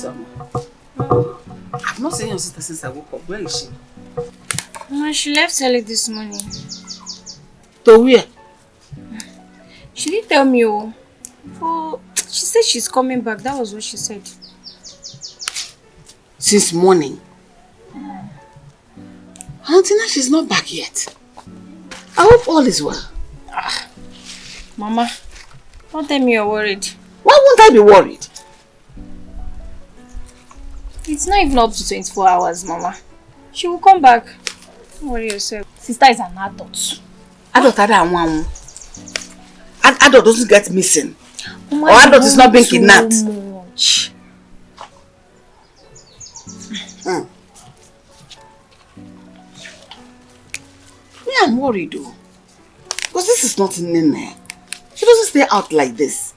Isama. I've not seen your sister since I woke up. Where is she? Mama, she left early this morning. To where? She didn't tell me. She said she's coming back. That was what she said. Since morning? Auntie, she's not back yet. I hope all is well. Mama, don't tell me you're worried. Why won't I be worried? It's not even up to 24 hours, Mama. She will come back. Don't worry yourself. Sister is an adult. Adult doesn't get missing. Mama, or adult is not being kidnapped. Much. Me, I'm worried though. Because this is not in there. She doesn't stay out like this.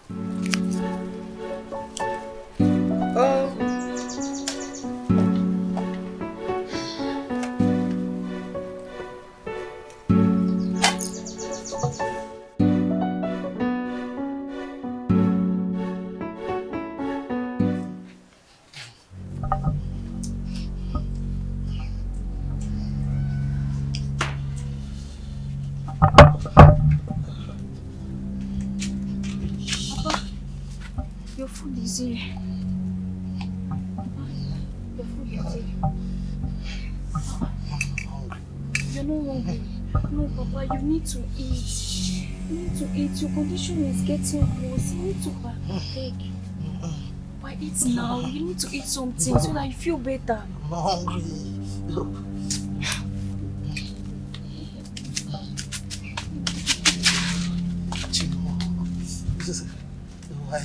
Your food is here. Your food is here. You're not hungry. No, Papa, you need to eat. You need to eat. Your condition is getting worse. You need to partake. But eat now. You need to eat something so that you feel better. I'm hungry. Why?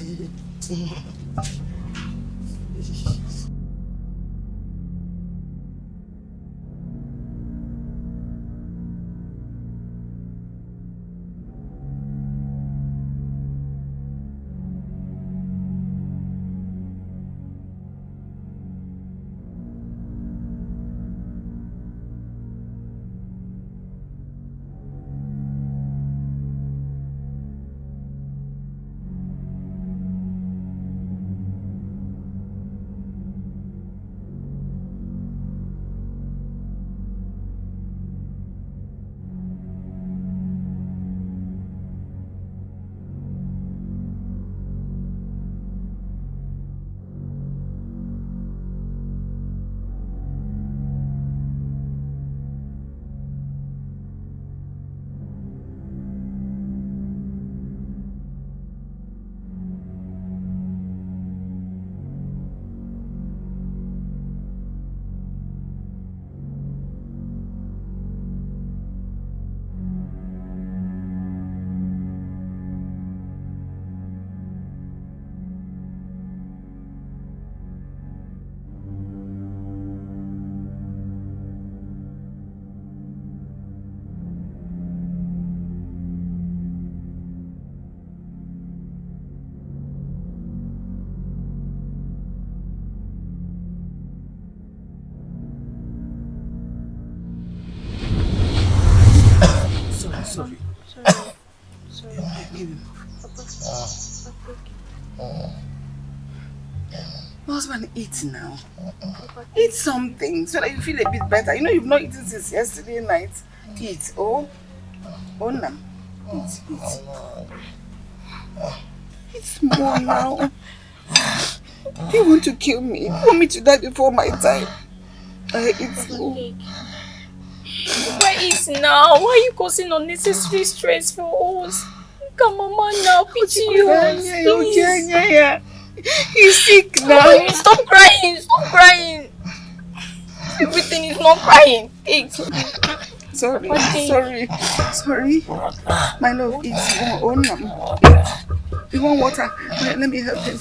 Sorry. My husband, eat now. Eat something so that you feel a bit better. You know you've not eaten since yesterday night. Eat. Oh nam. Eat. It's more now. Do you want to kill me? You want me to die before my time? It's more. Why eat now? Why are you causing unnecessary stress for us? Look at Mama now, pity you. Yeah. He's sick now. Stop crying. Everything is not crying. Take. Sorry. My love, it's you want water? Let me help him.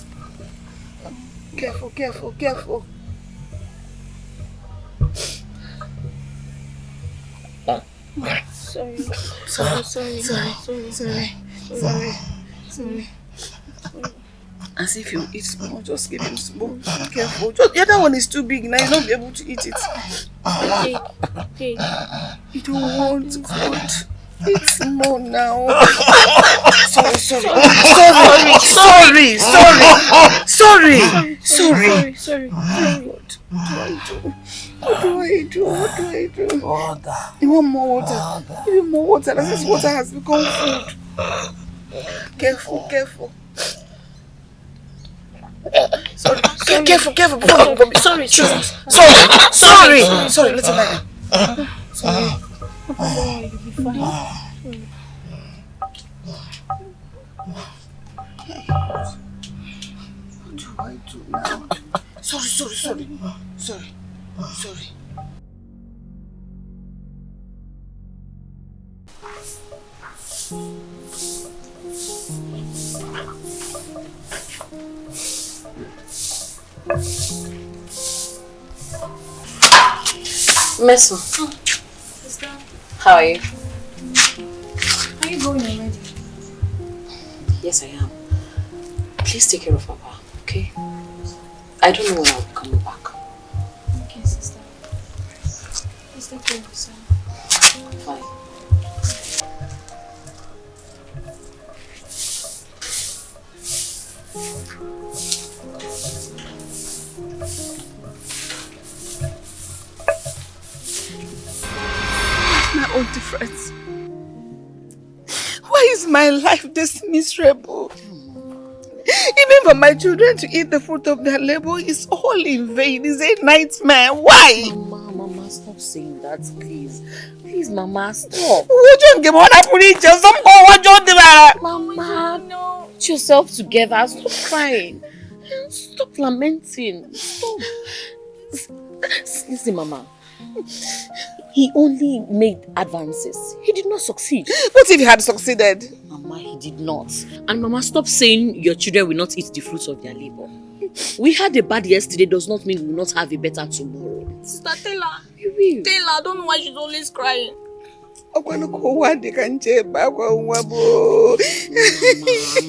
Careful. Sorry. As if you eat small, just give him small. Careful. The other one is too big now, you'll not be able to eat it. Hey. You don't want food. It's more now. Sorry. What do I do? Water. You want more water? You want more water? This water has become food. Careful. Sorry. Careful. Sorry. Let's lie down. Sorry. You'll be fine. What do I do now? Sorry. Miss, Sister, how are you? are you going already? Yes, I am. Please take care of Papa, okay? I don't know when I'll be coming back. Okay, sister. Please take care of yourself. Fine. My own difference. Why is my life this miserable? Even for my children to eat the fruit of their labor is all in vain. It's a nightmare. Why? Mama, stop saying that, please. Please, Mama, stop. Mama, no. Put yourself together. Stop crying. Stop lamenting. Stop. Listen, Mama. He only made advances. He did not succeed. What if he had succeeded? Mama, he did not. And Mama, stop saying your children will not eat the fruits of their labor. We had a bad yesterday does not mean we will not have a better tomorrow. Sister, tell her. You will. Tell her. I don't know why she's always crying.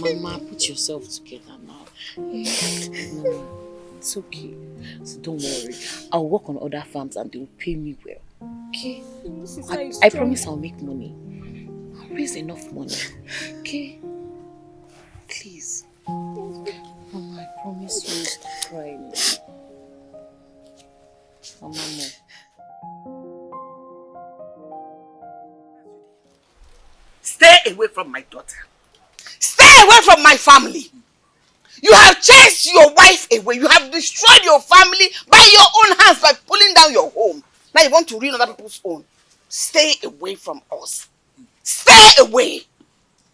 Mama, put yourself together now. Mama, it's okay. So don't worry. I'll work on other farms and they will pay me well. Okay? I promise I'll make money. I'll raise enough money. Okay? Please. Mama, I promise you not to cry. Mama, no. Stay away from my daughter. Stay away from my family. You have chased your wife away. You have destroyed your family by your own hands by pulling down your home. Now you want to ruin other people's own. Stay away from us. Stay away.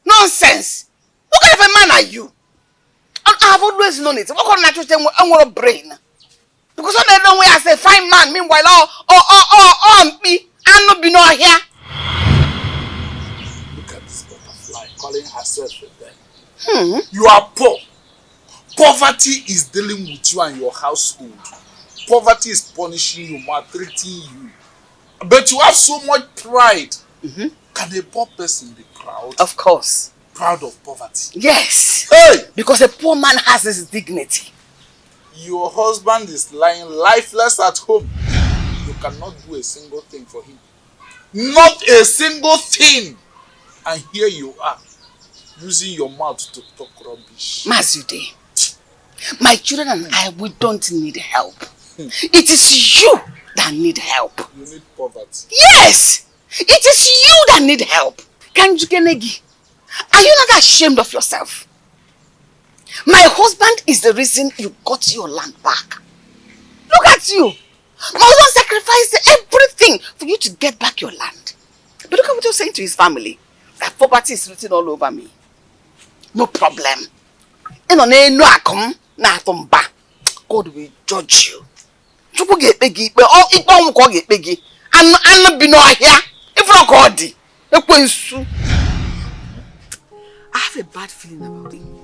Nonsense. What kind of a man are you? And I have always known it. What kind of natural thing I want a brain? Because I don't know where I say fine man. Meanwhile, me, I'm not been out here. Look at this butterfly calling herself with them. You are poor. Poverty is dealing with you and your household. Poverty is punishing you, maltreating you. But you have so much pride. Can a poor person be proud? Of course. Proud of poverty? Yes. Hey! Because a poor man has his dignity. Your husband is lying lifeless at home. You cannot do a single thing for him. Not a single thing. And here you are, using your mouth to talk rubbish. Mazude, my children and I, we don't need help. It is you that need help. You need poverty. Yes! It is you that need help. Kanjukenegi, are you not ashamed of yourself? My husband is the reason you got your land back. Look at you. My husband sacrificed everything for you to get back your land. But look at what you're saying to his family. That poverty is written all over me. No problem. God will judge you. I have a bad feeling about him.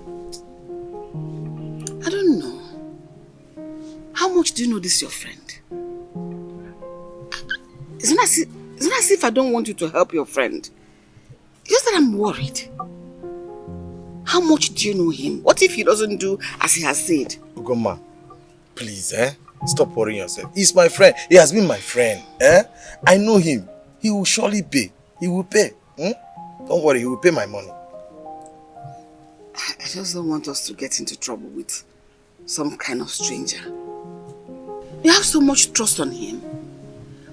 I don't know. How much do you know this your friend? It's not as if I don't want you to help your friend. Just that I'm worried. How much do you know him? What if he doesn't do as he has said? Ugoma, please, stop worrying yourself. He's my friend. He has been my friend. I know him. He will surely pay. He will pay. Don't worry, he will pay my money. I just don't want us to get into trouble with some kind of stranger. You have so much trust on him.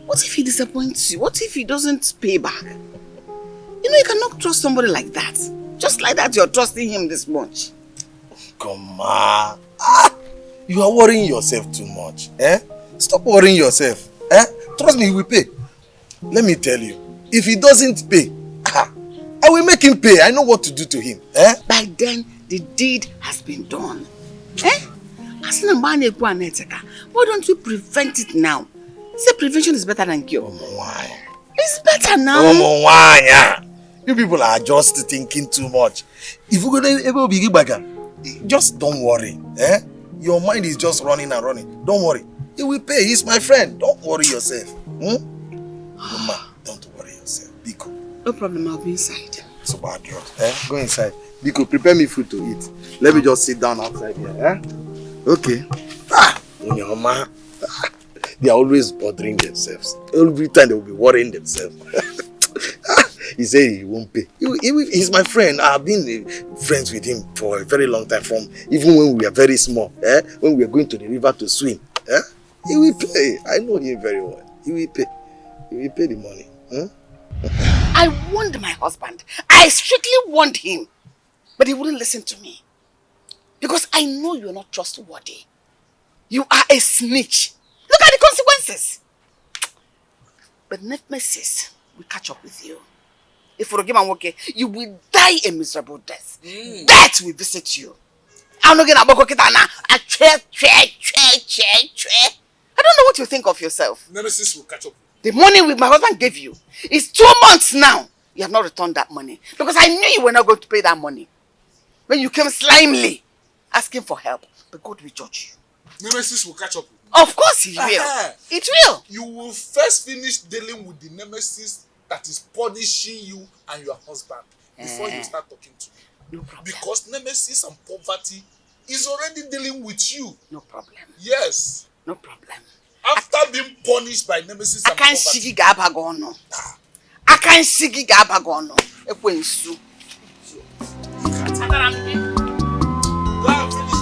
What if he disappoints you? What if he doesn't pay back? You know, you cannot trust somebody like that. Just like that, you're trusting him this much. Come on. You are worrying yourself too much. Stop worrying yourself. Trust me, he will pay. Let me tell you, if he doesn't pay, I will make him pay. I know what to do to him. By then, the deed has been done. Why don't we prevent it now? Say prevention is better than cure. Why? It's better now. Why? You people are just thinking too much. If you go to just don't worry. Your mind is just running and running. Don't worry. He will pay. He's my friend. Don't worry yourself. Mama, don't worry yourself. Biko. No problem, I'll be inside. So bad, Go inside. Biko, prepare me food to eat. Let me just sit down outside here. Okay. Mama. They are always bothering themselves. Every time they will be worrying themselves. He said he won't pay. He's my friend. I've been friends with him for a very long time. From even when we were very small. When we were going to the river to swim. He will pay. I know him very well. He will pay. He will pay the money. I warned my husband. I strictly warned him. But he wouldn't listen to me. Because I know you're not trustworthy. You are a snitch. Look at the consequences. But Nemesis will catch up with you. If you give okay, you will die a miserable death. Death will visit you. I don't know what you think of yourself. Nemesis will catch up. The money my husband gave you is 2 months now. You have not returned that money. Because I knew you were not going to pay that money. When you came slimely, asking for help. But God will judge you. Nemesis will catch up. Of course he will. It will. You will first finish dealing with the nemesis that is punishing you and your husband before you start talking to me. No problem. Because nemesis and poverty is already dealing with you. No problem. Yes. No problem. After being punished by nemesis and poverty. I can't shigi gabagono. Ekwensu. Go and finish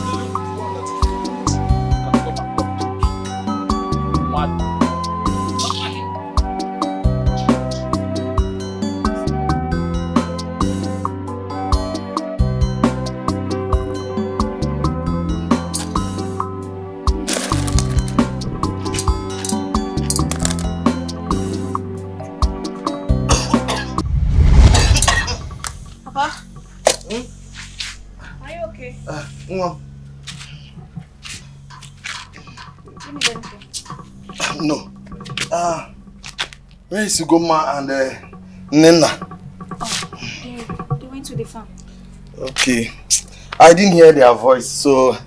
dealing with the one that is mad. Are you okay? Give me anything. No. Where is Ugoma and Nena? Oh, they went to the farm. Okay. I didn't hear their voice, so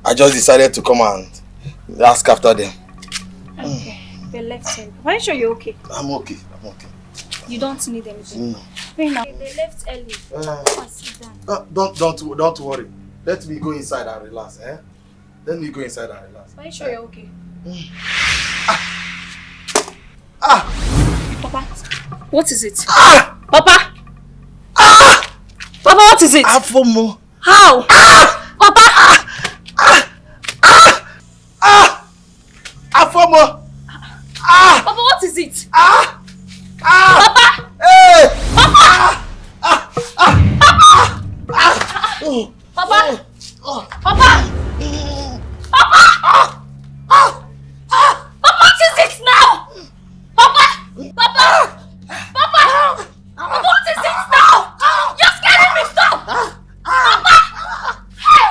I just decided to come and ask after them. Okay. They left early. Are you sure you're okay? I'm okay. You don't need anything? No. Wait now. They left early. Come and sit down. Don't worry. Let me go inside and relax. Let me go inside and relax. Are you sure you're okay? Papa, what is it? Papa! Papa, what is it? Afomo. How? Papa! Afomo. Papa, what is it? Papa! Hey! Papa! Papa! Papa! Papa! What is it now? Papa! Papa! Papa! What is it now? You're scaring me, stop! Papa! Hey!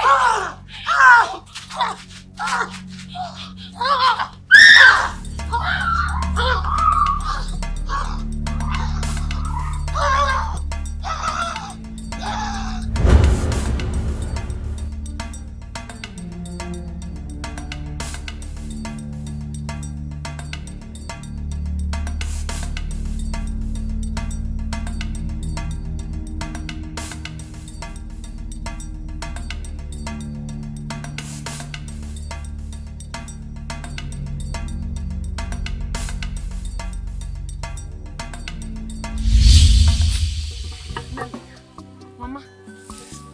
Mama,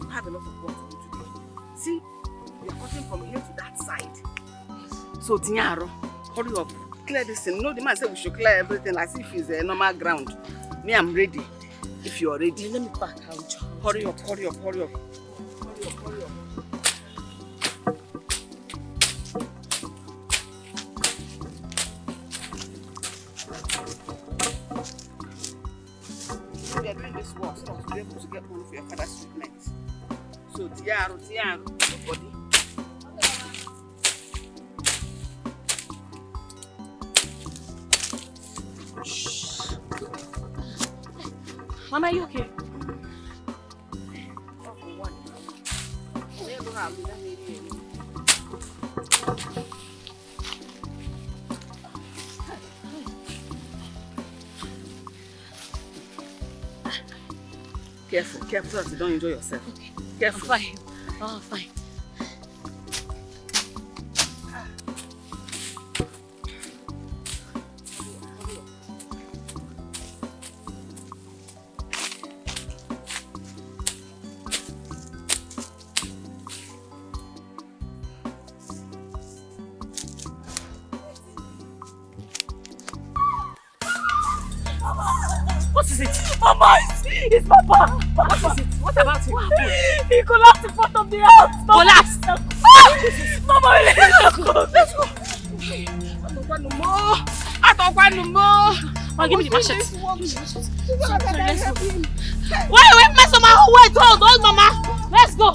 I have a lot of work to do today. See, we are cutting from here to that side. So, Tinyaro, hurry up. Clear this thing. No, the man said we should clear everything as if it's a normal ground. Me, I'm ready. If you're ready. Let me pack out. Hurry up, hurry up, hurry up. Hurry up, hurry up. We are doing this work so to be able to get money for your father's treatment. So, Tiaro, nobody. Mama, are you okay? Careful so that you don't enjoy yourself. Okay. Careful. I'm fine. Oh, fine. What is it? Mama, it's Papa. What is it? What about him? What happened? He collapsed in front of the house. Collapsed? Mama, let's go. Let's go. I don't want no more. Mama, give me the machete. Let's go. Wait, mess on my whole way. Hold, Mama. Let's go.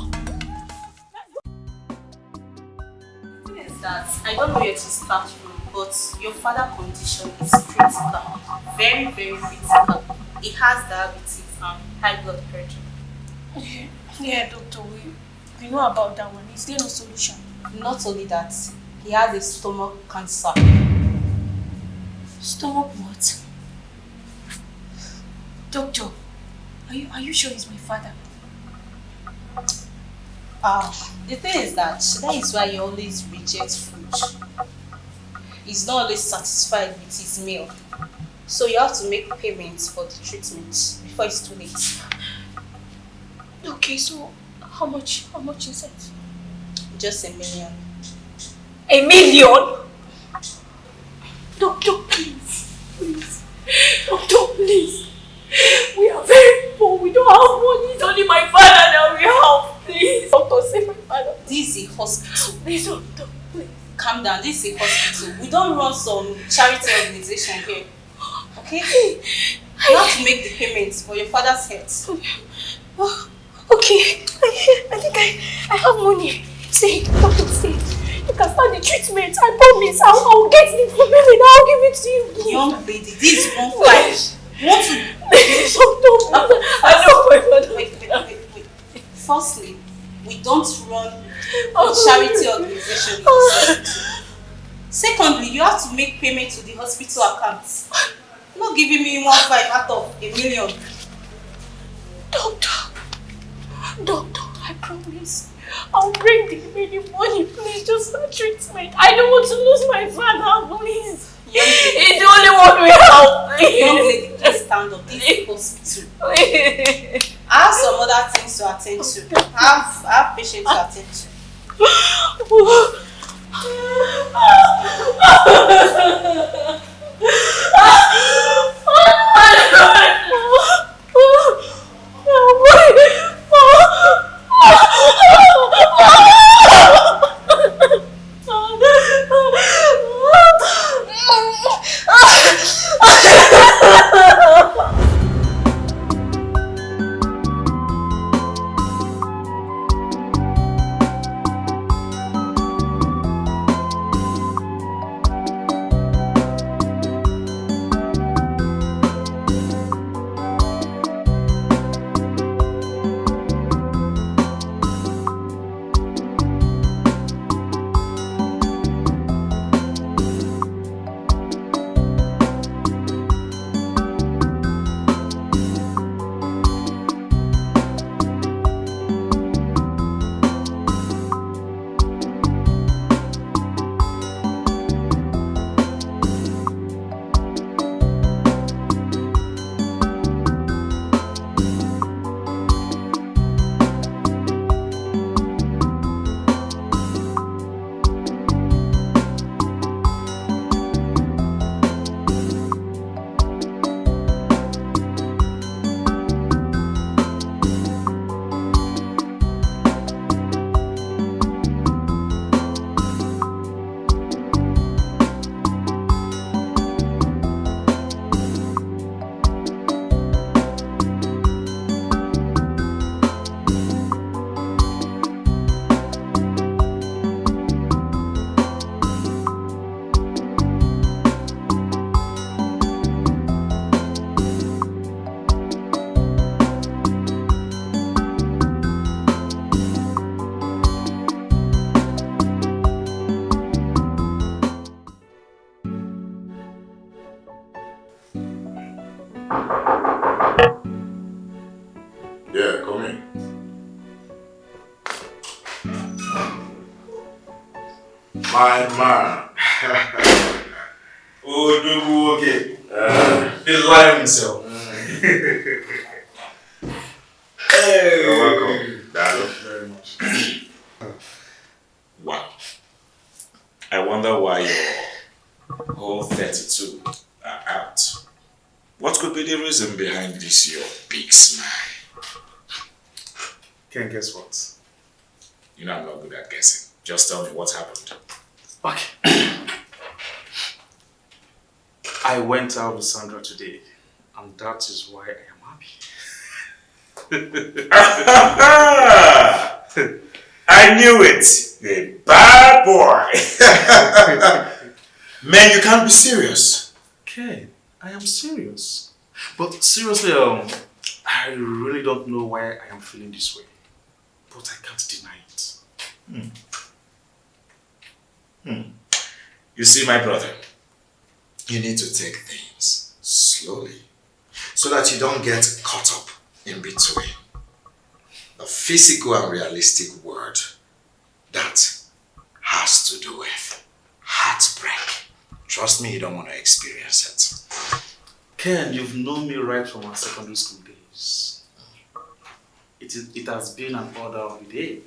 The thing is that I don't know where to start from, but your father's condition is critical. Very, very critical. He has diabetes and high blood pressure. Yeah, doctor, we know about that one. Is there no solution? Not only that, he has a stomach cancer. Stomach what? Doctor, are you sure he's my father? The thing is that is why he always rejects food. He's not always satisfied with his meal. So you have to make payments for the treatment before it's too late. Okay, so how much is it? Just $1 million. $1 million? Doctor, please. Doctor, please. We are very poor. We don't have money. It's only my father that we have. Please. Doctor, save my father. This is a hospital. Please, doctor, please. Calm down. This is a hospital. We don't run some charity organization here. Okay? You have to make the payments for your father's health. Okay. I think I have money. Say, doctor, say. You can start the treatment. I promise. I'll get the information. I'll give it to you. Young lady, this is 1 5. You want to... I know my father. Wait. Firstly, we don't run a charity organization in this hospital. Secondly, you have to make payment to the hospital accounts. You're not giving me 1 5 out of $1 million. Doctor, I promise. I'll bring the remaining money. Please, just start treatment. I don't want to lose my father, please. He's the only one we have, please. Young lady, please stand up. This is a hospital. I have some other things to attend to. I have patients to attend to. Come in. My man. Oh, okay. The lion himself. Hey. You're welcome. Thank you very much. Wow. I wonder why your whole 32 are out. What could be the reason behind this your big smile? Can't guess what? You know I'm not good at guessing. Just tell me what happened. Okay. I went out with Sandra today, and that is why I am happy. I knew it! The bad boy! Man, you can't be serious. Ken, I am serious. But seriously, I really don't know why I am feeling this way. But I can't deny it. You see, my brother, you need to take things slowly so that you don't get caught up in between the physical and realistic word that has to do with heartbreak. Trust me, you don't want to experience it. Ken, you've known me right from our secondary school days. It has been an order of the day.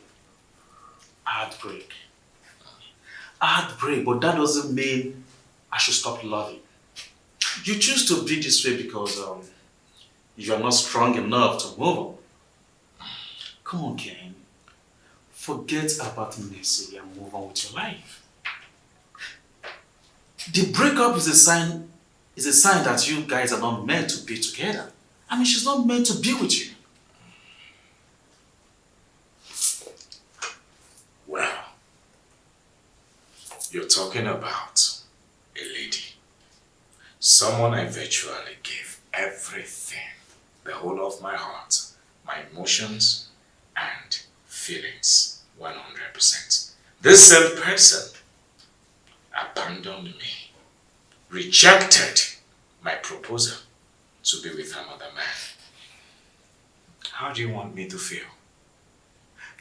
Heartbreak. Heartbreak, but that doesn't mean I should stop loving. You choose to be this way because you are not strong enough to move on. Come on, Ken. Forget about Mercy and move on with your life. The breakup is a sign that you guys are not meant to be together. I mean, she's not meant to be with you. Well, you're talking about a lady. Someone I virtually gave everything, the whole of my heart, my emotions and feelings, 100%. This same person abandoned me, rejected my proposal to be with another man. How do you want me to feel?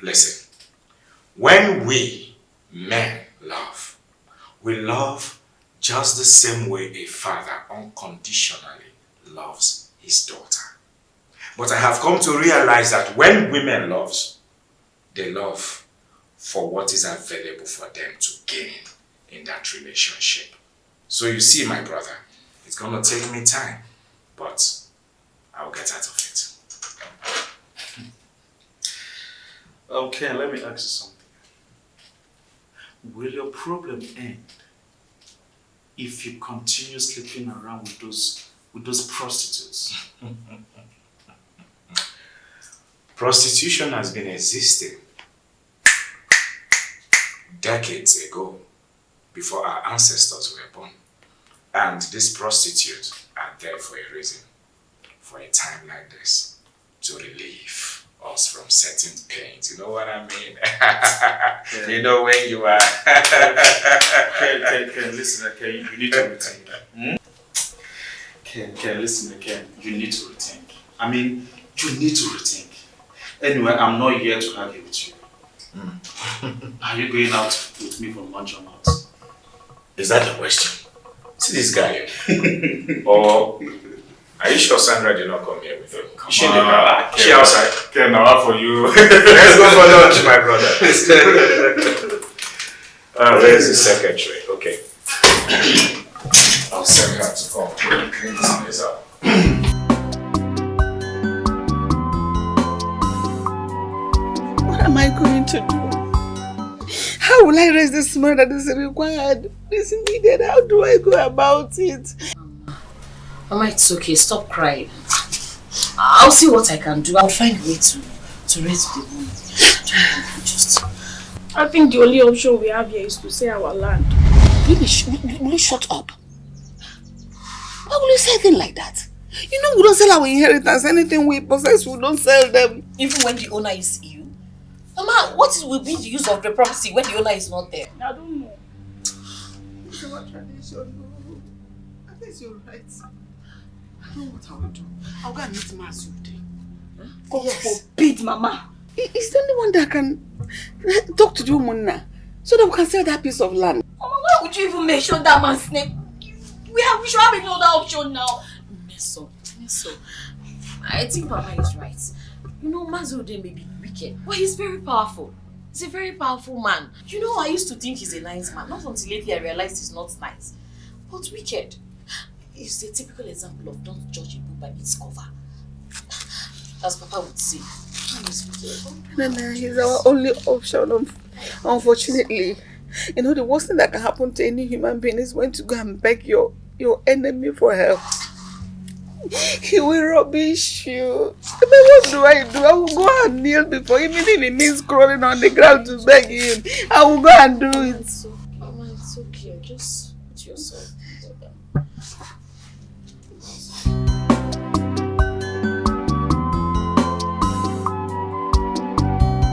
Listen, when we men love, we love just the same way a father unconditionally loves his daughter. But I have come to realize that when women love, they love for what is available for them to gain in that relationship. So you see, my brother, it's going to take me time, but I'll get out of it. Okay, let me ask you something. Will your problem end if you continue sleeping around with those prostitutes? Prostitution has been existing decades ago, before our ancestors were born. And these prostitutes are there for a reason, for a time like this, to relieve us from certain pains. You know what I mean? Yeah. You know when you are... Ken, listen, Ken, you need to rethink. Ken, listen, Ken, you need to rethink. I mean, you need to rethink. Anyway, I'm not here to argue with you. Are you going out with me for lunch or not? Is that the question? See this guy? Or are you sure Sandra did not come here with you? She outside? Ken, now for you. Let's go for lunch, my brother. Where's the secretary? Okay. I'll send her to come clean this place up. What am I going to do? How will I raise this money that is required? Is needed. How do I go about it? Mama, it's okay. Stop crying. I'll see what I can do. I'll find a way to raise the money. I think the only option we have here is to sell our land. Really, will you shut up? Why will you say a thing like that? You know we don't sell our inheritance. Anything we possess, we don't sell them. Even when the owner is ill? Mama, what will be the use of the property when the owner is not there? I don't know. It's our tradition. I guess you're right. I know what I will do. I'll go and meet Mas Util. God forbid, Mama. He's the only one that can talk to the woman now, so that we can sell that piece of land. Mama, why would you even mention that man's name? We should have another option now. Meso. I think Papa is right. You know, Mazude may be wicked, but he's very powerful. He's a very powerful man. You know, I used to think he's a nice man. Not until lately I realized he's not nice, but wicked. He's a typical example of don't judge a book by its cover. As Papa would say. Nana, he's our only option, unfortunately. You know, the worst thing that can happen to any human being is when to go and beg your enemy for help. He will rubbish you. But what do? I will go and kneel before him, even if it means crawling on the ground to beg him. I will go and do it. It's okay, Mama, it's okay. Just put yourself together.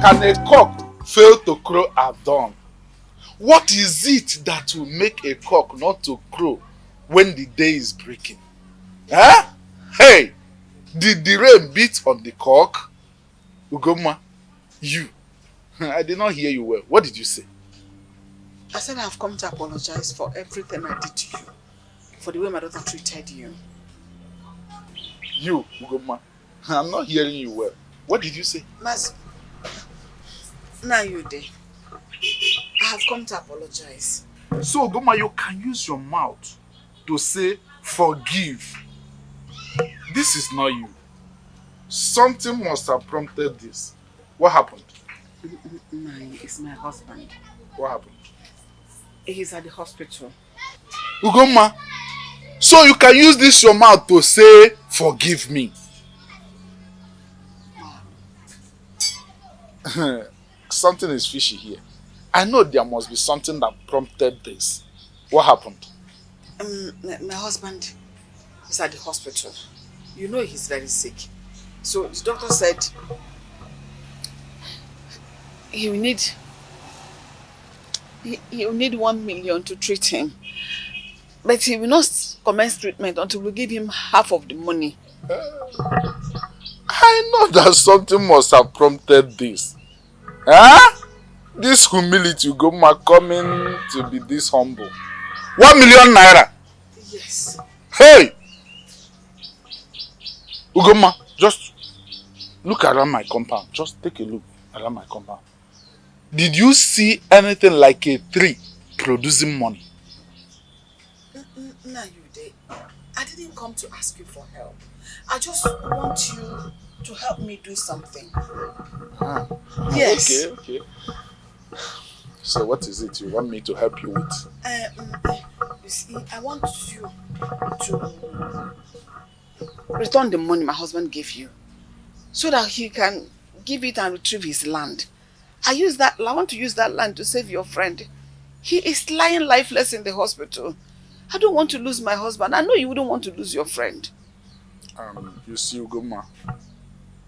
Can a cock fail to crow at dawn? What is it that will make a cock not to crow when the day is breaking? Huh? Hey, did the rain beat on the cock? Ugoma, you. I did not hear you well. What did you say? I said I've come to apologize for everything I did to you. For the way my daughter treated you. You, Ugoma. I'm not hearing you well. What did you say? Mas, now you there. I have come to apologize. So, Ugoma, you can use your mouth to say forgive. This is not you. Something must have prompted this. What happened? It's my husband. What happened? He's at the hospital. Ugoma, so you can use this your mouth to say forgive me. Something is fishy here. I know there must be something that prompted this. What happened? My husband is at the hospital. You know he's very sick. So the doctor said he will need 1 million to treat him. But he will not commence treatment until we give him half of the money. I know that something must have prompted this. Huh? This humility, Ugoma, coming to be this humble. 1 million naira. Yes. Hey! Ugoma, just look around my compound. Just take a look around my compound. Did you see anything like a tree producing money? No, you did. I didn't come to ask you for help. I just want you to help me do something. Yes. Okay. So what is it you want me to help you with? You see, I want you to return the money my husband gave you so that he can give it and retrieve his land. I want to use that land to save your friend. He is lying lifeless in the hospital. I don't want to lose my husband. I know you wouldn't want to lose your friend. You see, Ugoma,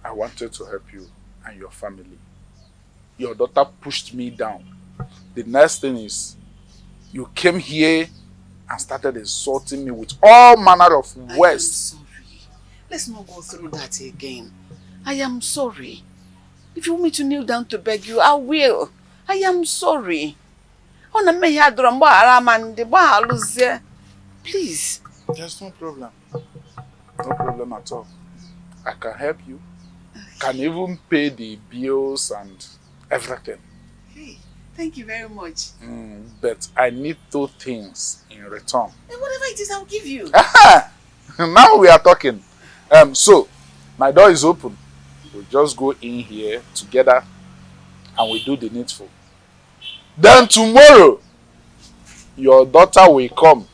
I wanted to help you and your family. Your daughter pushed me down. The next thing is, you came here and started insulting me with all manner of words. I am sorry. Let's not go through that again. I am sorry. If you want me to kneel down to beg you, I will. I am sorry. Please. There's no problem. No problem at all. I can help you. Can even pay the bills and everything. Hey, thank you very much. But I need 2 things in return. And whatever it is, I'll give you. Now we are talking. So, my door is open. We'll just go in here together and we do the needful. Then tomorrow, your daughter will come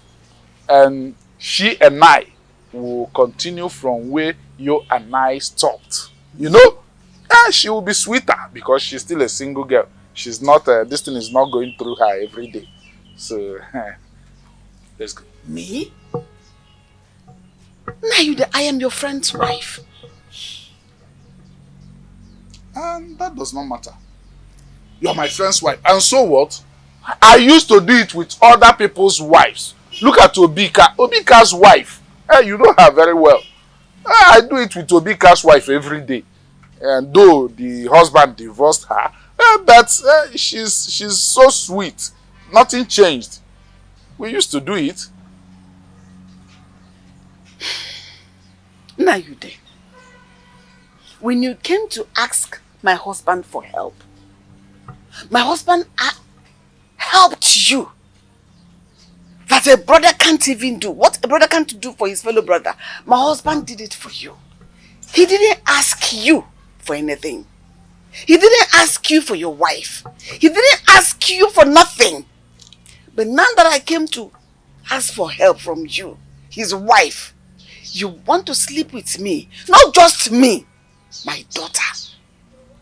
and she and I will continue from where you and I stopped. You know? And she will be sweeter because she's still a single girl. She's not, this thing is not going through her every day. So, let's go. Me? I am your friend's wife. And that does not matter. You're my friend's wife. And so what? I used to do it with other people's wives. Look at Obika. Obika's wife. You know her very well. I do it with Obika's wife every day. And though the husband divorced her, but she's so sweet. Nothing changed. We used to do it. Now you did. When you came to ask my husband for help, my husband helped you. That a brother can't even do. What a brother can't do for his fellow brother, my husband did it for you. He didn't ask you for anything. He didn't ask you for your wife. He didn't ask you for nothing. But now that I came to ask for help from you, his wife, you want to sleep with me. Not just me, my daughter.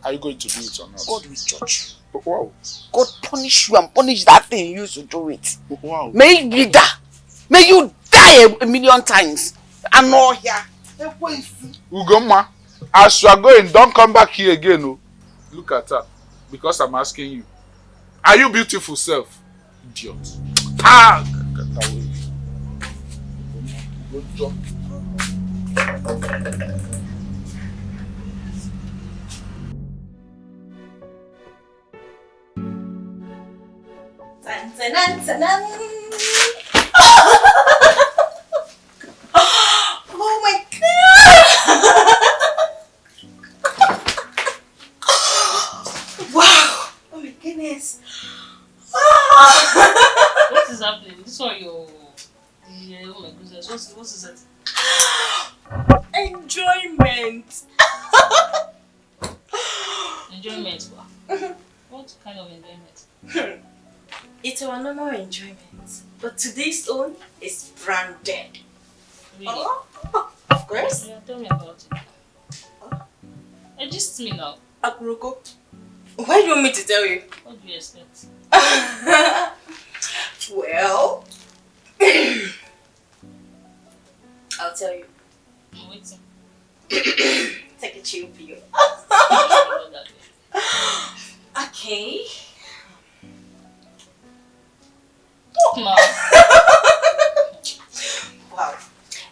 Are you going to do it or not? God will judge you. Wow. God punish you and punish that thing you used to do it. Wow. May you be that. May you die a million times. I'm not here. Ugoma, as you are going, don't come back here again. Oh. Look at her. Because I'm asking you. Are you beautiful self? Idiot. Ah! Get away. Go jump. Dun, dun, dun, dun, dun. Oh my god! Wow! Oh my goodness! What is happening? This one your... Yeah, oh my goodness. What is it? Enjoyment! Enjoyment? What kind of enjoyment? It's our normal enjoyment, but today's own is branded. Really? Oh, of course. Yeah, tell me about it. Just me now. Akuroko. Why do you want me to tell you? What do you expect? Well, I'll tell you. I'm waiting. Take a chill pill. I know that. Okay. Talk now. Wow.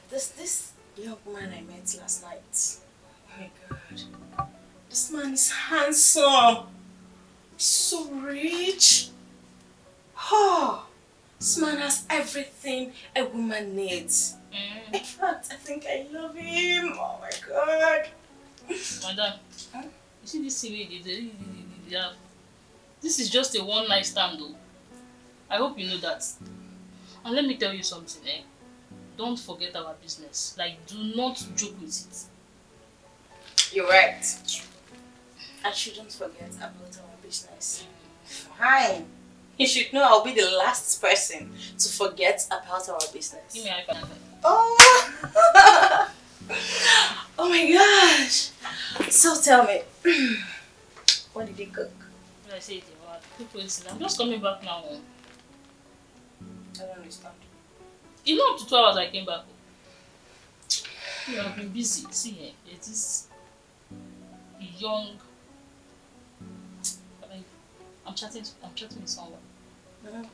There's this young man I met last night. Oh my god. This man is handsome. So rich. Oh, this man has everything a woman needs. In fact, I think I love him. Oh my god. Madam, you see this CV? This is just a one night stand though. I hope you know that. And let me tell you something, don't forget our business. Like, do not joke with it. You're right. I shouldn't forget about our business. Fine. You should know I'll be the last person to forget about our business. Give me a high five. Oh! Oh my gosh! So tell me, what did you cook? I say it about I'm just coming back now. I don't understand. You know, up to 2 hours I came back. You have been busy. See here, it is young. I'm chatting with someone. No problem.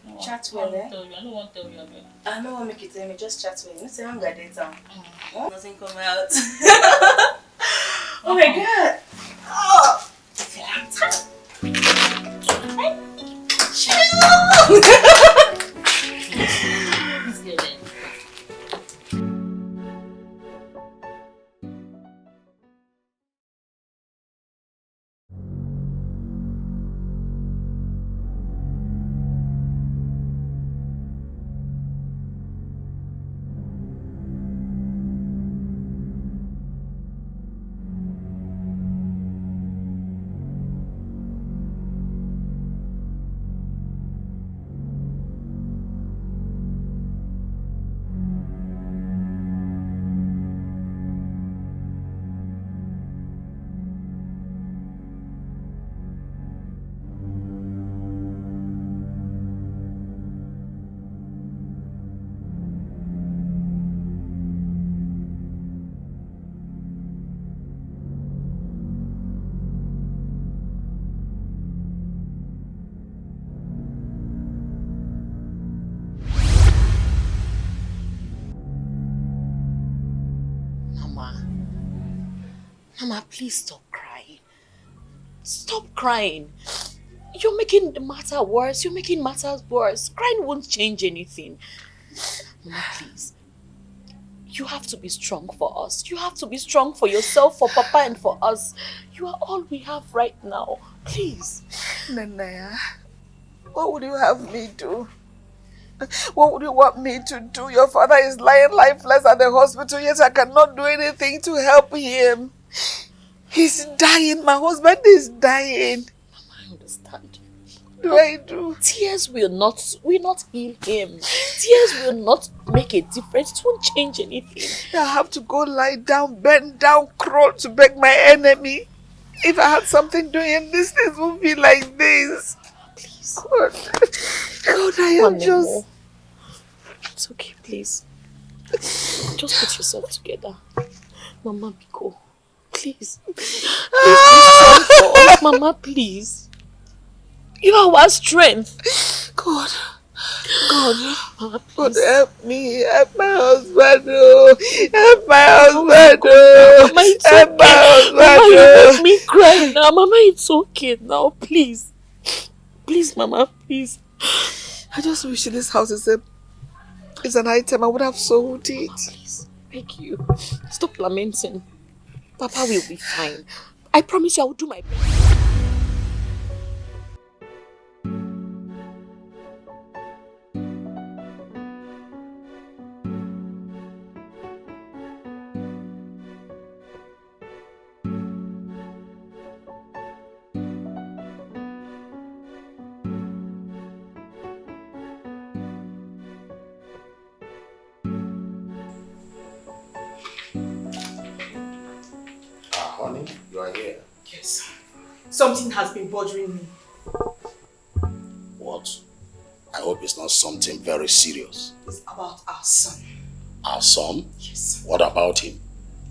No, Chat well, eh? I don't want to tell you about it. I don't want to make you tell me, just chat well. You say I'm gonna date down. Nothing come out. Oh my god! Oh! I feel I'm tired. Let's get it. Mama, please stop crying. Stop crying. You're making the matter worse. You're making matters worse. Crying won't change anything. Mama, please. You have to be strong for us. You have to be strong for yourself, for Papa, and for us. You are all we have right now. Please. Nana, what would you have me do? What would you want me to do? Your father is lying lifeless at the hospital, yet I cannot do anything to help him. He's dying. My husband is dying. Mama, I understand. What do I do? Tears will not heal him. Tears will not make a difference. It won't change anything. I have to go lie down, bend down, crawl to beg my enemy. If I had something doing this, things would be like this. Please. God, I am just... It's okay, please. Just put yourself together. Mama, Biko. Please. Please be strong for us. Mama, please. You are our strength. God. God. Mama, God, please. help me. Help my husband. Oh. Help my husband. Oh. Mama, it's help okay. my husband. Mama, you Oh. make me cry now. Mama, it's okay now. Please. Please, Mama, please. I just wish this house is an item. I would have sold it. Please, beg you. Stop lamenting. Papa will be fine. I promise you I will do my best. Honey, you are here. Yes. Something has been bothering me. What? I hope it's not something very serious. It's about our son. Our son? Yes. What about him?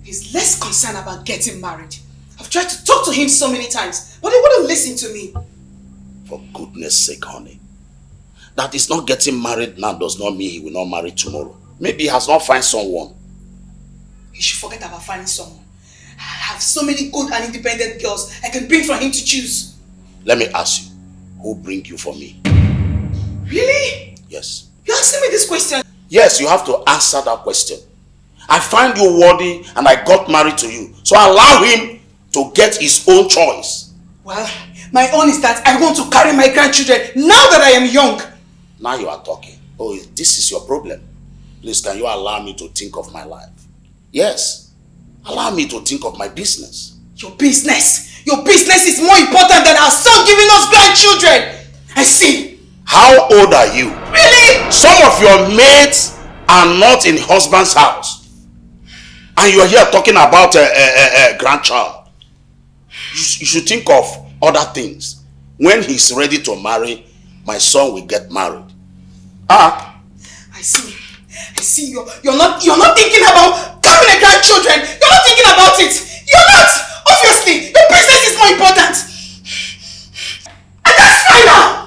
He's less concerned about getting married. I've tried to talk to him so many times, but he wouldn't listen to me. For goodness sake, honey. That is not getting married now does not mean he will not marry tomorrow. Maybe he has not found someone. He should forget about finding someone. I have so many good and independent girls I can bring for him to choose. Let me ask you, who bring you for me? Really? Yes. You're asking me this question? Yes, you have to answer that question. I find you worthy and I got married to you. So allow him to get his own choice. Well, my own is that I want to carry my grandchildren now that I am young. Now you are talking. Oh, this is your problem. Please, can you allow me to think of my life? Yes. Allow me to think of my business. Your business? Your business is more important than our son giving us grandchildren. I see. How old are you? Really? Some of your mates are not in husband's house. And you are here talking about a grandchild. You should think of other things. When he's ready to marry, my son will get married. I see. I see. You're not thinking about having a grandchildren. You're not thinking about it. You're not. Obviously, your business is more important. And that's fine now.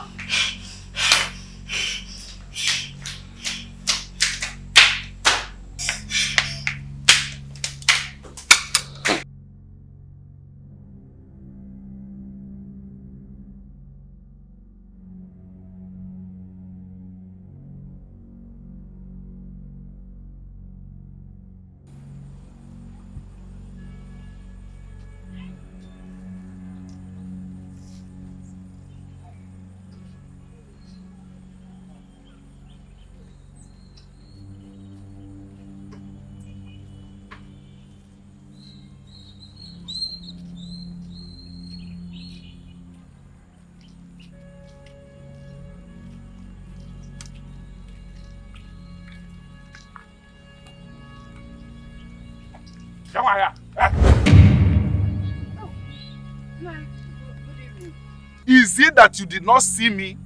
Is it that you did not see me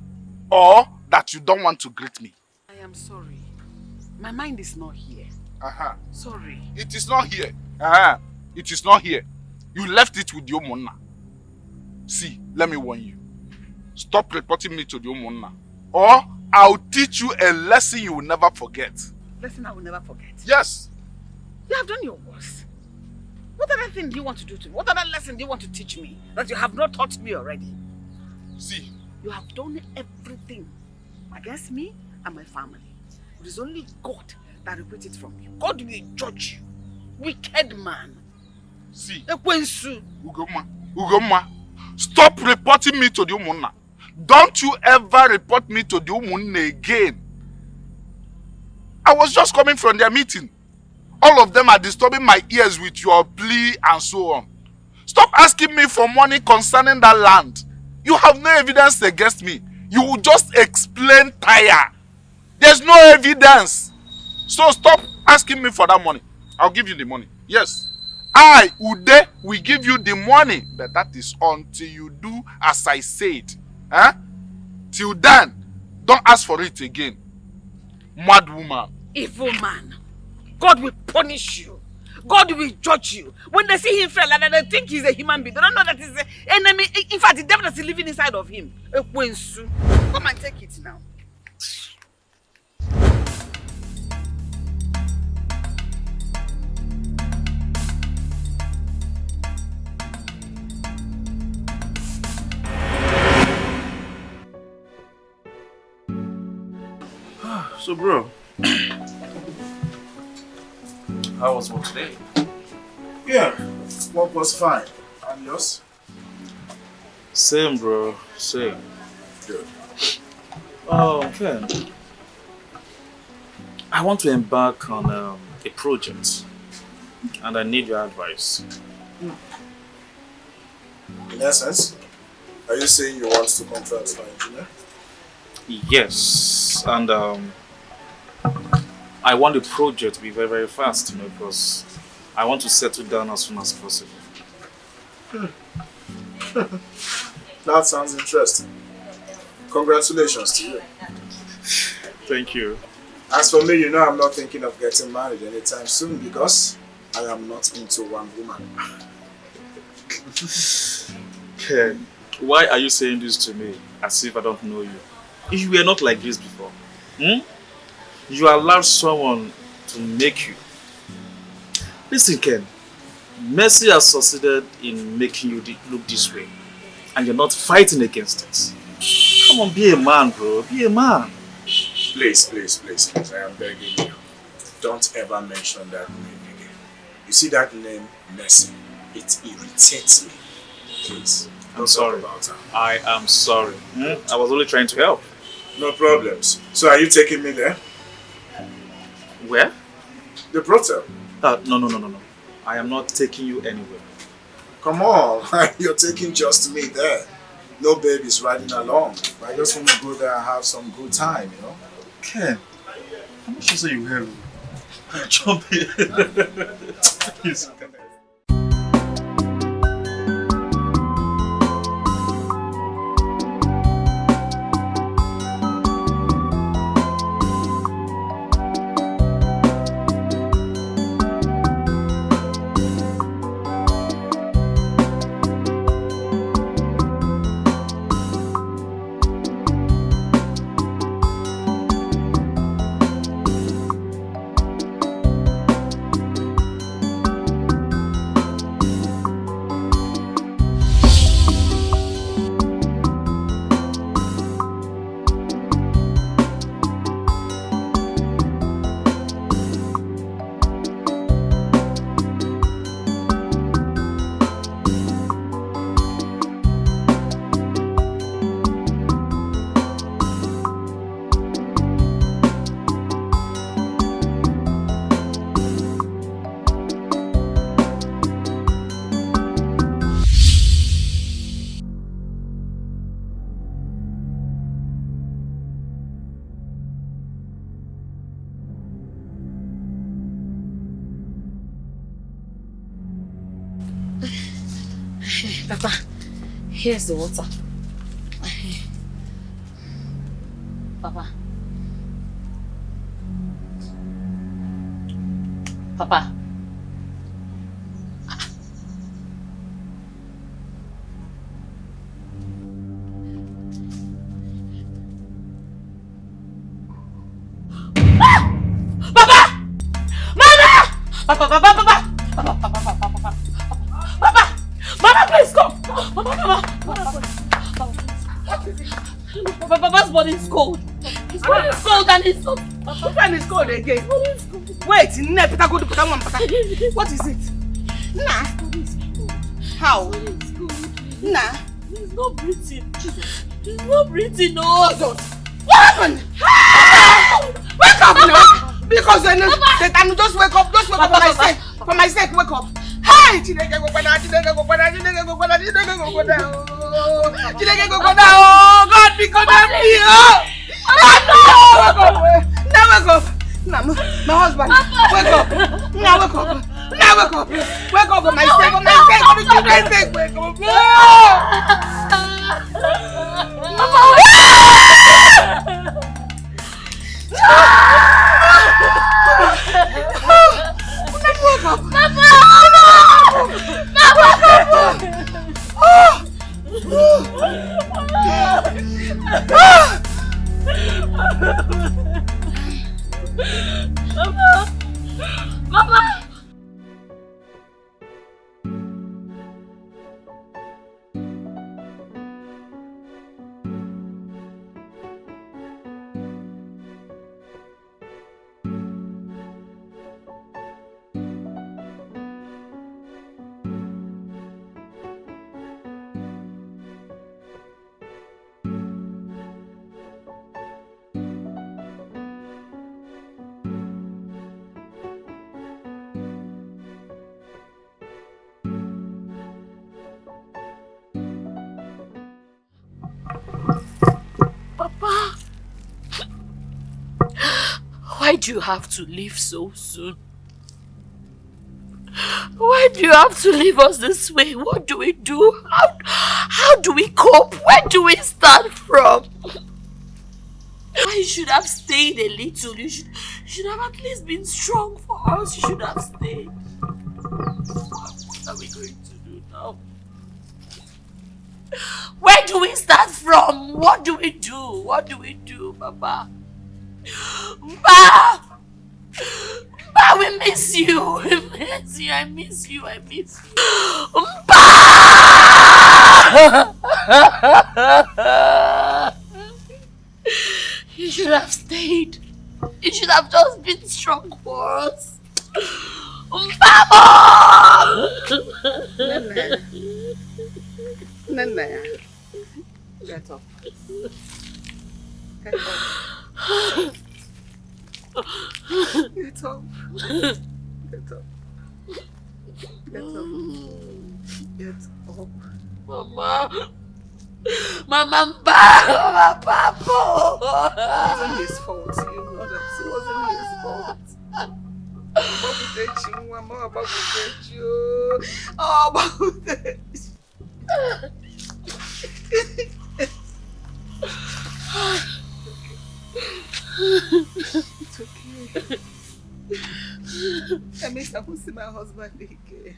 or that you don't want to greet me? I am sorry. My mind is not here. Sorry. It is not here. It is not here. You left it with your monna. See, let me warn you. Stop reporting me to the monna, or I'll teach you a lesson you will never forget. Lesson I will never forget. Yes. You have done your worst. What other thing do you want to do to me? What other lesson do you want to teach me that you have not taught me already? See, you have done everything against me and my family. It is only God that repeats it from you. God will judge you. Wicked man. See, Ekwensu. Ugoma, stop reporting me to the Umunna. Don't you ever report me to the Umunna again. I was just coming from their meeting. All of them are disturbing my ears with your plea and so on. Stop asking me for money concerning that land. You have no evidence against me. You will just explain tire. There's no evidence. So stop asking me for that money. I'll give you the money. Yes. I, Ude, will give you the money. But that is until you do as I said. Huh? Till then, don't ask for it again. Mad woman. Evil man. God will punish you. God will judge you. When they see him fail, they think he's a human being. They don't know that he's an enemy. In fact, the devil is living inside of him. Ekwensu. Come and take it now. So, bro, how was work today? Yeah, work was fine. And yours? Same, bro. Same. Good. Oh, Ken. I want to embark on a project, and I need your advice. In essence, are you saying you want to contract an engineer? Yes, and I want the project to be very, very fast, because I want to settle down as soon as possible. That sounds interesting. Congratulations to you. Thank you. As for me, I'm not thinking of getting married anytime soon because I am not into one woman. Ken, why are you saying this to me as if I don't know you? You were not like this before. You allowed someone to make you. Listen, Ken, Mercy has succeeded in making you look this way, and you're not fighting against it. Come on, be a man, bro. Be a man. Please, I am begging you. Don't ever mention that name again. You see that name, Mercy? It irritates me. Please. I'm sorry about her. I am sorry. I was only trying to help. No problems. So are you taking me there? Where? The brothel. No. I am not taking you anywhere. Come on. You're taking just me there. No babies riding along. I just want to go there and have some good time, Ken, I'm not sure you have jump in. Please. Papa, here's the water. Papa. Papa. Papa! Mama! Papa! Papa's body is cold. His body is cold and it's so... Papa is cold again. Wait, what is it? Nah. How? Nah. He's not breathing. He's not breathing, no. What happened? Wake up now! Because I know that I'm just wake up for my sake. For my sake, wake up. Hi! Chineke go down. Oh, God, because I'm here. Now wake up. Now, my husband, wake up. Now wake up. Now wake up. Wake up for my sake. For the children's sake, wake up. Wake up. Mama! Why do you have to leave so soon? Why do you have to leave us this way? What do we do? How do we cope? Where do we start from? You should have stayed a little. You should have at least been strong for us. You should have stayed. What are we going to do now? Where do we start from? What do we do? What do we do, Papa? Ba! Ba, we miss you. We miss you. I miss you. I miss you. Ba! You should have stayed. You should have just been strong for us. Mama! Nene. Get up. Get up. Get up. Get up. Get up. Get up. Mama. Mama, Mama, Papa. It wasn't his fault. You know that. It wasn't his fault. Mama will get you. Oh, Mama will get you. It's okay. That means I won't see my husband again.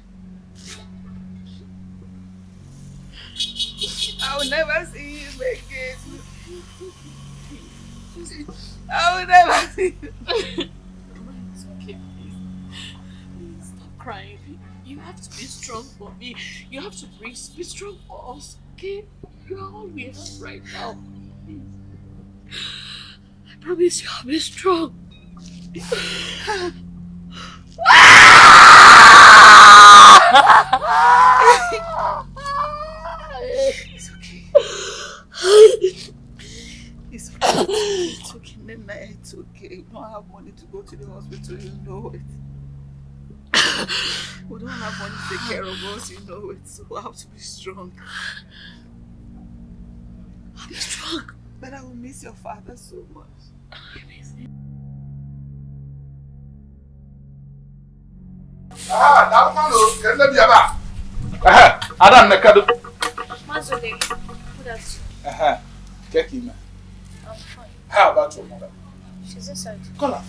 I will never see him again. I will never see him. It's okay, please. Please stop crying. You have to be strong for me. You have to be strong for us, okay? You are all we have right now. Please. I promise you I'll be strong. It's okay. It's okay. It's okay, Nena. It's okay. You don't have money to go to the hospital, you know it. We don't have money to take care of us, you know it. So we have to be strong. I'll be strong. But I will miss your father so much. I miss him. Adam Nakado. Mazode, good afternoon. Check him. I'm fine. How about your mother? She's inside. Call her.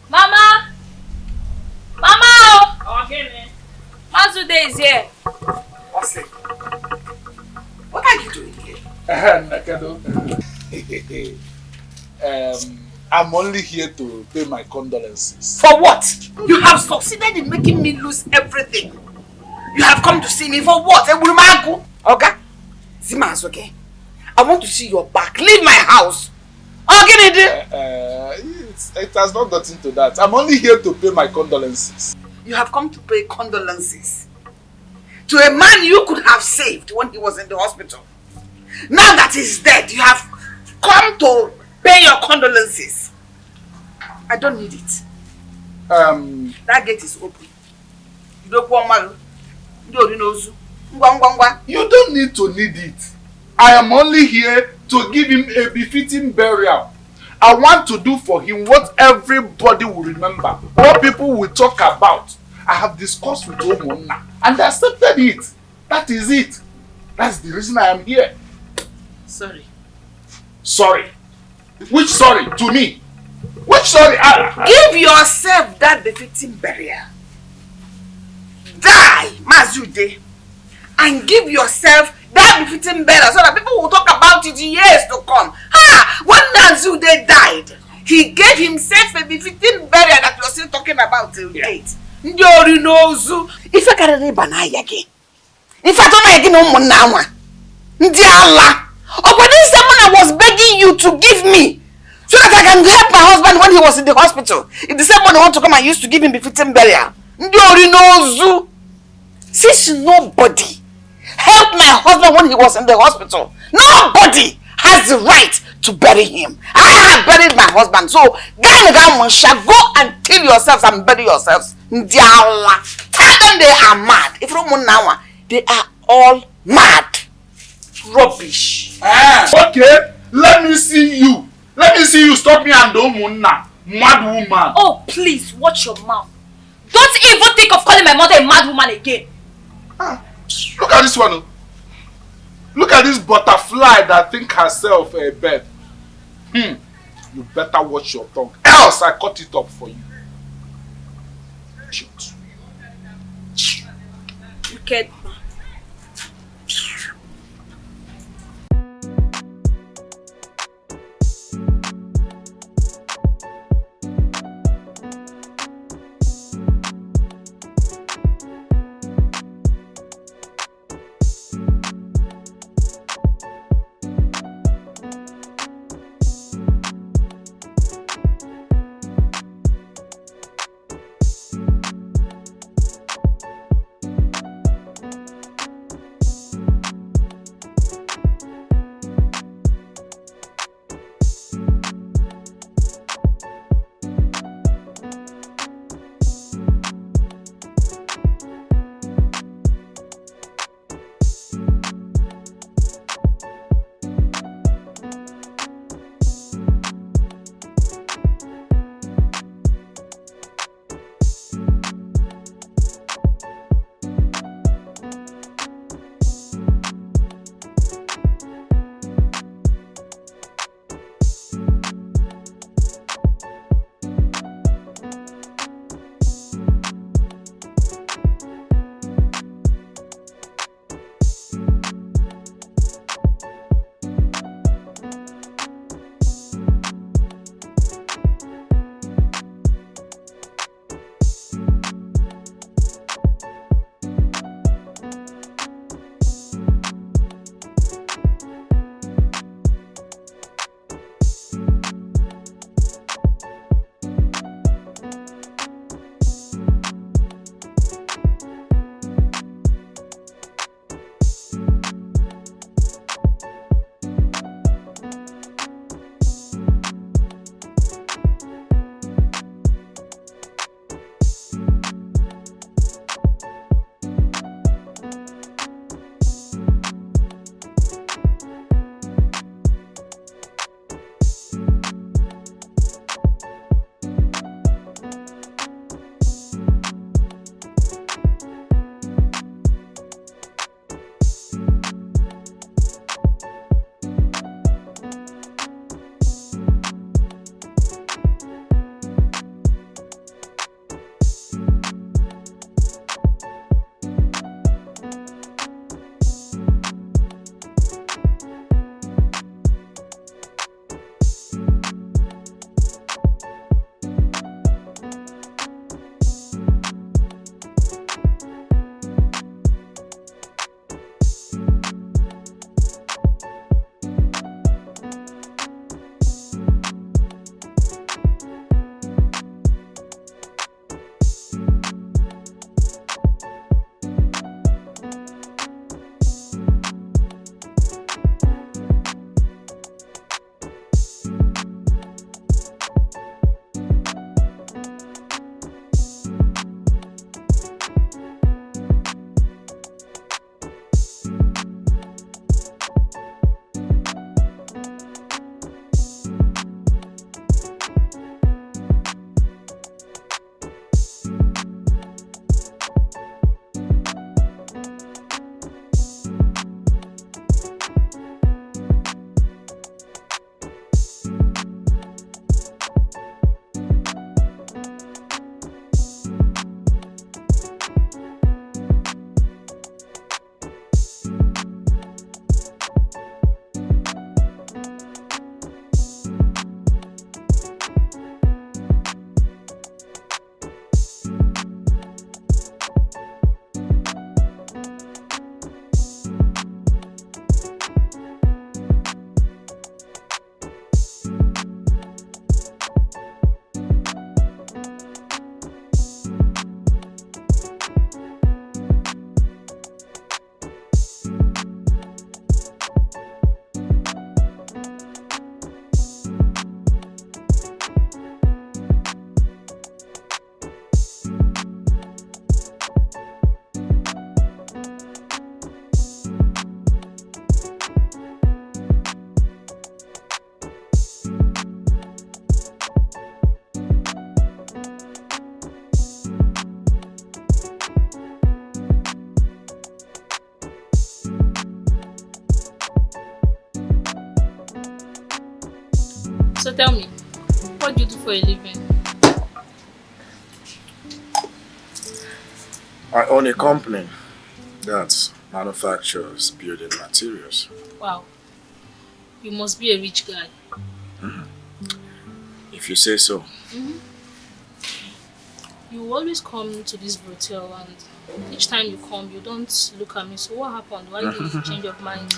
Mama! Mama! Oh, okay, man. Mazode is here. What's it? What are you doing here? Nakado. I'm only here to pay my condolences. For what? You have succeeded in making me lose everything. You have come to see me for what? Okay? Zimas, okay? I want to see your back. Leave my house. Okay, it has not gotten to that. I'm only here to pay my condolences. You have come to pay condolences to a man you could have saved when he was in the hospital. Now that he's dead, you have come to pay your condolences. I don't need it. That gate is open. You don't want You don't need to need it. I am only here to give him a befitting burial. I want to do for him what everybody will remember, what people will talk about. I have discussed with Omona and they accepted it. That is it. That's the reason I am here. Sorry. Sorry? Which sorry? To me? Which sorry? Give yourself that befitting burial. Die, Mazude, and give yourself that befitting burial so that people will talk about it years to come. When Mazude died, he gave himself a befitting burial that you're still talking about till date. Ndori nozu. If I can't read banaya again. If I don't like no more now. Ndi Allah. Oh, but this someone I was begging you to give me so that I can help my husband when he was in the hospital. If the same one want to come and used to give him befitting burial. Ndori nozu. Since nobody helped my husband when he was in the hospital, nobody has the right to bury him. I have buried my husband. So, go and kill yourselves and bury yourselves. Tell them they are mad. If they are all mad. Rubbish. Okay, let me see you. Let me see you stop me and Omona. Mad woman. Oh, please, watch your mouth. Don't even think of calling my mother a mad woman again. Look at this one. Look at this butterfly that think herself a bird. You better watch your tongue, else I cut it up for you. Shoot. Wicked. So tell me, what do you do for a living? I own a company that manufactures building materials. Wow, you must be a rich guy. If you say so. You always come to this hotel and each time you come, you don't look at me. So what happened? Why did you change your mind?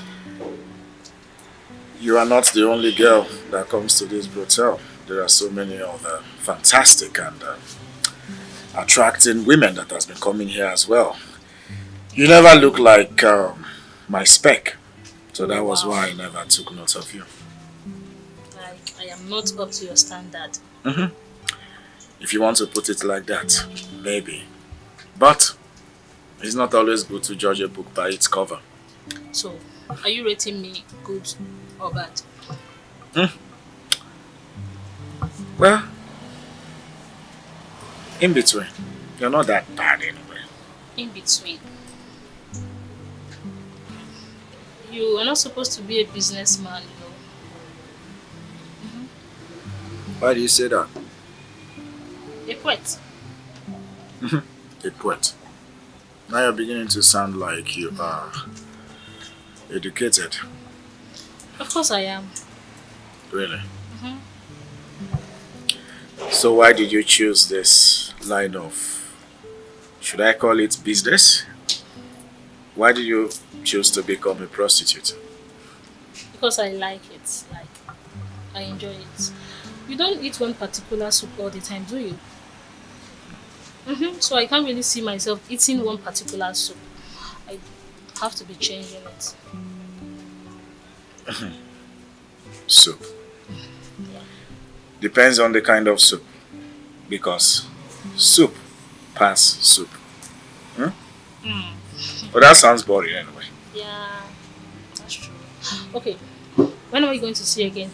You are not the only girl that comes to this hotel. There are so many other fantastic and attracting women that has been coming here as well. You never look like my spec. So that was why I never took note of you. Like, I am not up to your standard. If you want to put it like that, maybe. But it's not always good to judge a book by its cover. So, are you rating me good or bad? Well, in between. You're not that bad anyway. In between. You are not supposed to be a businessman, you know. Why do you say that? A poet. A poet. Now you're beginning to sound like you are educated. Of course I am. Really? So why did you choose this line of, should I call it business? Why did you choose to become a prostitute? Because I like it. Like, I enjoy it. You don't eat one particular soup all the time, do you? So I can't really see myself eating one particular soup. I have to be changing it. Soup. Depends on the kind of soup. Because soup pass soup. But that sounds boring anyway. Yeah, that's true. Okay, when are we going to see again?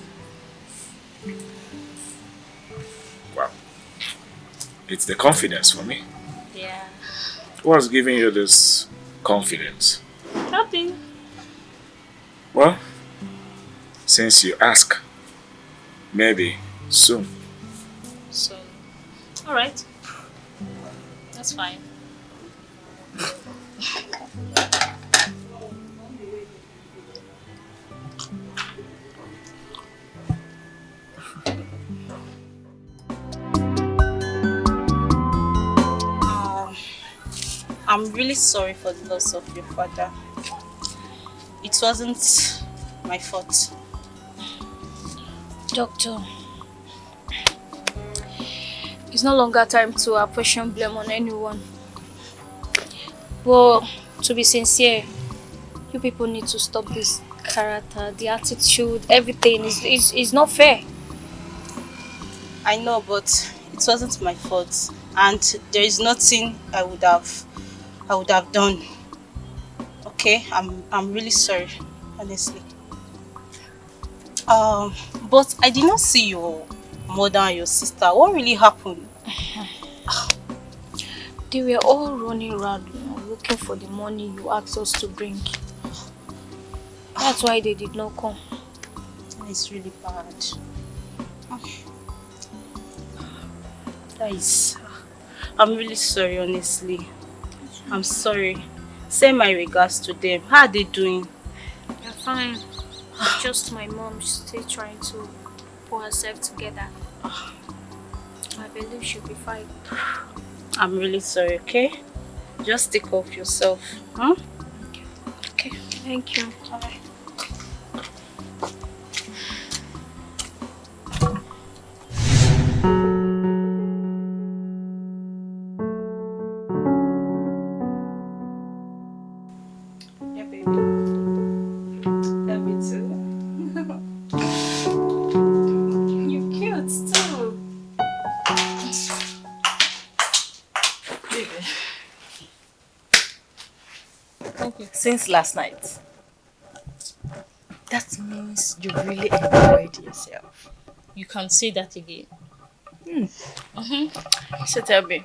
Wow. It's the confidence for me. Yeah. What's giving you this confidence? Nothing. Well, since you ask, maybe soon. So, alright. That's fine. I'm really sorry for the loss of your father. It wasn't my fault. Doctor, it's no longer time to apportion blame on anyone. But to be sincere, you people need to stop this character, the attitude, everything is not fair. I know, but it wasn't my fault, and there is nothing I would have done. Okay, I'm really sorry, honestly. But I did not see your mother and your sister. What really happened? They were all running around, looking for the money you asked us to bring. That's why they did not come. It's really bad. Guys, I'm really sorry, honestly. I'm sorry. Send my regards to them. How are they doing? They're fine. Just my mom still trying to pull herself together. I believe she'll be fine. I'm really sorry, okay? Just take care of yourself. Huh? Okay, thank you. Alright. Yeah, baby. Love you too. You're cute too. Baby. Thank you. Since last night, that means you really enjoyed yourself. You can say that again. So tell me,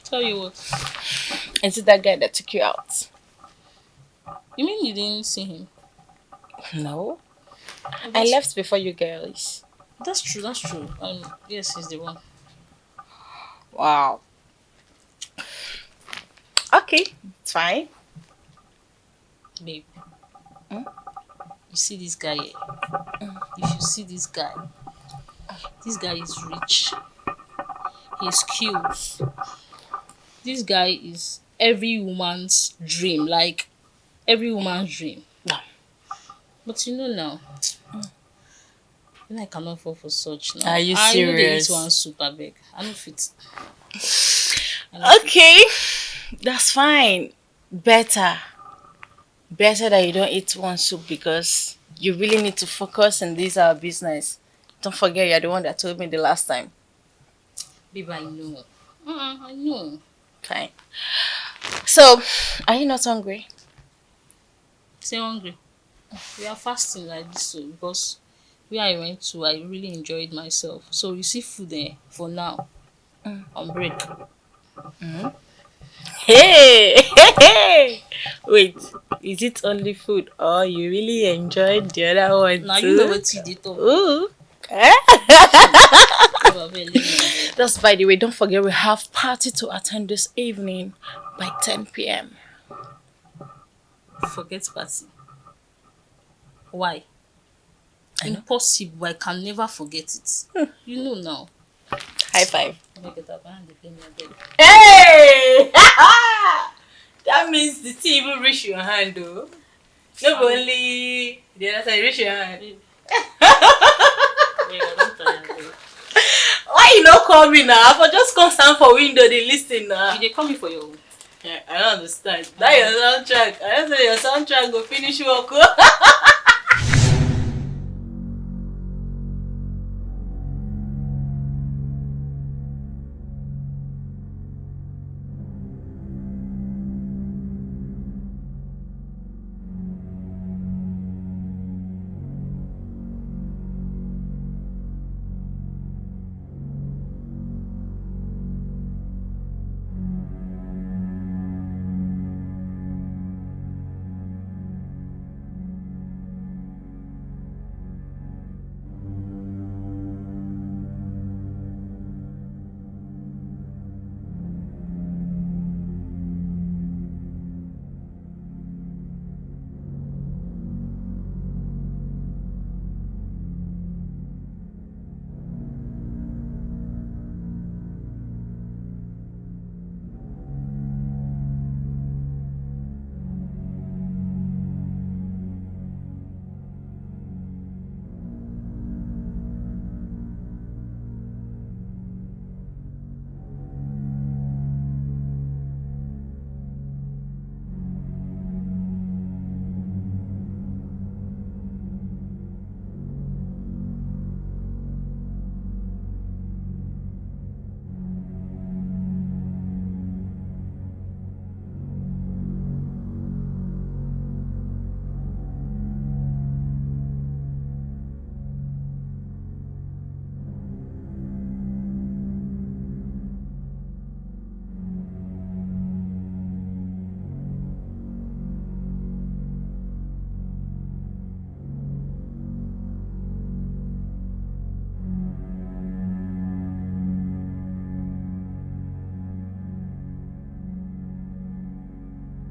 Tell you what. is it that guy that took you out? You mean you didn't see him? No. I left before you girls. That's true, that's true. Yes, he's the one. Wow. Okay, it's fine. Babe. You see this guy here? If you see this guy is rich. He's cute. This guy is every woman's dream, like every woman's dream. But you know now, I cannot fall for such now. Are you I know they serious? eat one super big. I don't fit. Okay, that's fine. Better that you don't eat one soup because you really need to focus on this our business. Don't forget you're the one that told me the last time. Babe, I know. I know. Fine. So, are you not hungry? Stay hungry. We are fasting like this so because where I went to, I really enjoyed myself. So you see food there for now. On break. Hey! Wait, is it only food or you really enjoyed the other one Now too? you know what you did. Ooh. Just by the way, don't forget we have party to attend this evening by 10 p.m. Forget party. Why? Impossible. I can never forget it. You know now. High five. Hey! That means the tea even reach your hand though. Not only the other side reach your hand. Why you not call me now? For just come stand for window, they listen now. They call me for your own. Yeah, I don't understand. That your soundtrack. I don't say your soundtrack go finish work.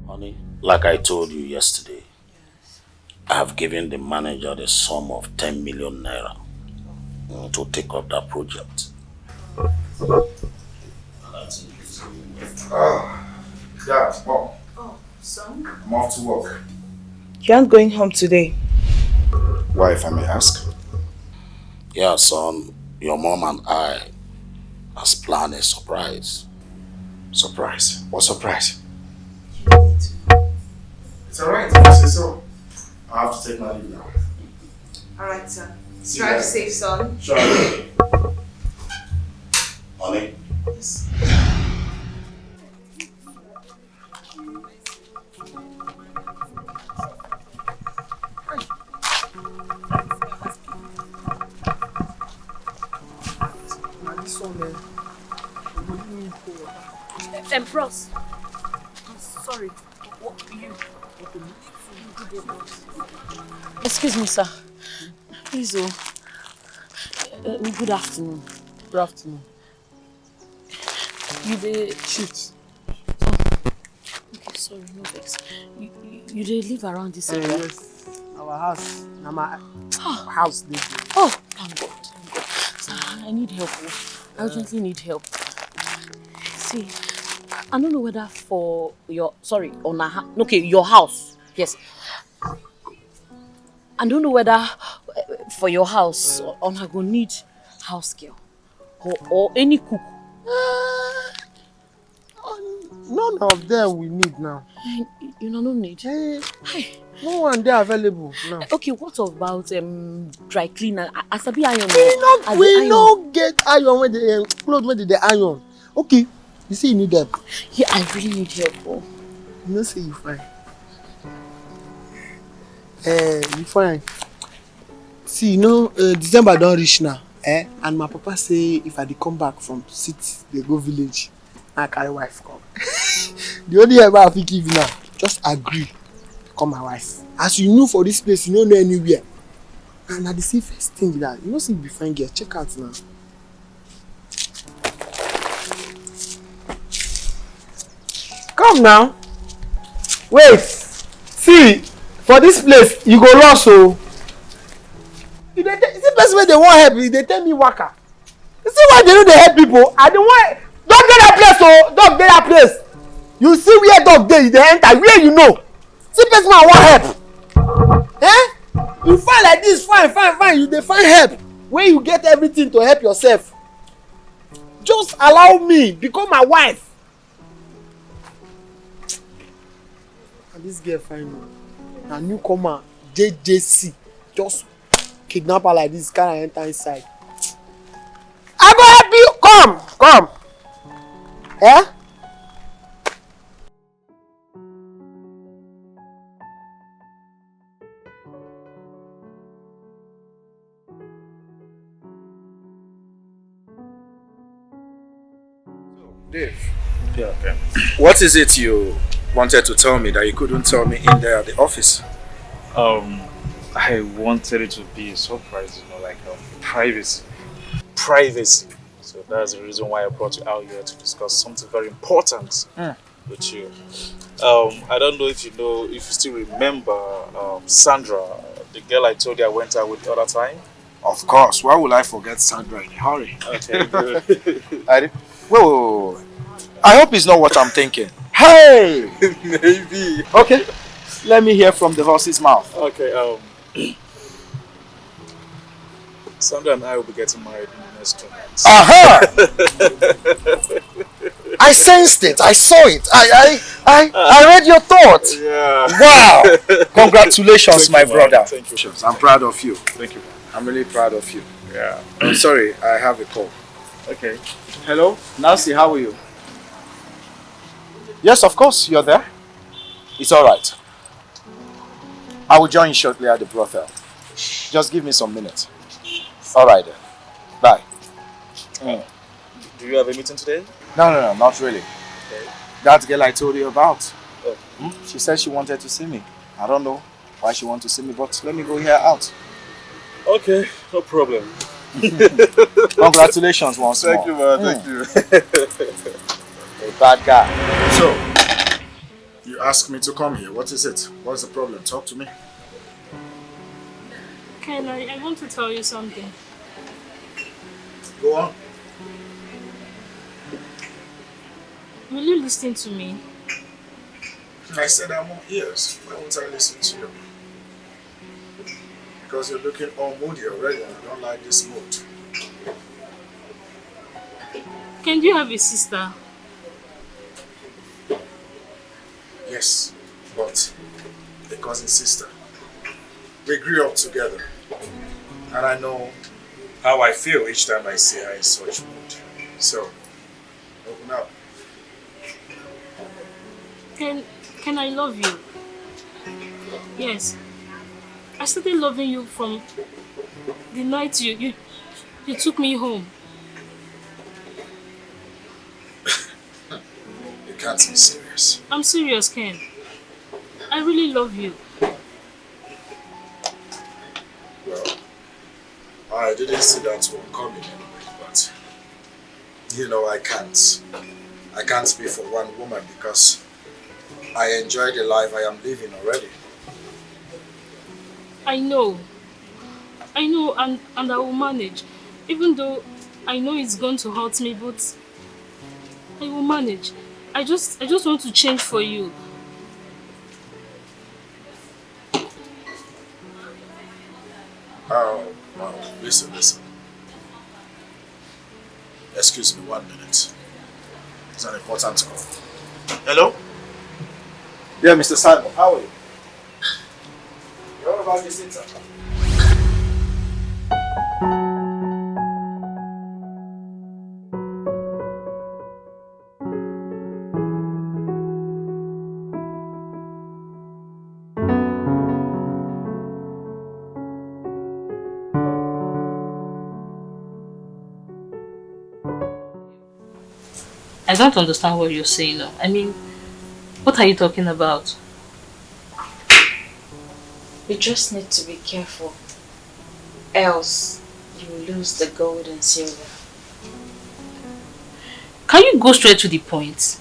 Honey, like I told you yesterday, I have given the manager the sum of 10 million naira to take up that project. Dad, Mom. Oh, son? I'm off to work. You aren't going home today. Why, if I may ask? Yeah, son, your mom and I has planned a surprise. Surprise? What surprise? It's alright, if you say so. I have to take my leave now. Alright, son. See Drive you safe, son. Sure. Honey? Yes. Bros. I'm sorry. What you? Excuse me, sir. Please, Good afternoon. Good afternoon. You the Shift. okay, sorry, no vex. You dey live around this area? Yes. Our house. Na my house dey there. Oh, thank God, thank God. Sir, I need help. I urgently need help. See, I don't know whether for your your house. Yes. I don't know whether for your house I go need house girl or any cook. None of them we need now. You know, no need. No one there available now. Okay, what about dry cleaner? Asabi iron. We no get iron when they clothes when they iron. Okay, you see you need help. Yeah, I really need help. Oh. You know say you fine. You fine. See, you know, December don't reach now. And my papa say if I dey come back from city, they go village. I carry wife come. The only help I fit give you now, just agree. Become my wife. As you know for this place, you don't know anywhere. And na the safest thing that you know see be fine girl. Check out now. Come now. Wait. See, for this place, you go lost so. You see person wey dey wan help you, they tell me waka. You see why they no dey help people? I don't want dog dey that place oh, dog dey that place. You see where dog dey, you dey enter where you know. See person wey wan help. You find like this, fine. You dey find help when you get everything to help yourself. Just allow me become my wife. And this girl fine me. Na newcomer JJC just kidnap her like this, carry her enter inside. I go help you. Come. Dave. Yeah, okay. What is it you wanted to tell me that you couldn't tell me in there at the office? I wanted it to be a surprise, like privacy. Privacy. So that's the reason why I brought you out here to discuss something very important with you. I don't know if you still remember Sandra, the girl I told you I went out with the other time. Of course. Why would I forget Sandra in a hurry? Okay, good. Whoa. I hope it's not what I'm thinking. Hey! Maybe. Okay. Let me hear from the horse's mouth. Okay, Sandra and I will be getting married in the next 2 months. Aha! I sensed it. I saw it. I read your thoughts. Yeah. Wow. Congratulations, my brother. Thank you. I'm proud of you. Thank you. I'm really proud of you. Yeah. I'm sorry, I have a call. Okay. Hello, Nancy, how are you? Yes, of course, you're there. It's alright. I will join you shortly at the brothel. Just give me some minutes. Alright then. Bye. Do you have a meeting today? No, not really. Okay. That girl I told you about. Oh. She said she wanted to see me. I don't know why she wants to see me, but let me go hear her out. Okay, no problem. Congratulations once more. Thank you, man. Thank you. A bad guy. So, you asked me to come here. What is it? What's the problem? Talk to me. Ken, I want to tell you something. Go on. Will you listen to me? I said I'm all ears. Why won't I listen to you? Because you're looking all moody already and I don't like this mood. Ken, do you have a sister? Yes, but a cousin sister. We grew up together. And I know how I feel each time I see her in such mood. So, open up. Ken, I love you. Yes. I started loving you from the night you took me home. You can't be serious. I'm serious, Ken. I really love you. Well, I didn't see that one coming anyway, but you know I can't. I can't speak for one woman because I enjoy the life I am living already. I know, and I will manage. Even though I know it's going to hurt me, but I will manage. I just want to change for you. Oh, listen. Excuse me 1 minute. It's an important call. Hello? Yeah, Mr. Simon, how are you? You're about this interview. I don't understand what you're saying now. I mean, what are you talking about? You just need to be careful. Else, you will lose the gold and silver. Can you go straight to the point?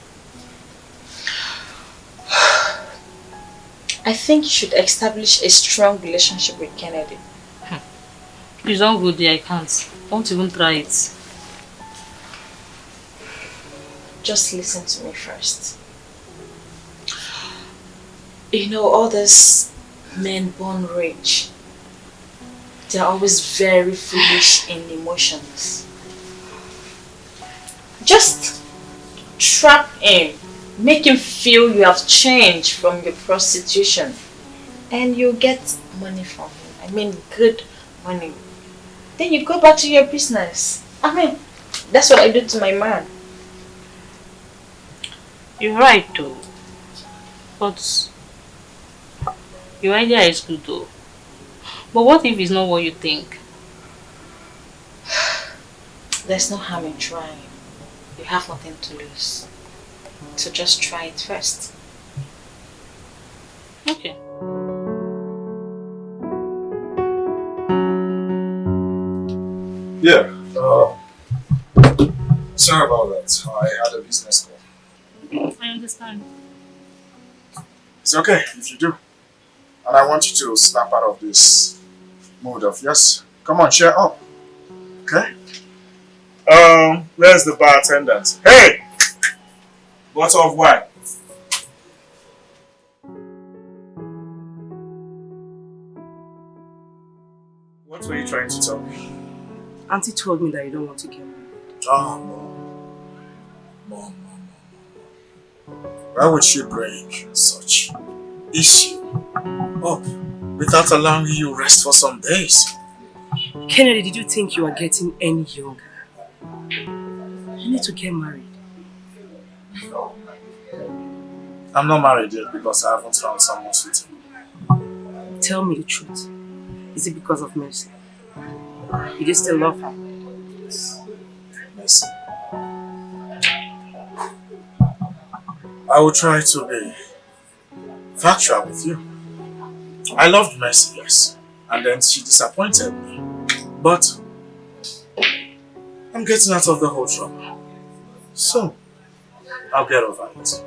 I think you should establish a strong relationship with Kennedy. Please don't go there, I can't. Don't even try it. Just listen to me first. You know, all these men born rich, they're always very foolish in emotions. Just trap him, make him feel you have changed from your prostitution, and you'll get money from him. I mean, good money. Then you go back to your business. I mean, that's what I do to my man. You're right though. But your idea is good though. But what if it's not what you think? There's no harm in trying. You have nothing to lose. So just try it first. Okay. Yeah. Sorry about that. I had a business call. I understand. It's okay if you do. And I want you to snap out of this mood of yes. Come on, share up. Okay? Where's the bar attendant? Hey! Bottle of wine. What were you trying to tell me? Auntie told me that you don't want to get married. Oh, Mom. Why would she bring such issue up without allowing you rest for some days? Kennedy, did you think you are getting any younger? You need to get married. I'm not married yet because I haven't found someone suitable. Tell me the truth. Is it because of Mercy? You just still love her? Mercy. I will try to be factual with you. I loved Mercy, yes. And then she disappointed me. But I'm getting out of the whole trouble. So, I'll get over it.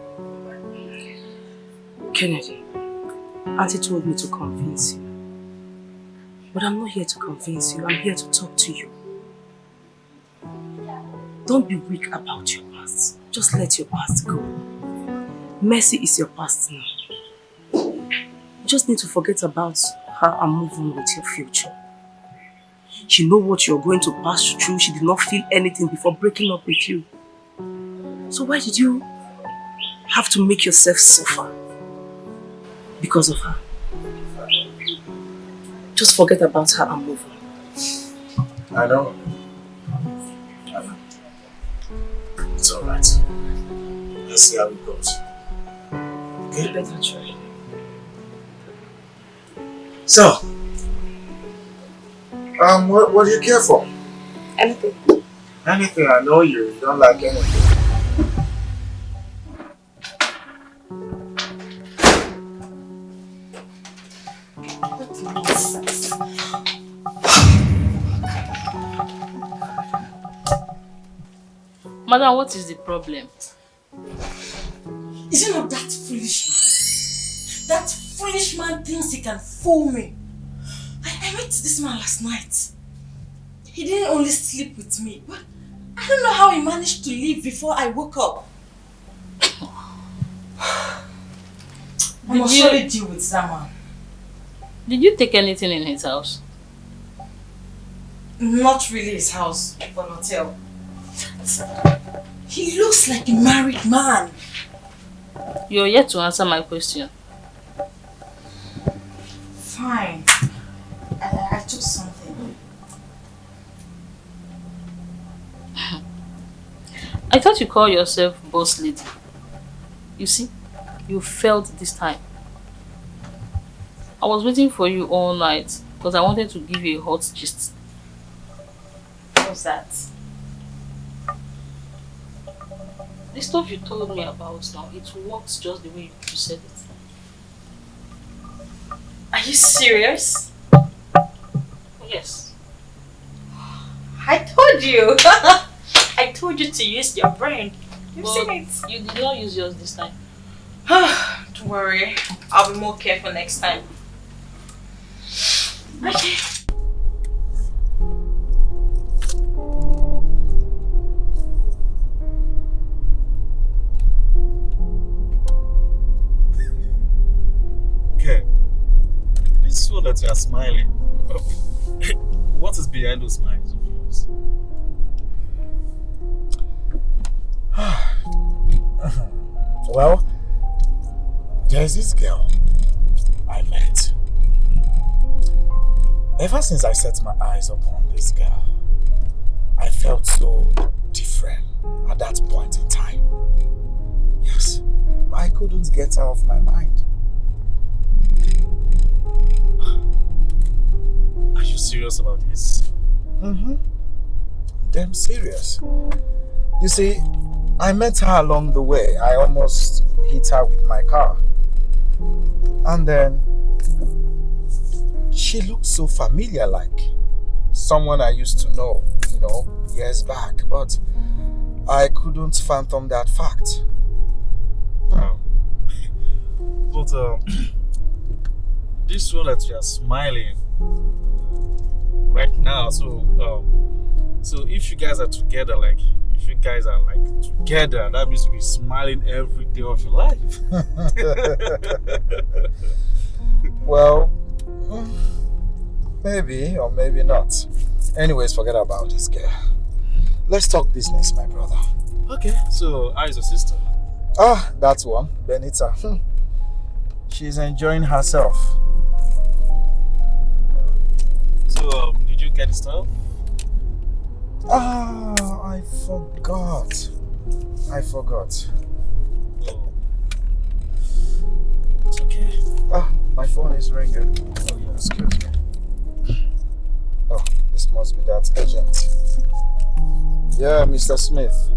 Kennedy, Auntie told me to convince you. But I'm not here to convince you. I'm here to talk to you. Don't be weak about your past. Just let your past go. Mercy is your past now. You just need to forget about her and move on with your future. She knows what you're going to pass through. She did not feel anything before breaking up with you. So why did you have to make yourself suffer because of her? Just forget about her and move on. I know. It's alright. Let's see how it goes. Okay? You better try. So, what do you care for? Anything. Anything, I know you. You don't like anything. Madam, what is the problem? Is it not that foolish man? That foolish man thinks he can fool me. I met this man last night. He didn't only sleep with me, but I don't know how he managed to leave before I woke up. I must surely deal with that man. Did you take anything in his house? Not really his house, but an hotel. He looks like a married man. You're yet to answer my question. Fine. I took something. I thought you called yourself boss lady. You see, you failed this time. I was waiting for you all night because I wanted to give you a hot gist. What's that? The stuff you told me about now, it works just the way you said it. Are you serious? Yes. I told you. I told you to use your brain. You've seen it. You did not use yours this time. Don't worry. I'll be more careful next time. Okay. Okay. This is so that you are smiling. What is behind those smiles of yours? Well, there's this girl I met. Ever since I set my eyes upon this girl, I felt so different at that point in time. Yes, I couldn't get her off my mind. Are you serious about this? Damn serious. You see, I met her along the way. I almost hit her with my car. And then she looked so familiar, like someone I used to know, years back. But I couldn't fathom that fact. Wow. But this one that you are smiling right now, so if you guys are together, like if you guys are like together, that means you'll be smiling every day of your life. Well, maybe or maybe not. Anyways, forget about this girl. Let's talk business, my brother. Okay, so how is your sister? Ah, that's one, Benita. She's enjoying herself. So, did you get stuff? Ah, I forgot. Oh. It's okay. Ah, my phone is ringing. Oh, yeah, excuse me. Oh, this must be that agent. Yeah, Mr. Smith.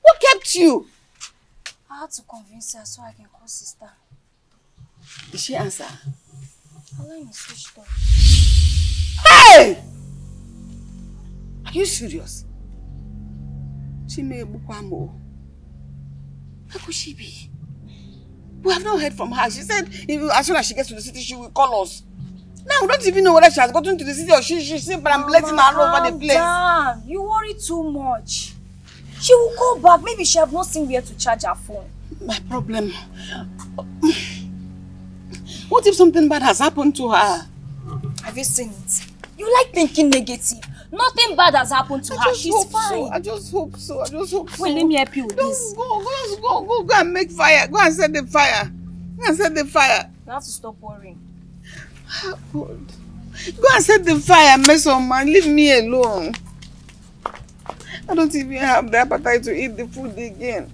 What kept you? I had to convince her so I can call sister. Did she answer? Her line is switched off. Hey! Are you serious? She may Bukwamo. How could she be? We have not heard from her. She said as soon as she gets to the city, she will call us. Now we don't even know whether she has gotten to the city or she's perambulating all over the place. Damn, you worry too much. She will call back. Maybe she have not seen where to charge her phone. My problem. What if something bad has happened to her? Have you seen it? You like thinking negative. Nothing bad has happened to her. She's fine. I just hope so. Wait, let me help you with this. Go and make fire. Go and set the fire. Go and set the fire. You have to stop worrying. God. Go and set the fire, mess up, man. Leave me alone. I don't even have the appetite to eat the food again.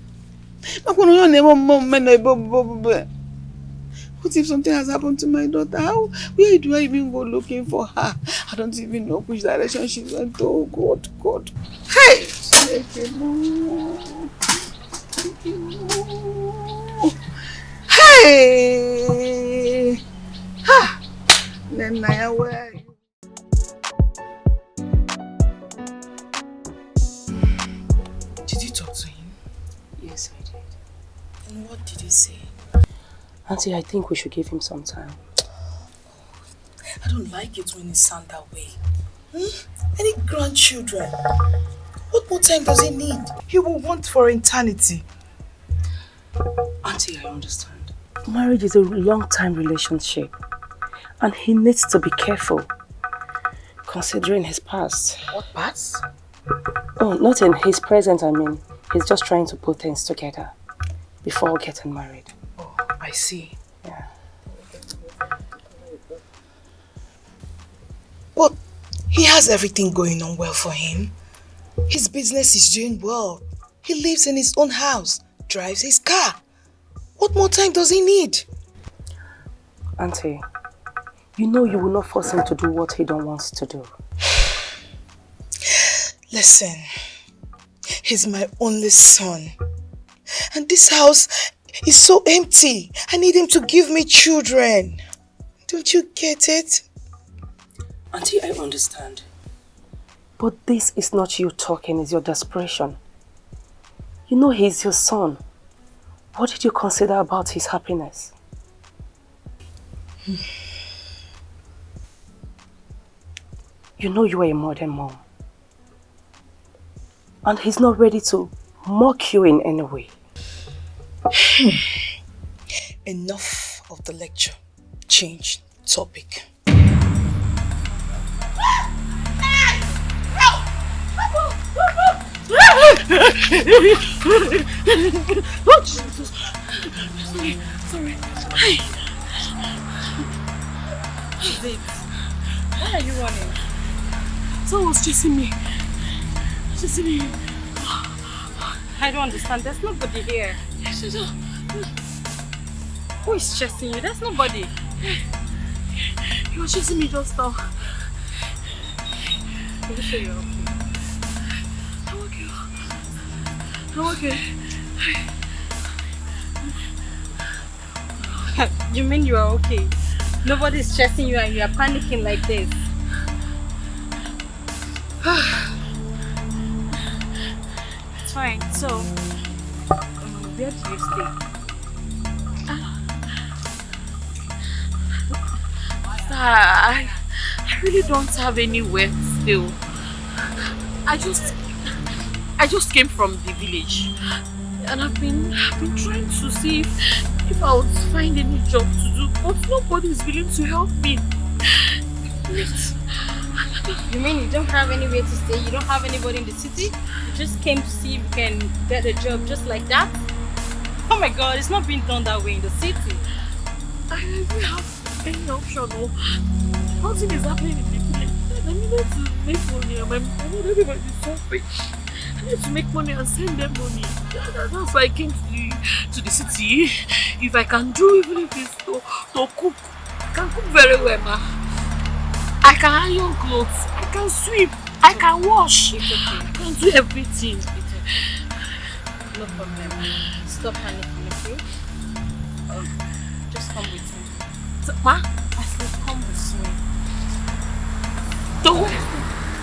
What if something has happened to my daughter? Where do I even go looking for her? I don't even know which direction she went. Oh God, God. Hey! Hey! Ha! Naya, where are you? Did you talk to him? Yes, I did. And what did he say? Auntie, I think we should give him some time. I don't like it when he sounds that way. Any grandchildren? What more time does he need? He will want for eternity. Auntie, I understand. Marriage is a long-time relationship. And he needs to be careful, considering his past. What past? Oh, not in his present, I mean. He's just trying to put things together before getting married. Oh, I see. Yeah. But he has everything going on well for him. His business is doing well. He lives in his own house, drives his car. What more time does he need? Auntie, you know you will not force him to do what he don't want to do. Listen, he's my only son. And this house is so empty. I need him to give me children. Don't you get it? Auntie, I understand. But this is not you talking, it's your desperation. You know he's your son. What did you consider about his happiness? You know you are a modern mom. And he's not ready to mock you in any way. Enough of the lecture. Change topic. Oh, Jesus. Sorry. Hey. Why are you running? Someone's chasing me. Chasing me. I don't understand. There's nobody here. Who is chasing you? There's nobody. He was chasing me just now. Are you sure you're okay? I'm okay. I'm okay. You mean you are okay? Nobody's chasing you and you are panicking like this. It's fine. So, where do you stay? I really don't have anywhere to stay. I just came from the village, and I've been trying to see if I would find any job to do, but nobody is willing to help me. You mean you don't have anywhere to stay? You don't have anybody in the city? You just came to see if you can get a job just like that? Oh my God, it's not being done that way in the city. I don't have any option. Nothing is happening in the village. I needed to make money, and I need everybody to suffering. I need to make money and send them money. That's why I came to the city. If I can do, even if it's to cook, I can cook very well, ma. I can iron clothes, I can sweep, I can wash, It's okay. I can do everything. It's okay. No problem. Stop panicking, okay? Just come with me. Ma? I said come with me. Don't.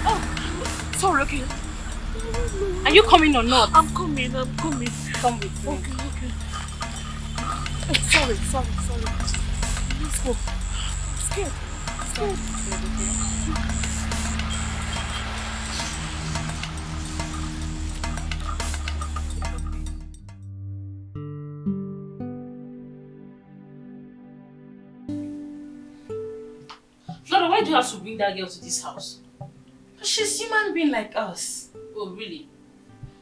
Oh, sorry, okay. Are you coming or not? I'm coming. Come with me. Okay. Oh, sorry. Let's go. I'm scared. Flora, why do you have to bring that girl to this house? She's human being like us. Oh, really?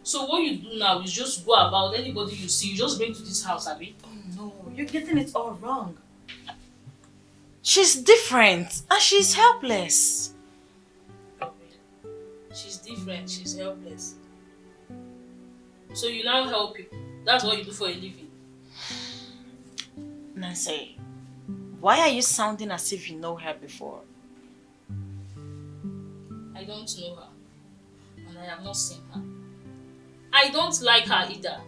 So what you do now is just go about anybody you see, you just bring to this house, Abby? Oh no, you're getting it all wrong. She's different and she's helpless. She's different, she's helpless. So you now help people. That's what you do for a living. Nancy, Why are you sounding as if you know her before? I don't know her. And I have not seen her. I don't like her either.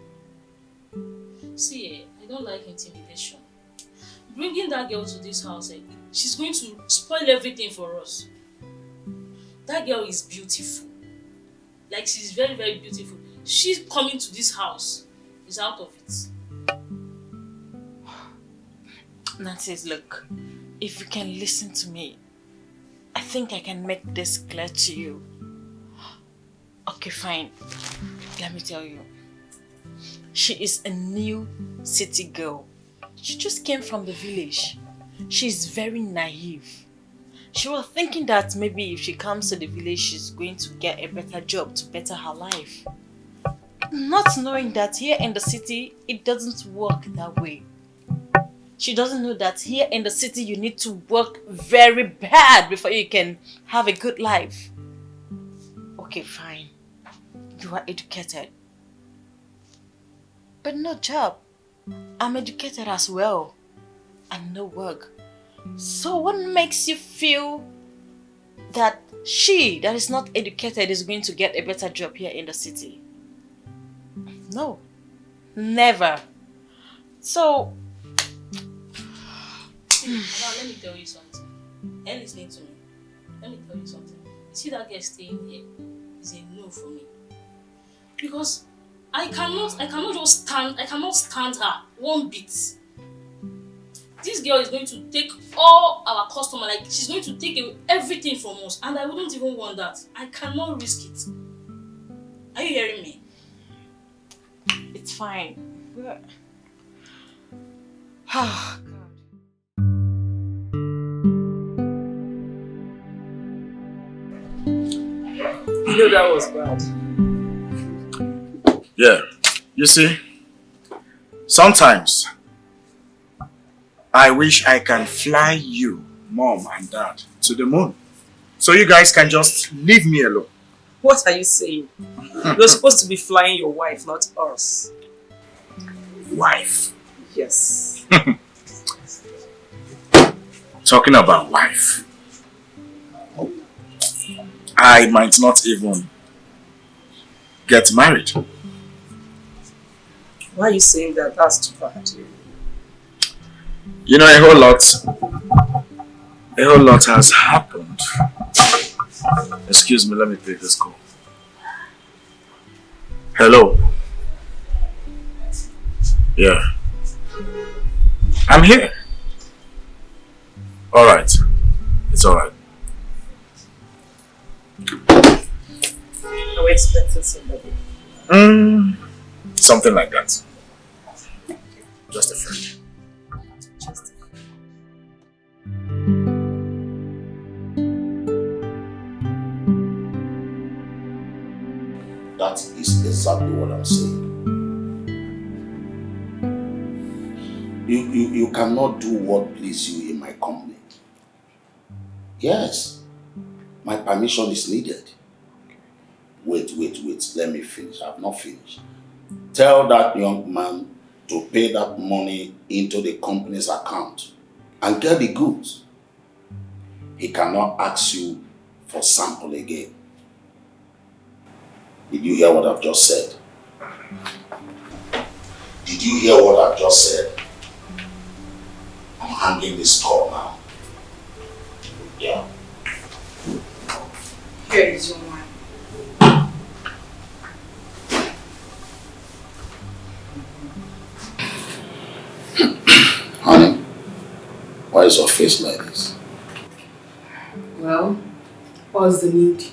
See, I don't like intimidation. Bringing that girl to this house, she's going to spoil everything for us. That girl is beautiful. Like, she's very, very beautiful. She's coming to this house. Is out of it. Nancy, look, if you can listen to me, I think I can make this clear to you. Okay, fine. Let me tell you. She is a new city girl. She just came from the village. She's very naive. She was thinking that maybe if she comes to the village, she's going to get a better job to better her life. Not knowing that here in the city, it doesn't work that way. She doesn't know that here in the city, you need to work very bad before you can have a good life. Okay, fine. You are educated. But no job. I'm educated as well. And no work. So what makes you feel that she that is not educated is going to get a better job here in the city? No. Never. So... Now let me tell you something. And listening to me. Let me tell you something. You see that girl staying here is a no for me. Because I cannot stand her one bit. This girl is going to take all our customers, like she's going to take away everything from us, and I wouldn't even want that. I cannot risk it. Are you hearing me? It's fine. Oh, God. You know that was bad. Yeah, you see, sometimes I wish I can fly you, mom and dad, to the moon. So you guys can just leave me alone. What are you saying? You're supposed to be flying your wife, not us. Wife? Yes. Talking about wife, I might not even get married. Why are you saying that? That's too bad. You know, a whole lot has happened. Excuse me, let me take this call. Hello. Yeah. I'm here. Alright. It's alright. Are we expecting somebody? Something like that. Just a friend. That is exactly what I'm saying. You cannot do what pleases you in my company. Yes, my permission is needed. Wait, let me finish. I have not finished. Tell that young man to pay that money into the company's account and get the goods. He cannot ask you for sample again. Did you hear what I've just said? Did you hear what I've just said? I'm handling this call now. Yeah. Here is your wine. Honey, why is your face like this? Well, what's the need?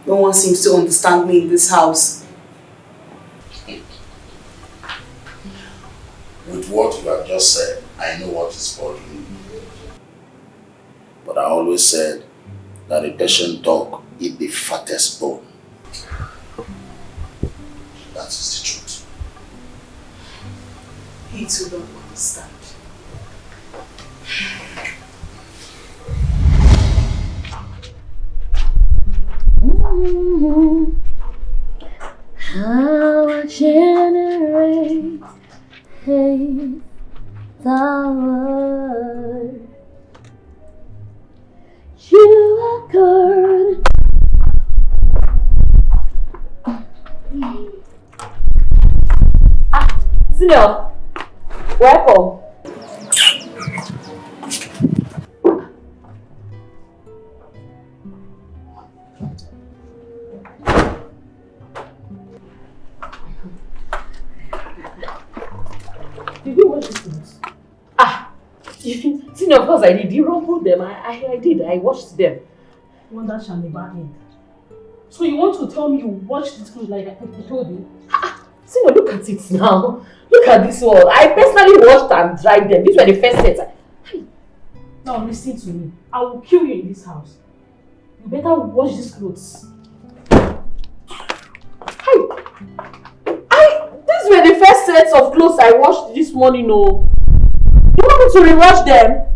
No one seems to understand me in this house. With what you have just said, I know what is bothering you. But I always said that a patient dog eats the fattest bone. That is the truth. He too don't understand. How I generate hate the word. Senior, welcome. Did you wash these clothes? Senior, of course I did. You rumpled them. I did. I washed them. Wonder shall never end. So you want to tell me you washed these clothes like I told you? Senior, look at it now. Look at this one. I personally washed and dried them. These were the first sets. Now listen to me. I will kill you in this house. You better wash these clothes. These were the first sets of clothes I washed this morning. No. You want me to rewash them?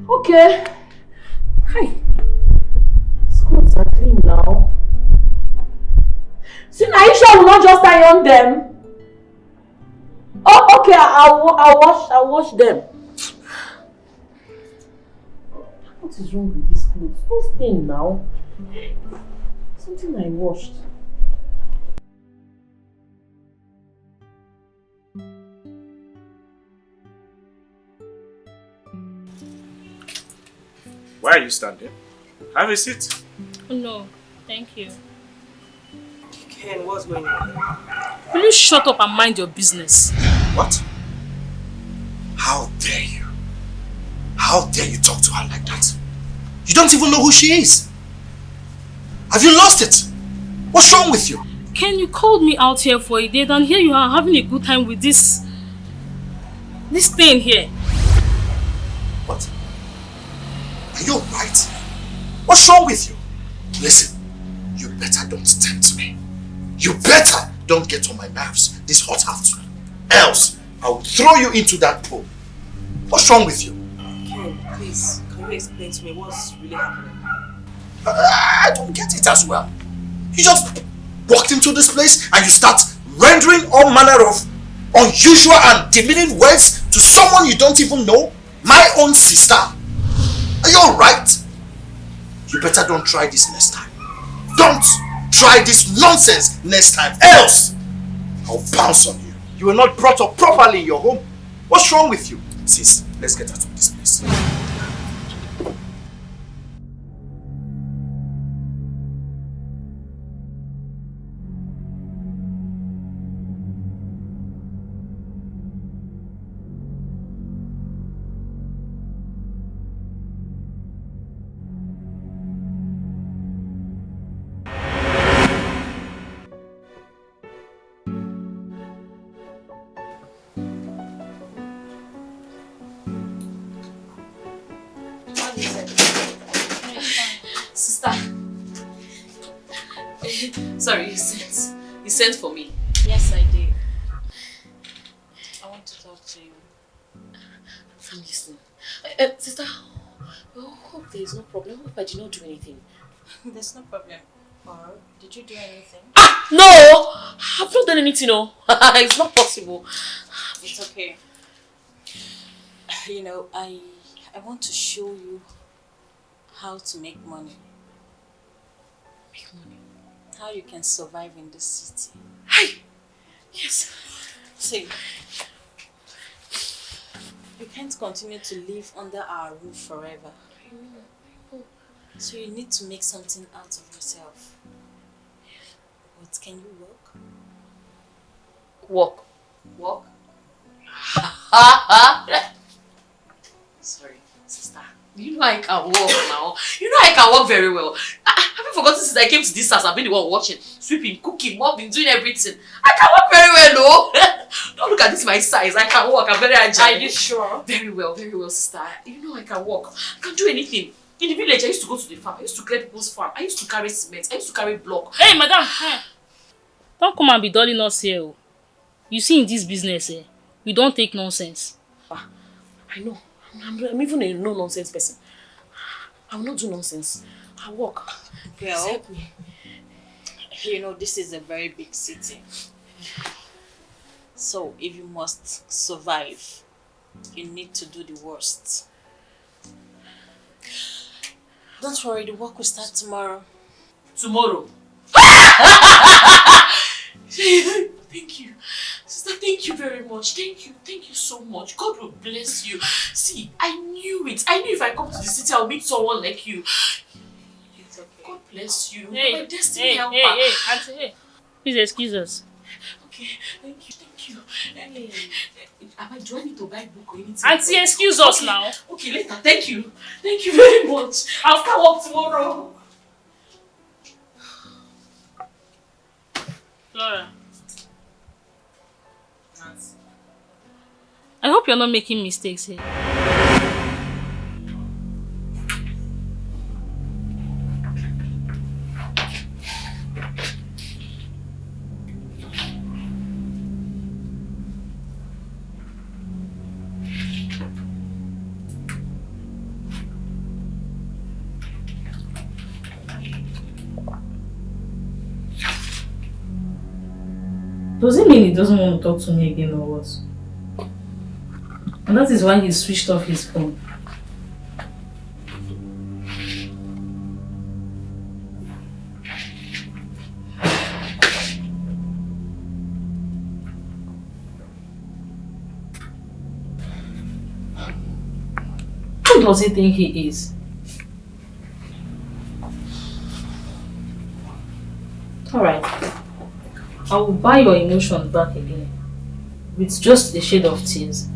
Okay. These clothes are clean now. So are you sure I will not just iron them? Oh, okay. I'll wash them. What is wrong with these clothes? No stain now. Something I washed. Why are you standing? Have a seat. No, thank you. Ken, what's going on? Will you shut up and mind your business? What? How dare you? How dare you talk to her like that? You don't even know who she is. Have you lost it? What's wrong with you? Ken, you called me out here for a date and here you are having a good time with this thing here. What? Are you alright? What's wrong with you? Listen, you better don't tempt me. You better don't get on my nerves this hot afternoon. Else, I will throw you into that pool. What's wrong with you? Ken, please, can you explain to me what's really happening? I don't get it as well. You just walked into this place and you start rendering all manner of unusual and demeaning words to someone you don't even know. My own sister. Are you alright? You better don't try this next time. Don't try this nonsense next time. Else, I'll bounce on you. You were not brought up properly in your home. What's wrong with you? Sis, let's get out of this place. Sister. Sorry, you sent for me. Yes, I did. I want to talk to you. I'm listening. Sister, I hope there is no problem. I hope I did not do anything. There's no problem. Or did you do anything? No! I've not done anything, no. It's not possible. It's okay. You know, I want to show you how to make money. Make money? How you can survive in this city. Hi! Yes. See, you can't continue to live under our roof forever. I know. So you need to make something out of yourself. But can you work? Walk. Walk? Sorry, sister. You know I can walk now. You know I can walk very well. Have you forgotten since I came to this house, I've been the one watching, sweeping, cooking, mopping, doing everything. I can walk very well, no? Don't look at this my size. I can walk. I'm very agile. Are you sure? Very well, sister. You know I can walk. I can do anything. In the village, I used to go to the farm. I used to clear people's farm. I used to carry cement. I used to carry block. Hey, madam! Don't come and be dulling us here. You see, in this business, we don't take nonsense. I know. I'm even a no-nonsense person. I will not do nonsense. I walk. Well, help me. You know, this is a very big city. So, if you must survive, you need to do the worst. Don't worry, the work will start tomorrow. Tomorrow. Thank you. Sister, thank you very much. Thank you so much. God will bless you. See, I knew it. I knew if I come to the city, I'll meet someone like you. It's okay. God bless you. Hey, my destiny helper. hey, Auntie, hey. Please excuse us. Okay, thank you. Do I need to buy book or anything? Auntie, excuse us now. Okay, later. Thank you very much. I'll start work tomorrow. Flora. I hope you're not making mistakes here. Does it mean he doesn't want to talk to me again or what? And that is why he switched off his phone. Who does he think he is? Alright. I will buy your emotion back again. With just a shade of tears.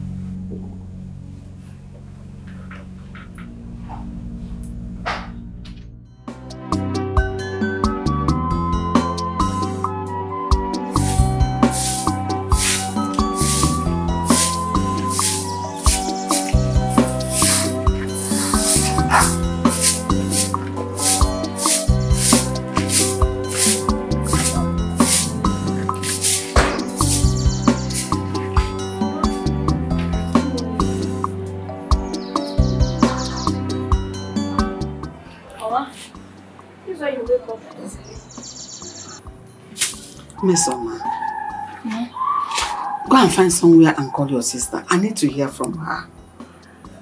Miss Oma, go and find somewhere and call your sister. I need to hear from her.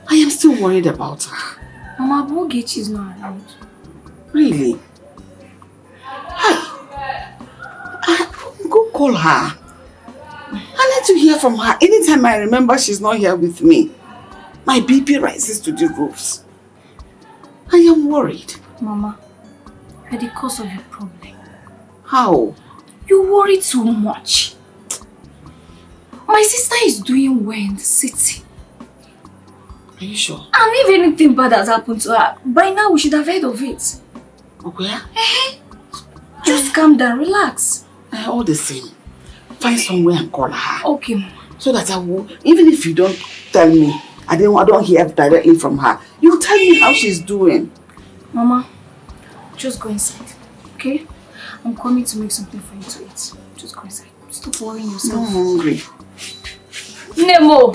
I am still worried about her. Mama, Bogechi is not around. Really? Go call her. I need to hear from her. Anytime I remember she's not here with me, my BP rises to the roofs. I am worried. Mama, you're the cause of your problem. How? You worry too much. My sister is doing well in the city. Are you sure? And if anything bad has happened to her, by now we should have heard of it. Okay. Just calm down, relax. All the same, find somewhere and call her. Okay, Mama. So that I will, even if you don't tell me, I don't hear directly from her, you tell me how she's doing. Mama, just go inside, okay? I'm coming to make something for you to eat. Just go inside. Stop worrying yourself. I'm hungry. Nemo!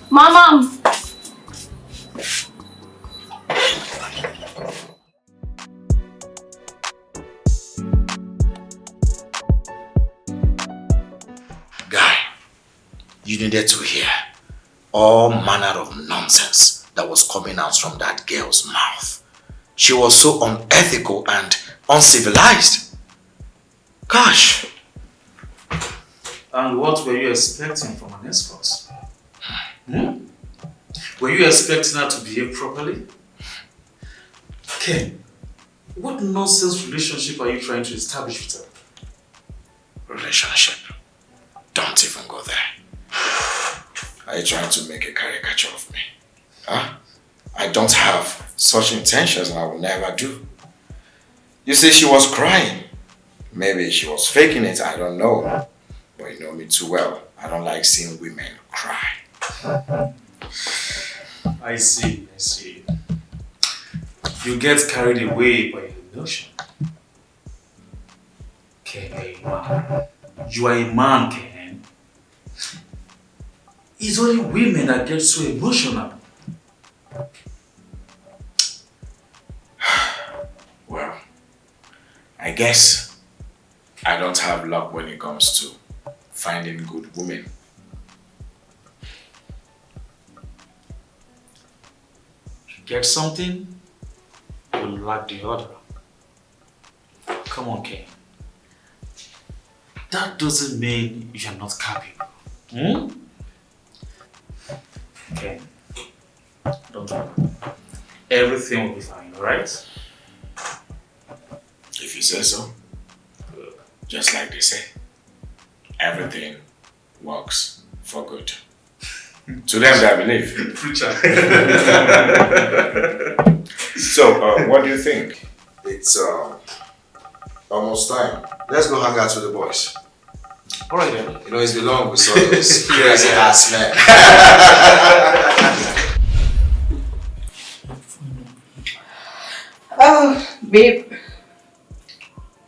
Mama! Guy, you needed to hear all manner of nonsense that was coming out from that girl's mouth. She was so unethical and uncivilized. Gosh. And what were you expecting from an escort? Were you expecting her to behave properly? Ken, what nonsense relationship are you trying to establish with her? Relationship? Don't even go there. Are you trying to make a caricature of me? Huh? I don't have such intentions and I will never do. You see, she was crying. Maybe she was faking it, I don't know. But you know me too well. I don't like seeing women cry. I see. You get carried away by your emotion. Ken, you are a man, Ken. It's only women that get so emotional. Well, I guess I don't have luck when it comes to finding good women. Get something? you like the other. Come on, Ken. That doesn't mean you're not capable. Ken, don't worry. Everything will be fine, alright? If you say so. Just like they say, everything works for good. To them, I believe. Preacher. So, what do you think? It's almost time. Let's go hang out with the boys. Alright then. You know, it's been long we saw those crazy ass men. Oh, babe.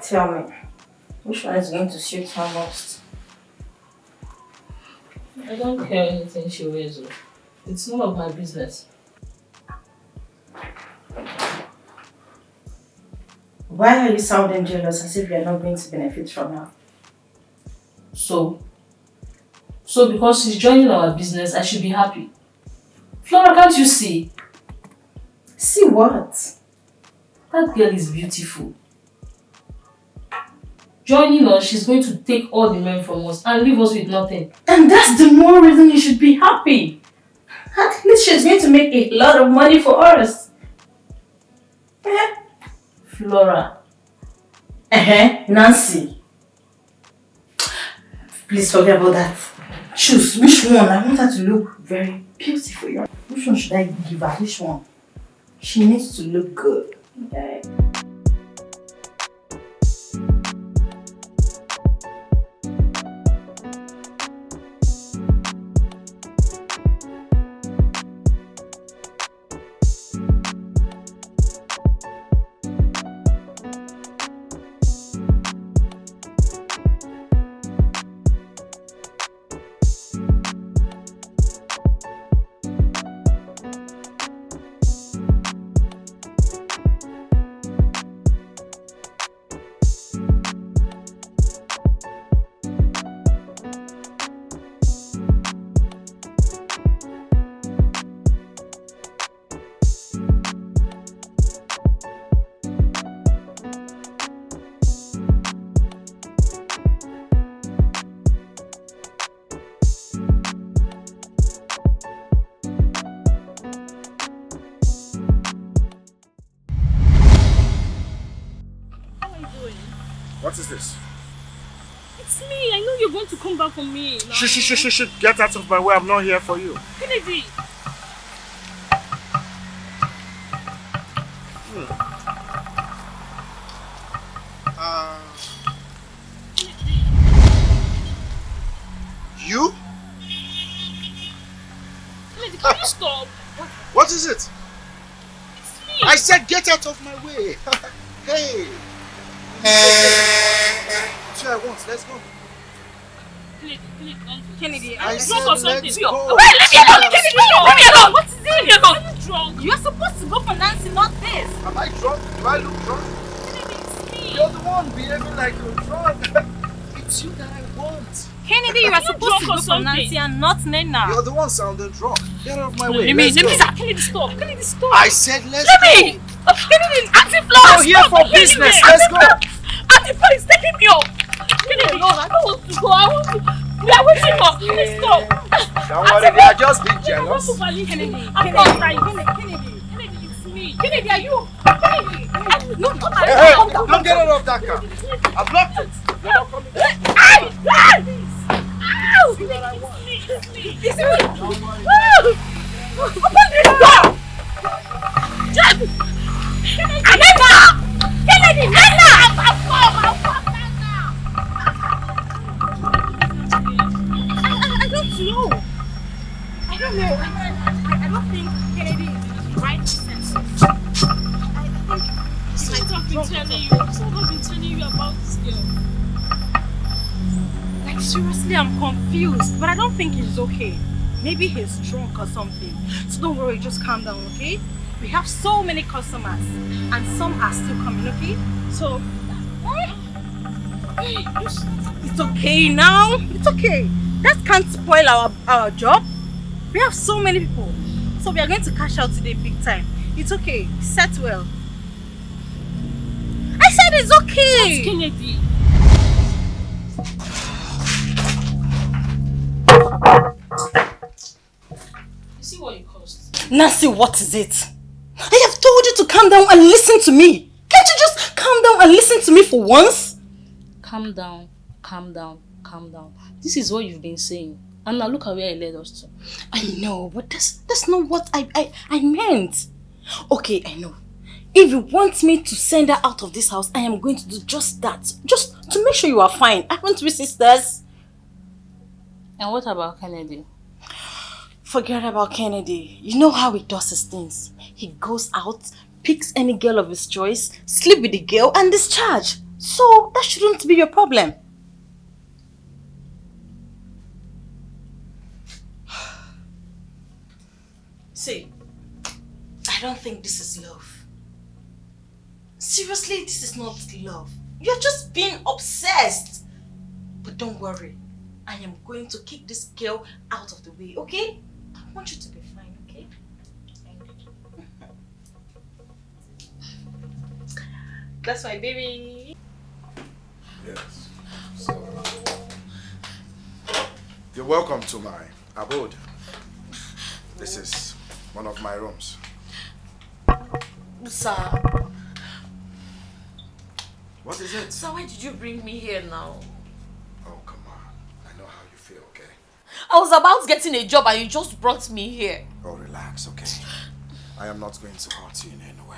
Tell me, which one is going to suit her most? I don't care anything she wears. It's none of my business. Why are you sounding jealous as if you are not going to benefit from her? So because she's joining our business, I should be happy. Flora, can't you see? See what? That girl is beautiful. Joining us, she's going to take all the men from us and leave us with nothing. And that's the more reason you should be happy. At least she's going to make a lot of money for us. Flora. Nancy. Please forget about that. Choose which one. I want her to look very beautiful. Which one should I give her? Which one? She needs to look good. Okay. What is this? It's me. I know you're going to come back for me. Now. Shh. Get out of my way. I'm not here for you. Kennedy. You? Kennedy, can you stop? What is it? It's me. I said get out of my way. Hey. That's what I want. Let's go. Please, don't. Kennedy, I I'm said drunk or let's something. go. Wait, leave me alone, Kennedy! Leave me alone! What is it? Leave me alone. Are you drunk? You're supposed to go for Nancy, not this. Am I drunk? Do I look drunk? Kennedy, it's me. You're the one behaving like you're drunk. It's you that I want. Kennedy, you are supposed to go for Nancy and not Nena. You're the one sounding drunk. Get out of my way. Kennedy, stop. Kennedy, stop. I said let's Kennedy! go. Kennedy, Auntie Flora, We're here for business. Let's go. Auntie Flora is taking me up. Kennedy, I don't want to go. I want to. We are waiting for. Please stop. Don't worry, they are just being jealous. Kennedy, I'm not right. Kennedy, it's me. Kennedy, are you? Kennedy, no, not Hey, don't get out of that car. I blocked it. You're not coming back. Ow! See what I want. This is it. Open this door! Nena! Kennedy, Nena! I don't know. I don't know. I don't think Kennedy is in the right senses. I think I've been telling you. I've been telling you about this girl. like seriously, I'm confused, but I don't think he's okay. Maybe he's drunk or something. So don't worry, just calm down, okay? We have so many customers and some are still coming, okay? So, it's okay now. It's okay. That can't spoil our job. We have so many people. So we are going to cash out today big time. It's okay. Set well. okay. That's Kennedy. You see what it cost? Nancy, what is it? I have told you to calm down and listen to me. Can't you just calm down and listen to me for once? Calm down, calm down, calm down. This is what you've been saying. And now look at where it led us to. I know, but that's not what I meant. Okay, I know. If you want me to send her out of this house, I am going to do just that. Just to make sure you are fine. Aren't we sisters? And what about Kennedy? Forget about Kennedy. You know how he does his things. He goes out, picks any girl of his choice, sleep with the girl and discharge. So that shouldn't be your problem. See, I don't think this is love. Seriously, this is not love. You're just being obsessed. But don't worry. I am going to kick this girl out of the way, okay? I want you to be fine, okay? That's my baby. Yes. So, you're welcome to my abode. This is one of my rooms. Sir. What is it? Sir, why did you bring me here now? Oh, come on. I know how you feel, okay? I was about getting a job and you just brought me here. Oh, relax, okay? I am not going to hurt you in any way.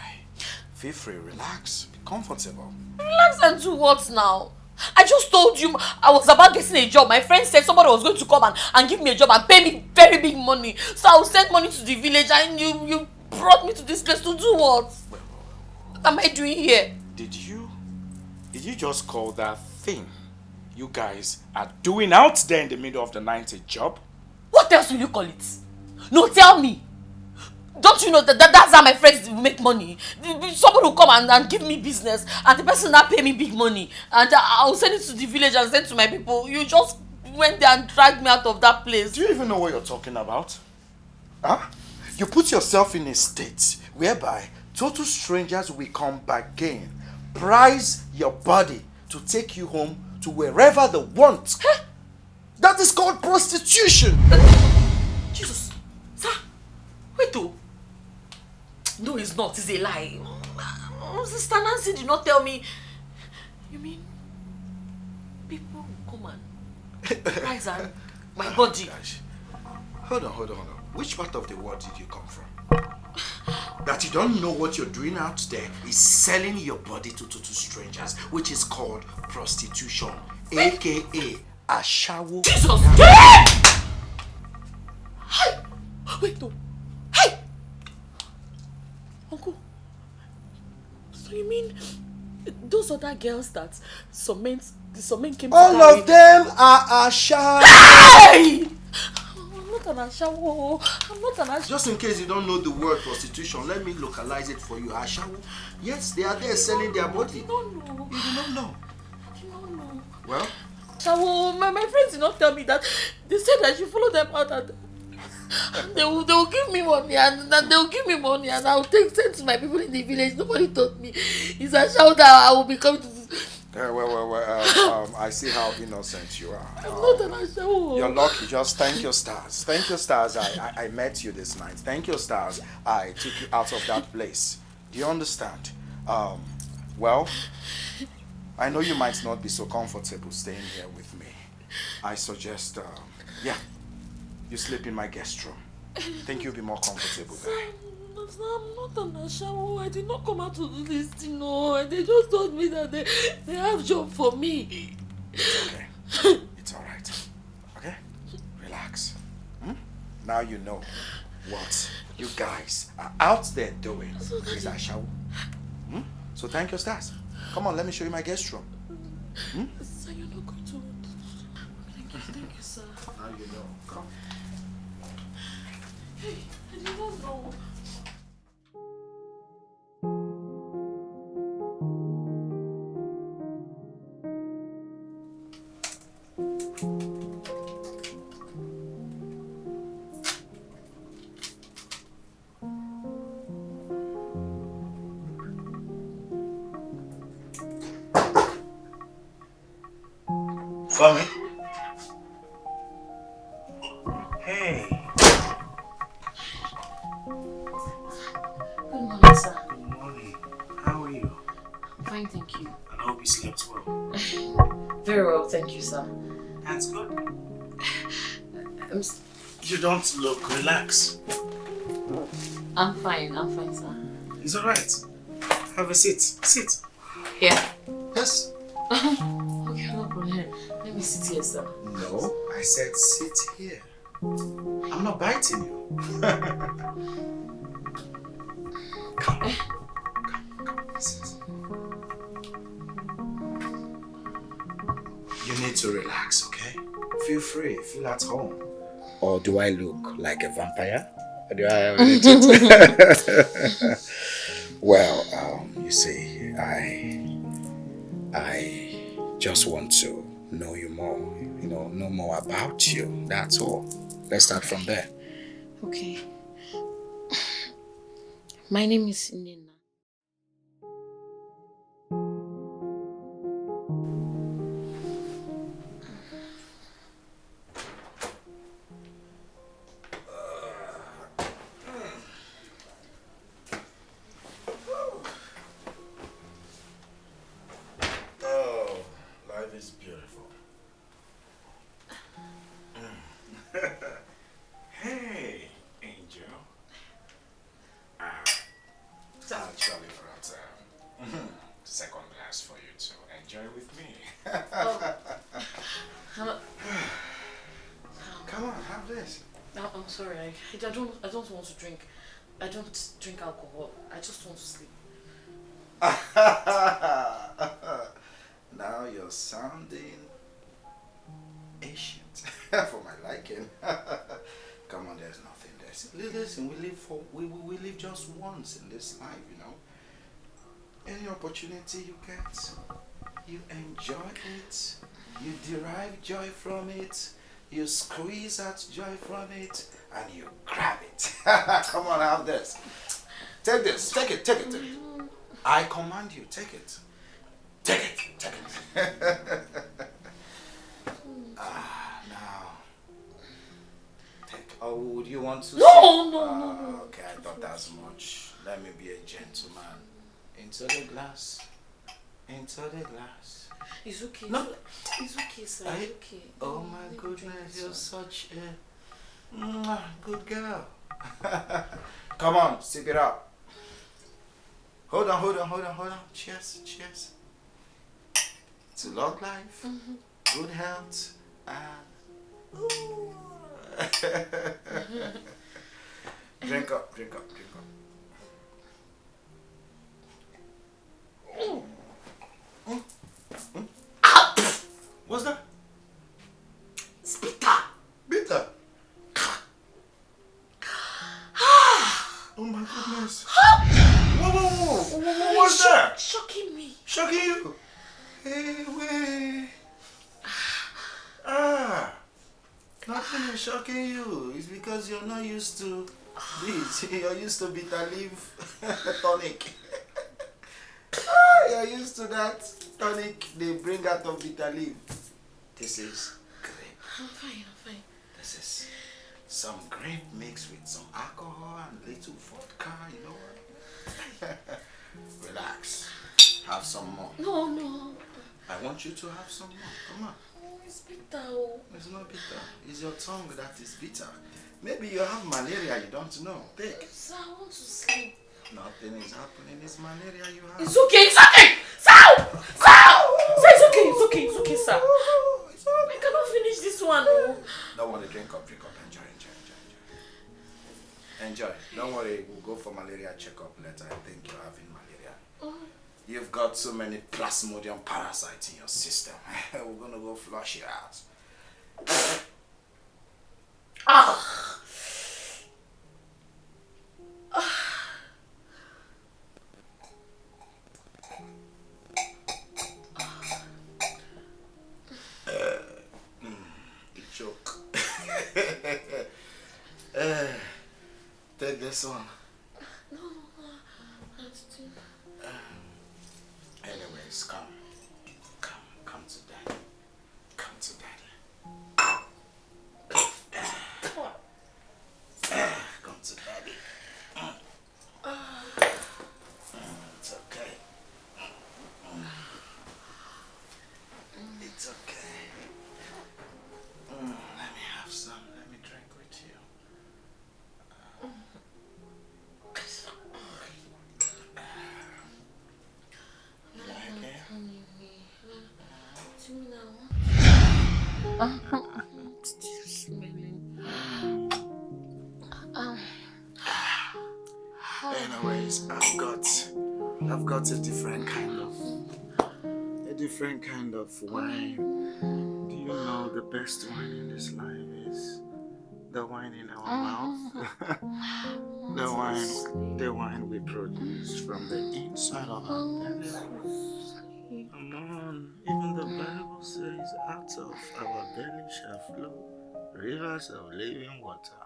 Feel free, relax, be comfortable. Relax and do what now? I just told you I was about getting a job. My friend said somebody was going to come and give me a job and pay me very big money. So I will send money to the village and you brought me to this place to do what? What am I doing here? Did you just call that thing you guys are doing out there in the middle of the night a job? What else will you call it? No, tell me. Don't you know that's how my friends make money? Somebody will come and give me business and the person now pay me big money and I'll send it to the village and send it to my people. You just went there and dragged me out of that place. Do you even know what you're talking about? Huh? You put yourself in a state whereby total strangers will come bargain, price your body to take you home to wherever they want. Huh? That is called prostitution. Jesus. Sir, wait though. No, it's not. It's a lie. Sister Nancy did not tell me. You mean people will come and price my body? Gosh. Hold on. Which part of the world did you come from? That you don't know what you're doing out there is selling your body to strangers, which is called prostitution, aka ashawo. Jesus! Hey! Wait, no. Hey! Uncle, so you mean those other girls that some men came to all carry? of them are ashawo. Hey! I'm not an ashawo. I'm not an ashawo. Just in case you don't know the word prostitution, let me localize it for you. Ashawo. Yes, they are there selling their body. I don't know. You do not know. I don't know. Well, Ashawo, my friends did not tell me that. They said I should follow them out and they will give me money and I will send to my people in the village. Nobody told me. It's a shout that I will be coming to this. I see how innocent you are. I'm not an ashawo. You're lucky. Just thank your stars. Thank your stars I met you this night. Thank your stars I took you out of that place. Do you understand? Well, I know you might not be so comfortable staying here with me. I suggest, you sleep in my guest room. Think you'll be more comfortable there. I'm not an ashawo. I did not come out to do this thing. No, they just told me that they have job for me. It's okay. It's all right. Okay? Relax. Now you know what you guys are out there doing. Is ashawo. So thank your stars. Come on, let me show you my guest room. Sir, you're not going to... Thank you, sir. Now you know. Come. Hey, I did not know. Coming. Hey. Good morning, sir. Good morning. How are you? I'm fine, thank you. I hope you slept well. Very well, thank you, sir. That's good. You don't look relaxed. I'm fine, sir. It's alright. Have a seat. Sit. Here? Yes. Okay, no problem. Let me sit here, sir. No, I said sit here. I'm not biting you. Come. Sit. You need to relax, okay? Feel free, feel at home. Or do I look like a vampire? Or do I have anything? Well, you see, I just want to know you more, know more about you. That's all. Let's start from there. Okay. My name is Nina. Hey, Angel. Actually brought second glass for you to enjoy with me. Come on, have this. No, I'm sorry. I don't want to drink. I don't drink alcohol. I just want to sleep. Now you're sounding ancient for my liking. Come on, there's nothing there. Listen, we live just once in this life, Any opportunity you get, you enjoy it, you derive joy from it, you squeeze out joy from it, and you grab it. Come on, have this. Take this, take it. I command you, take it. Take it. Now. Oh, would you want to? No. Okay, I thought that's much. Let me be a gentleman. Into the glass. It's okay. No. It's okay, sir. It's okay. Oh my goodness, you're such a good girl. Come on, sip it up. Hold on. Cheers. To long life, good health, and drink up. What's that? It's bitter. Bitter. Oh my goodness. Whoa. What's that? Shocking me. Shocking you? Hey, wait. Nothing is shocking you. It's because you're not used to this. You're used to bitter leaf tonic. You're used to that tonic they bring out of bitter leaf. This is grape. I'm fine. This is some grape mixed with some alcohol and little vodka, Relax. Have some more. No. I want you to have some more. Come on. It's bitter. It's not bitter. It's your tongue that is bitter. Maybe you have malaria, you don't know. Take. Sir, I want to sleep. Nothing is happening. It's malaria you have. It's okay. Sir, it's okay, sir. I cannot finish this one. Don't worry, drink up. Enjoy. Don't worry, we'll go for malaria checkup later. I think you're having malaria. You've got so many plasmodium parasites in your system. We're gonna go flush it out. You choke. Take this one. No. Anyways, come to daddy. Still smelling. Anyways, I've got a different kind of wine. Do you know the best wine in this life is the wine in our mouth? the wine we produce from the inside of our belly. Come on, even the Bible says, out of our belly shall flow rivers of living water.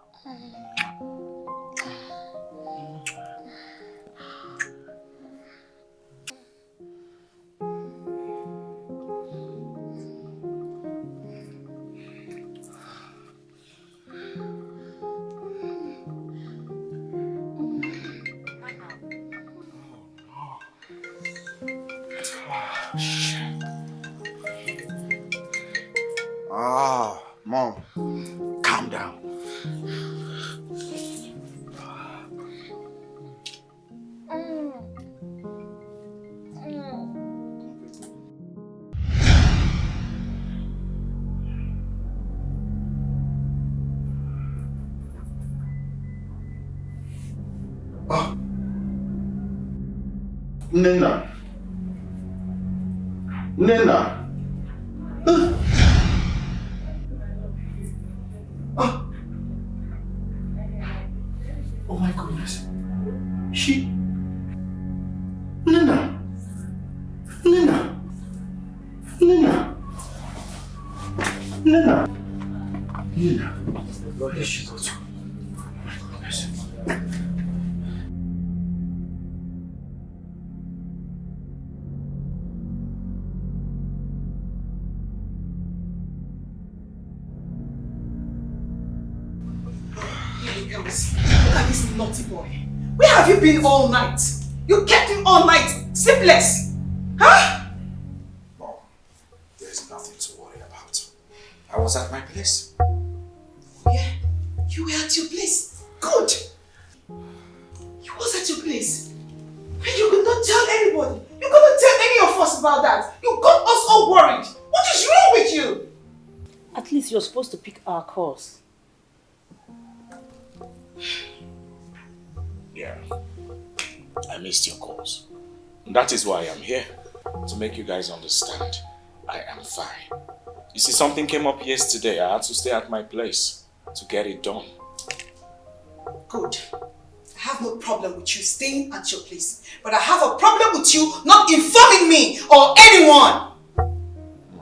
Ah, Mom, calm down. Oh, Nena. Oh my goodness. Nena. Where did she go to? Look at this naughty boy. Where have you been all night? You kept him all night, sleepless. Huh? Mom, there's nothing to worry about. I was at my place. Yeah, you were at your place. Good. You was at your place. And you could not tell anybody. You could not tell any of us about that. You got us all worried. What is wrong with you? At least you're supposed to pick our course. Yeah, I missed your calls. That is why I'm here, to make you guys understand I am fine. You see, something came up yesterday. I had to stay at my place to get it done. Good. I have no problem with you staying at your place. But I have a problem with you not informing me or anyone.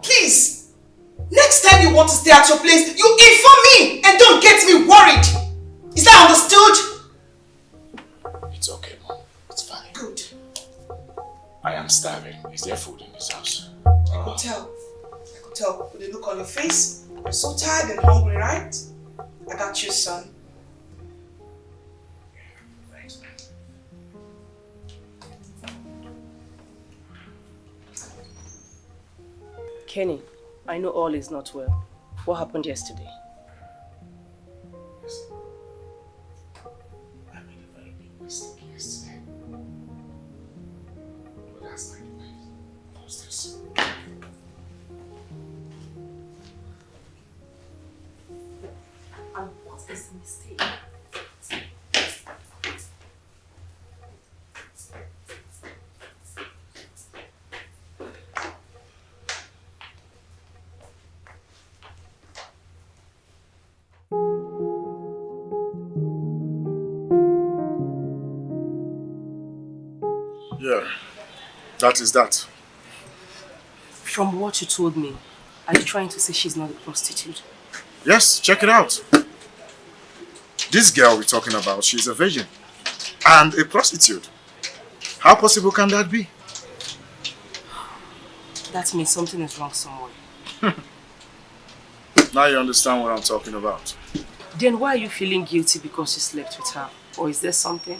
Please, next time you want to stay at your place, you inform me and don't get me worried. Is that understood? It's okay, Mom. It's fine. Good. I am starving. Is there food in this house? I could tell. With the look on your face, you're so tired and hungry, right? I got you, son. Thanks, man. Kenny, I know all is not well. What happened yesterday? I made a very big mistake yesterday. But that's not the way. What's this? And what is the mistake? Yeah, that is that. From what you told me, are you trying to say she's not a prostitute? Yes, check it out. This girl we're talking about, she's a virgin and a prostitute. How possible can that be? That means something is wrong somewhere. Now you understand what I'm talking about. Then why are you feeling guilty because you slept with her? Or is there something?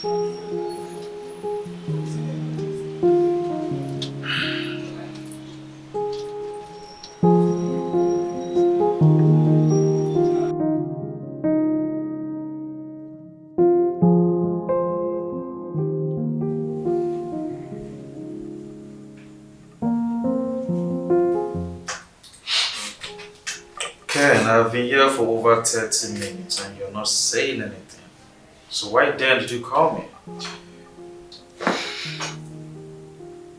Ken, I've been here for over 30 minutes and you're not saying anything. So why then did you call me?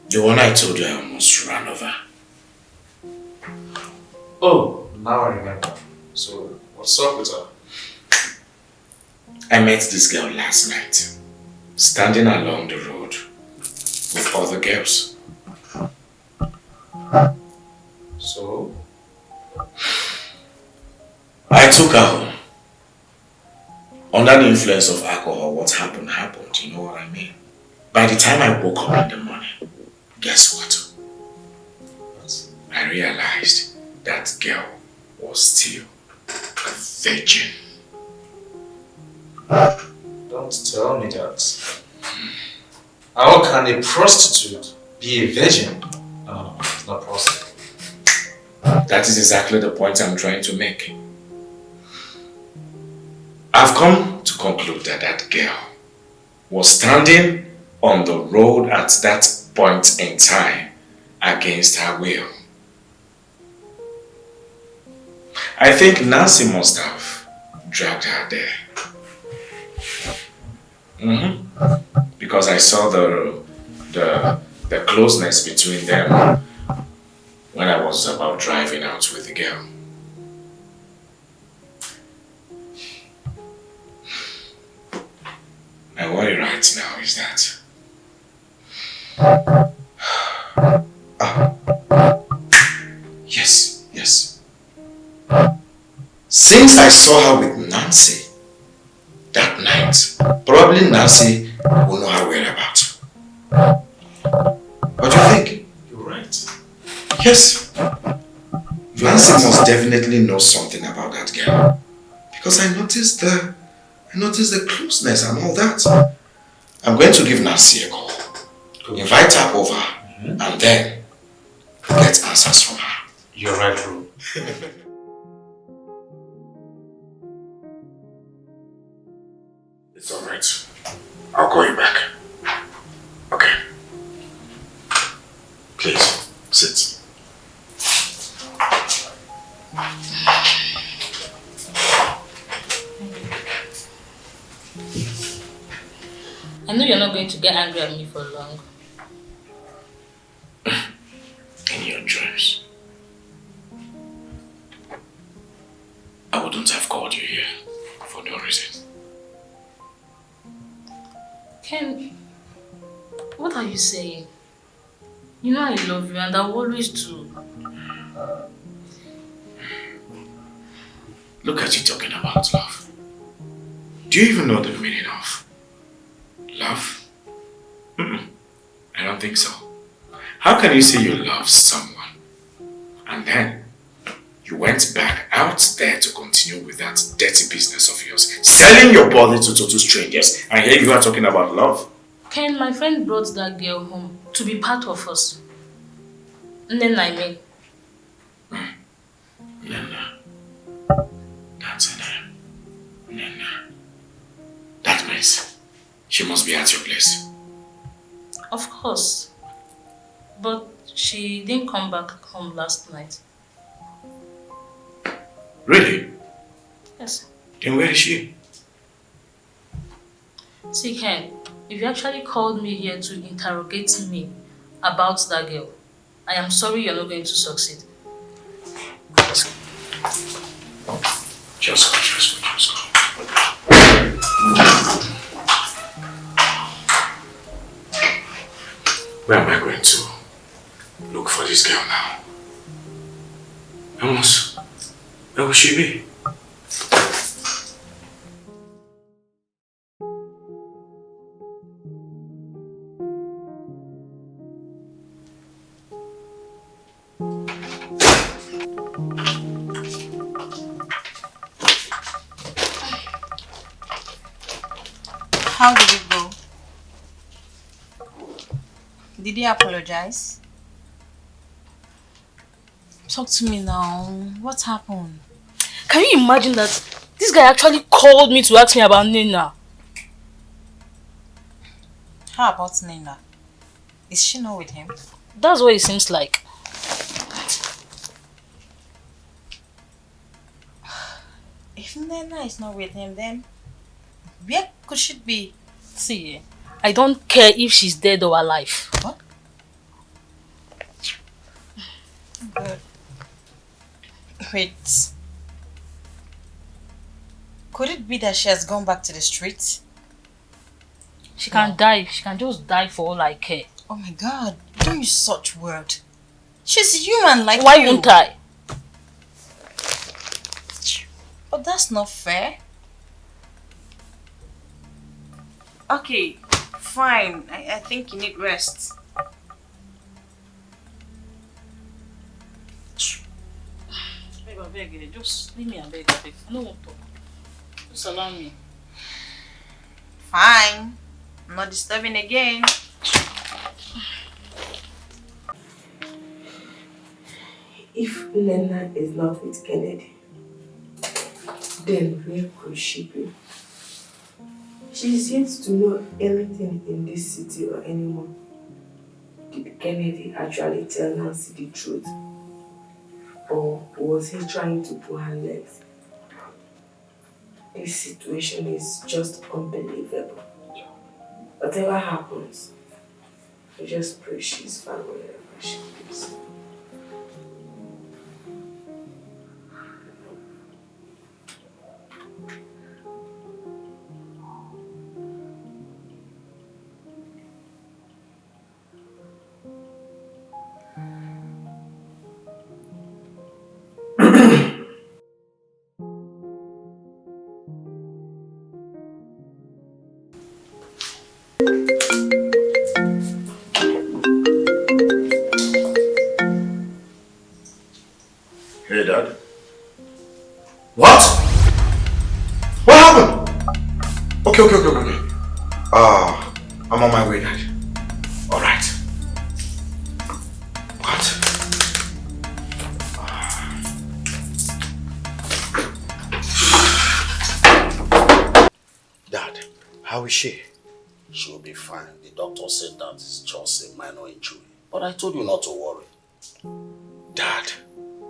The one I told you I almost ran over. Oh, now I remember. So, what's up with her? I met this girl last night, standing along the road with other girls. So? I took her home. Under the influence of alcohol, what happened, you know what I mean? By the time I woke up in the morning, guess what? I realized that girl was still a virgin. Don't tell me that. How can a prostitute be a virgin? No, it's not possible. That is exactly the point I'm trying to make. I've come to conclude that that girl was standing on the road at that point in time against her will. I think Nancy must have dragged her there. Because I saw the closeness between them when I was about driving out with the girl. My worry right now is that yes. Since I saw her with Nancy that night, probably Nancy will know her whereabouts. What do you think? You're right. Yes. Nancy must definitely know something about that girl. Because I noticed the closeness and all that. I'm going to give Nancy a call. Invite her over and then get answers from her. You're right, bro. It's alright. I'll call you back. Okay. Please, sit. I know you're not going to get angry at me for long. In your dreams. I wouldn't have called you here for no reason. Ken, what are you saying? You know I love you and I will always do. Look at you talking about love. Do you even know the meaning of love? I don't think so. How can you say you love someone and then you went back out there to continue with that dirty business of yours, selling your body to total strangers, and here you are talking about love? Ken, my friend brought that girl home to be part of us. And then I mean. Nana. That's her name. Nana. That means she must be at your place. Of course. But she didn't come back home last night. Really? Yes. Then where is she? See, Ken, if you actually called me here to interrogate me about that girl, I am sorry you're not going to succeed. Just go. Where am I going to look for this girl now? Amos, where will she be? How did it go? Did he apologize? Talk to me now. What happened? Can you imagine that this guy actually called me to ask me about Nina? How about Nina? Is she not with him? That's what it seems like. If Nana is not with him, then where could she be? See, I don't care if she's dead or alive. What? Good. Wait. Could it be that she has gone back to the streets? She can die. She can just die for all I care. Oh my God! Don't use such word. She's human like Why you. won't I? But that's not fair. Okay, fine. I think you need rest. Babe, I beg, just leave me, I beg. I don't want to. Just allow me. Fine. I'm not disturbing again. If Lena is not with Kennedy, then where could she be? She is yet to know anything in this city or anymore. Did Kennedy actually tell Nancy the truth? Or was he trying to pull her legs? This situation is just unbelievable. Whatever happens, we just pray she's fine wherever she is. Hey, Dad. What? What happened? Okay. I'm on my way, Dad. All right. What? Dad, how is she? She'll be fine. The doctor said that it's just a minor injury. But I told you not to worry. Dad,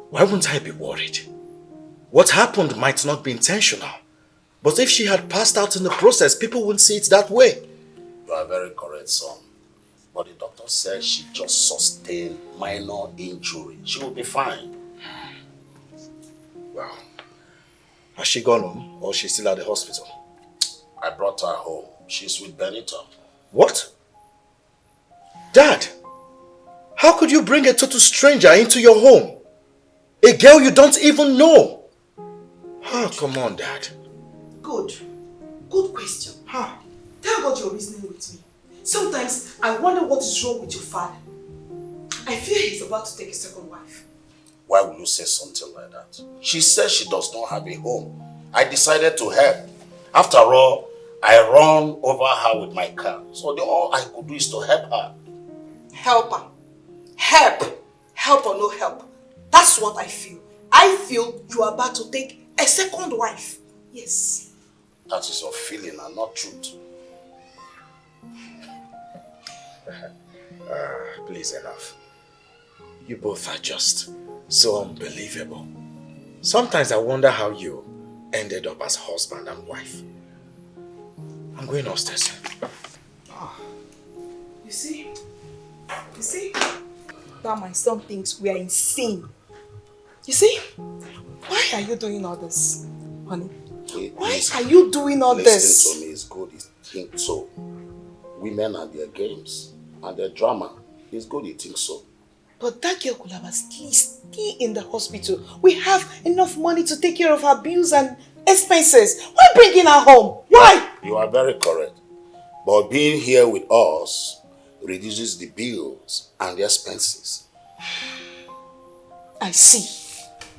why wouldn't I be worried? What happened might not be intentional. But if she had passed out in the process, people wouldn't see it that way. You are very correct, son. But the doctor said she just sustained minor injury. She will be fine. Well, has she gone home or she's still at the hospital? I brought her home. She's with Benita. What? Dad, how could you bring a total stranger into your home? A girl you don't even know? Oh, come on, Dad. Good question. Thank God you're reasoning with me. Sometimes I wonder what is wrong with your father. I fear he's about to take a second wife. Why would you say something like that? She says she does not have a home. I decided to help. After all, I ran over her with my car. So all I could do is to help her. Help her. Help. Help or no help. That's what I feel. I feel you are about to take a second wife. Yes. That is your feeling and not truth. Please, enough. You both are just so unbelievable. Sometimes I wonder how you ended up as husband and wife. I'm going upstairs. You see? That my son thinks we are insane. You see? Why are you doing all this, honey? Why are you doing all this? Listen to me, it's good. He thinks so. Women and their games and their drama. It's good he thinks so. But that girl could have at least stayed in the hospital. We have enough money to take care of her bills and expenses. Why bringing her home? Why? You are very correct. But being here with us reduces the bills and the expenses. I see.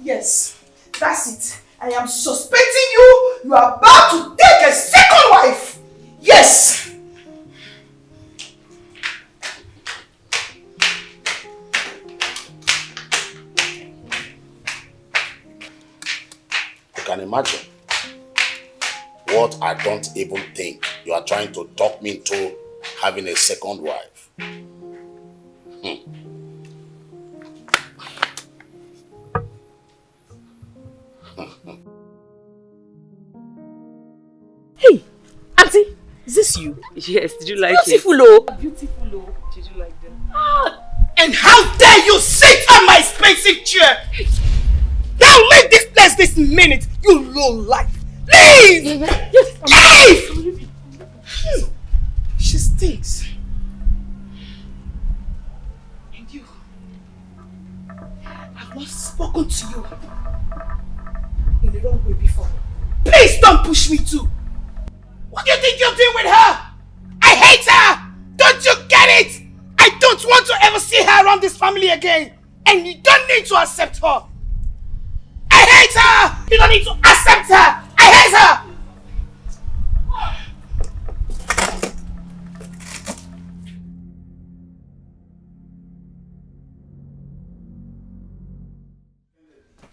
Yes, that's it. I am suspecting you. You are about to take a second wife. Yes. You can imagine what I don't even think. You are trying to talk me into having a second wife. with you? Yes, did you like Beautiful, it? oh. Beautiful, oh. Did you like them? And how dare you sit on my expensive chair? Now leave this place this minute, you low life. Leave! Yes, leave! She stinks. And you, I've not spoken to you in the wrong way before. Please don't push me too. What do you think you're doing with her? I hate her! Don't you get it? I don't want to ever see her around this family again. And you don't need to accept her. I hate her! You don't need to accept her! I hate her!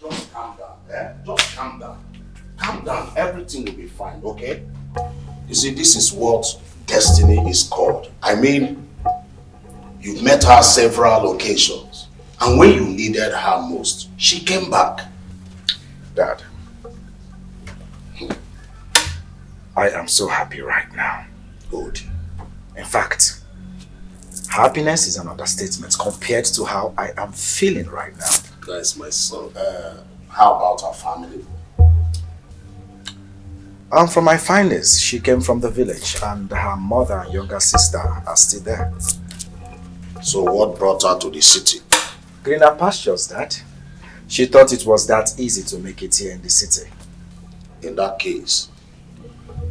Just calm down, eh? Just calm down. Calm down. Everything will be fine, okay? You see, this is what destiny is called. I mean, you've met her several occasions. And when you needed her most, she came back. Dad, I am so happy right now. Good. In fact, happiness is an understatement compared to how I am feeling right now. That's my son. How about her family? From my findings, she came from the village and her mother and younger sister are still there. So what brought her to the city? Greener pastures, Dad. She thought it was that easy to make it here in the city. In that case,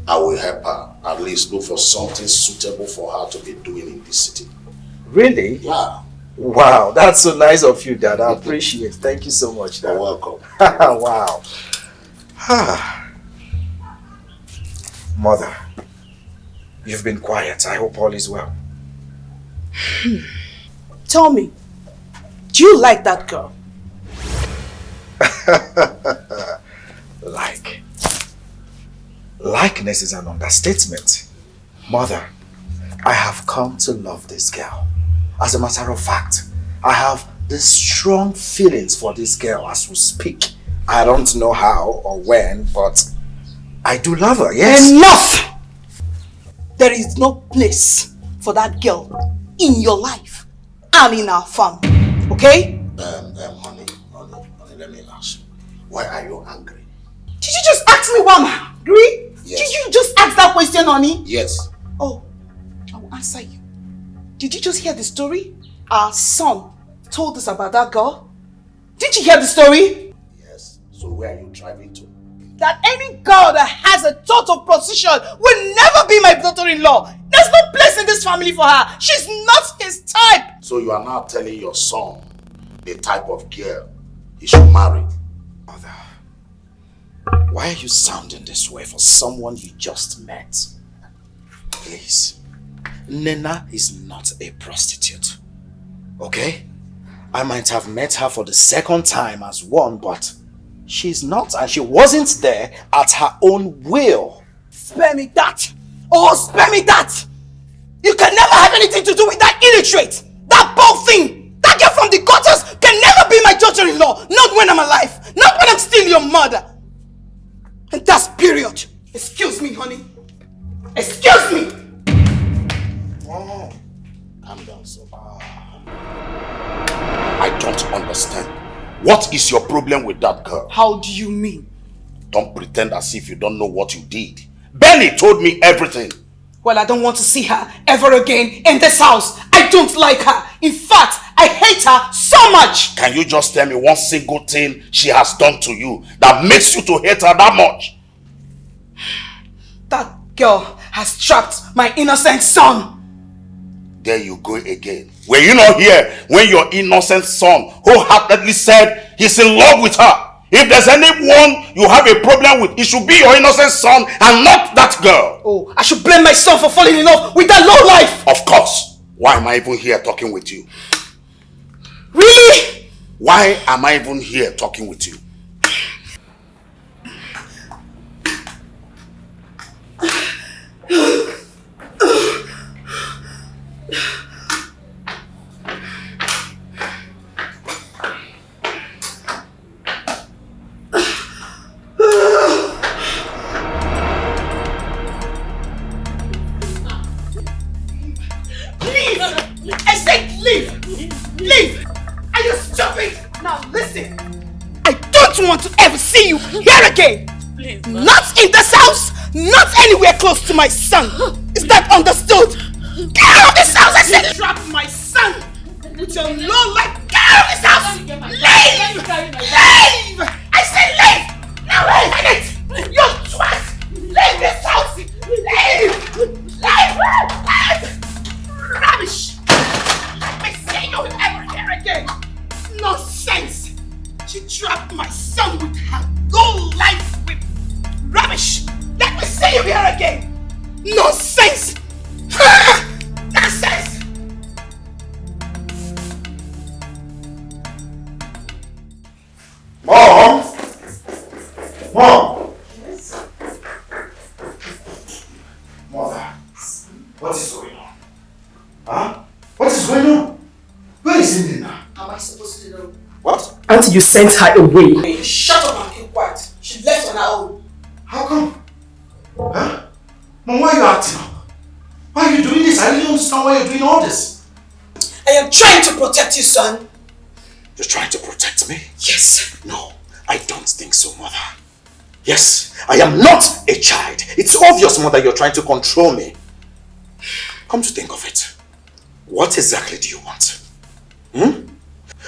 I will help her. At least look for something suitable for her to be doing in this city. Really? Yeah. Wow, that's so nice of you, Dad. I appreciate it. Thank you so much, Dad. You're welcome. Wow. Mother, you've been quiet. I hope all is well. Tell me, do you like that girl? Likeness is an understatement. Mother, I have come to love this girl. As a matter of fact, I have these strong feelings for this girl as we speak. I don't know how or when, but I do love her, yes. Enough! There is no place for that girl in your life and in our farm, okay? Honey, let me ask you. Why are you angry? Did you just ask me why I'm angry? Yes. Did you just ask that question, honey? Yes. Oh, I will answer you. Did you just hear the story? Our son told us about that girl. Did you hear the story? Yes. So where are you driving to? That any girl that has a thought of prostitution will never be my daughter-in-law. There's no place in this family for her. She's not his type. So you are now telling your son the type of girl he should marry? Mother, why are you sounding this way for someone you just met? Please, Nena is not a prostitute, okay? I might have met her for the second time as one, but she's not, and she wasn't there at her own will. Spare me that! Oh, spare me that! You can never have anything to do with that illiterate! That bold thing! That girl from the gutters can never be my daughter-in-law! Not when I'm alive! Not when I'm still your mother! And that's period! Excuse me, honey! Excuse me! Oh, calm down, son. I don't understand. What is your problem with that girl? How do you mean? Don't pretend as if you don't know what you did. Benny told me everything. Well, I don't want to see her ever again in this house. I don't like her. In fact, I hate her so much. Can you just tell me one single thing she has done to you that makes you to hate her that much? That girl has trapped my innocent son. There you go again. Were you not here when your innocent son wholeheartedly said he's in love with her? If there's anyone you have a problem with, it should be your innocent son and not that girl. Oh, I should blame my son for falling in love with that lowlife. Of course. Why am I even here talking with you? Really? Why am I even here talking with you? Now listen. I don't want to ever see you here again. Please, not in this house, not anywhere close to my son. Is that understood? Get out of this house, I said! You trapped my son with your low life. Get out of this house! Leave! Leave! I said leave! Now wait a minute! You're twice! Leave this house! Leave! Leave! Rubbish! Let me see you ever here again! Nonsense! She trapped my son with her low life whip. Rubbish! Let me see you here again! Nonsense! Nonsense! Mom! Mom! Yes? Mother, what is going on? Huh? What is going on? Where is Cindy now? Am I supposed to know? What? Auntie, you sent her away. Hey, shut up and keep quiet. She left on her own. How come? Huh? Mom, why are you acting up? Why are you doing this? I really don't understand why you're doing all this. I am trying to protect you, son. You're trying to protect me? Yes. No, I don't think so, Mother. Yes, I am not a child. It's obvious, Mother, you're trying to control me. Come to think of it, what exactly do you want?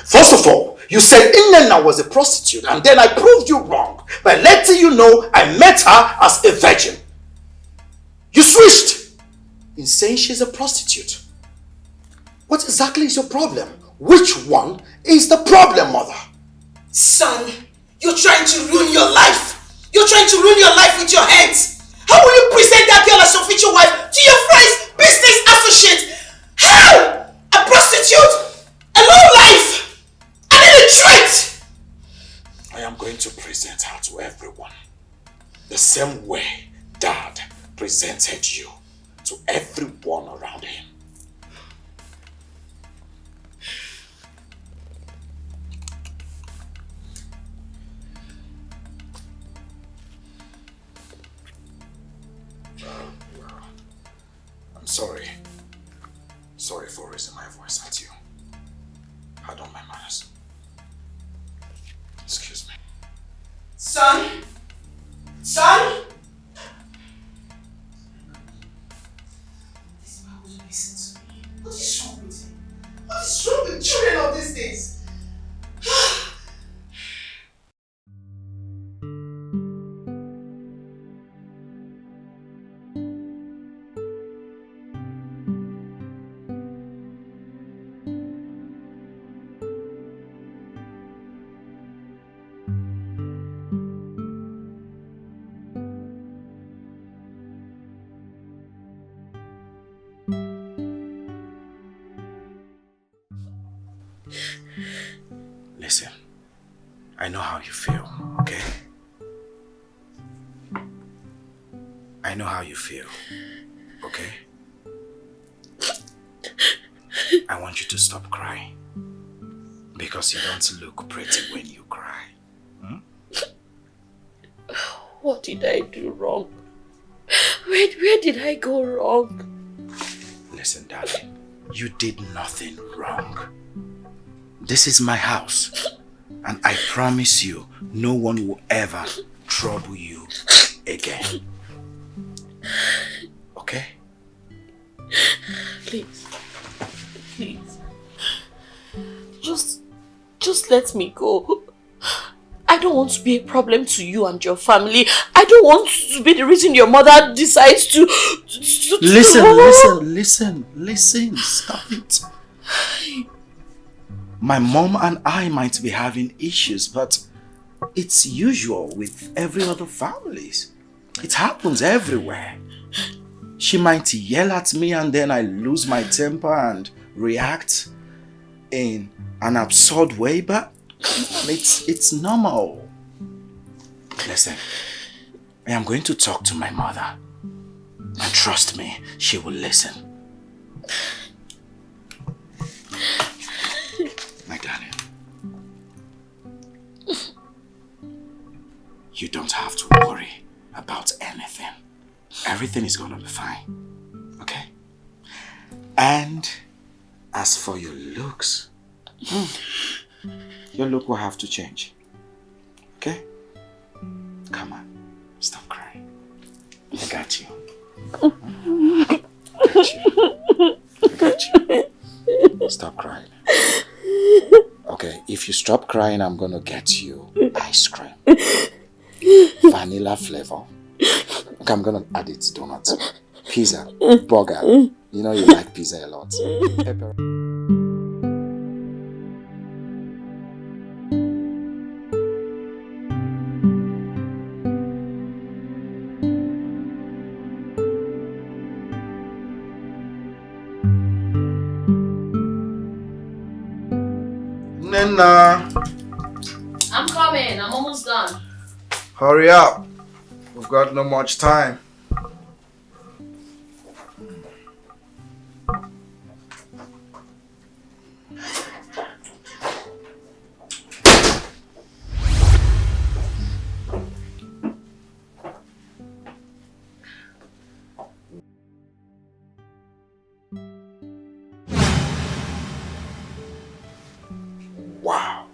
First of all, you said Inenna was a prostitute and then I proved you wrong by letting you know I met her as a virgin. You switched in saying she's a prostitute. What exactly is your problem? Which one is the problem, Mother? Son, you're trying to ruin your life. You're trying to ruin your life with your hands. How will you present that girl as your future wife to your friends, business associates? How? A prostitute? A low life? And then a trait? I am going to present her to everyone the same way Dad presented you to everyone around him. I'm sorry. Sorry for raising my voice at you. I don't mind manners. Excuse me. Son? Son? This man will listen to me. What is wrong with him? What is wrong with children of these days? Listen, I know how you feel, okay? I know how you feel, okay? I want you to stop crying because you don't look pretty when you cry. What did I do wrong? Where did I go wrong? Listen, darling, you did nothing wrong. This is my house, and I promise you, no one will ever trouble you again. Okay? Please. Just let me go. I don't want to be a problem to you and your family. I don't want to be the reason your mother decides to Listen, stop it. My mom and I might be having issues, but it's usual with every other families. It happens everywhere. She might yell at me and then I lose my temper and react in an absurd way, but it's normal. Listen, I am going to talk to my mother. And trust me, she will listen. My darling, you don't have to worry about anything. Everything is gonna be fine, okay? And as for your looks, Your look will have to change. Okay? Come on. Stop crying. I got you. I got you. Stop crying. Okay, if you stop crying, I'm gonna get you ice cream. Vanilla flavor. Okay, I'm gonna add it. Donuts. Pizza. Burger. You know you like pizza a lot. Pepper. Nena, I'm coming. I'm almost done. hurry up. We've got no much time. Wow.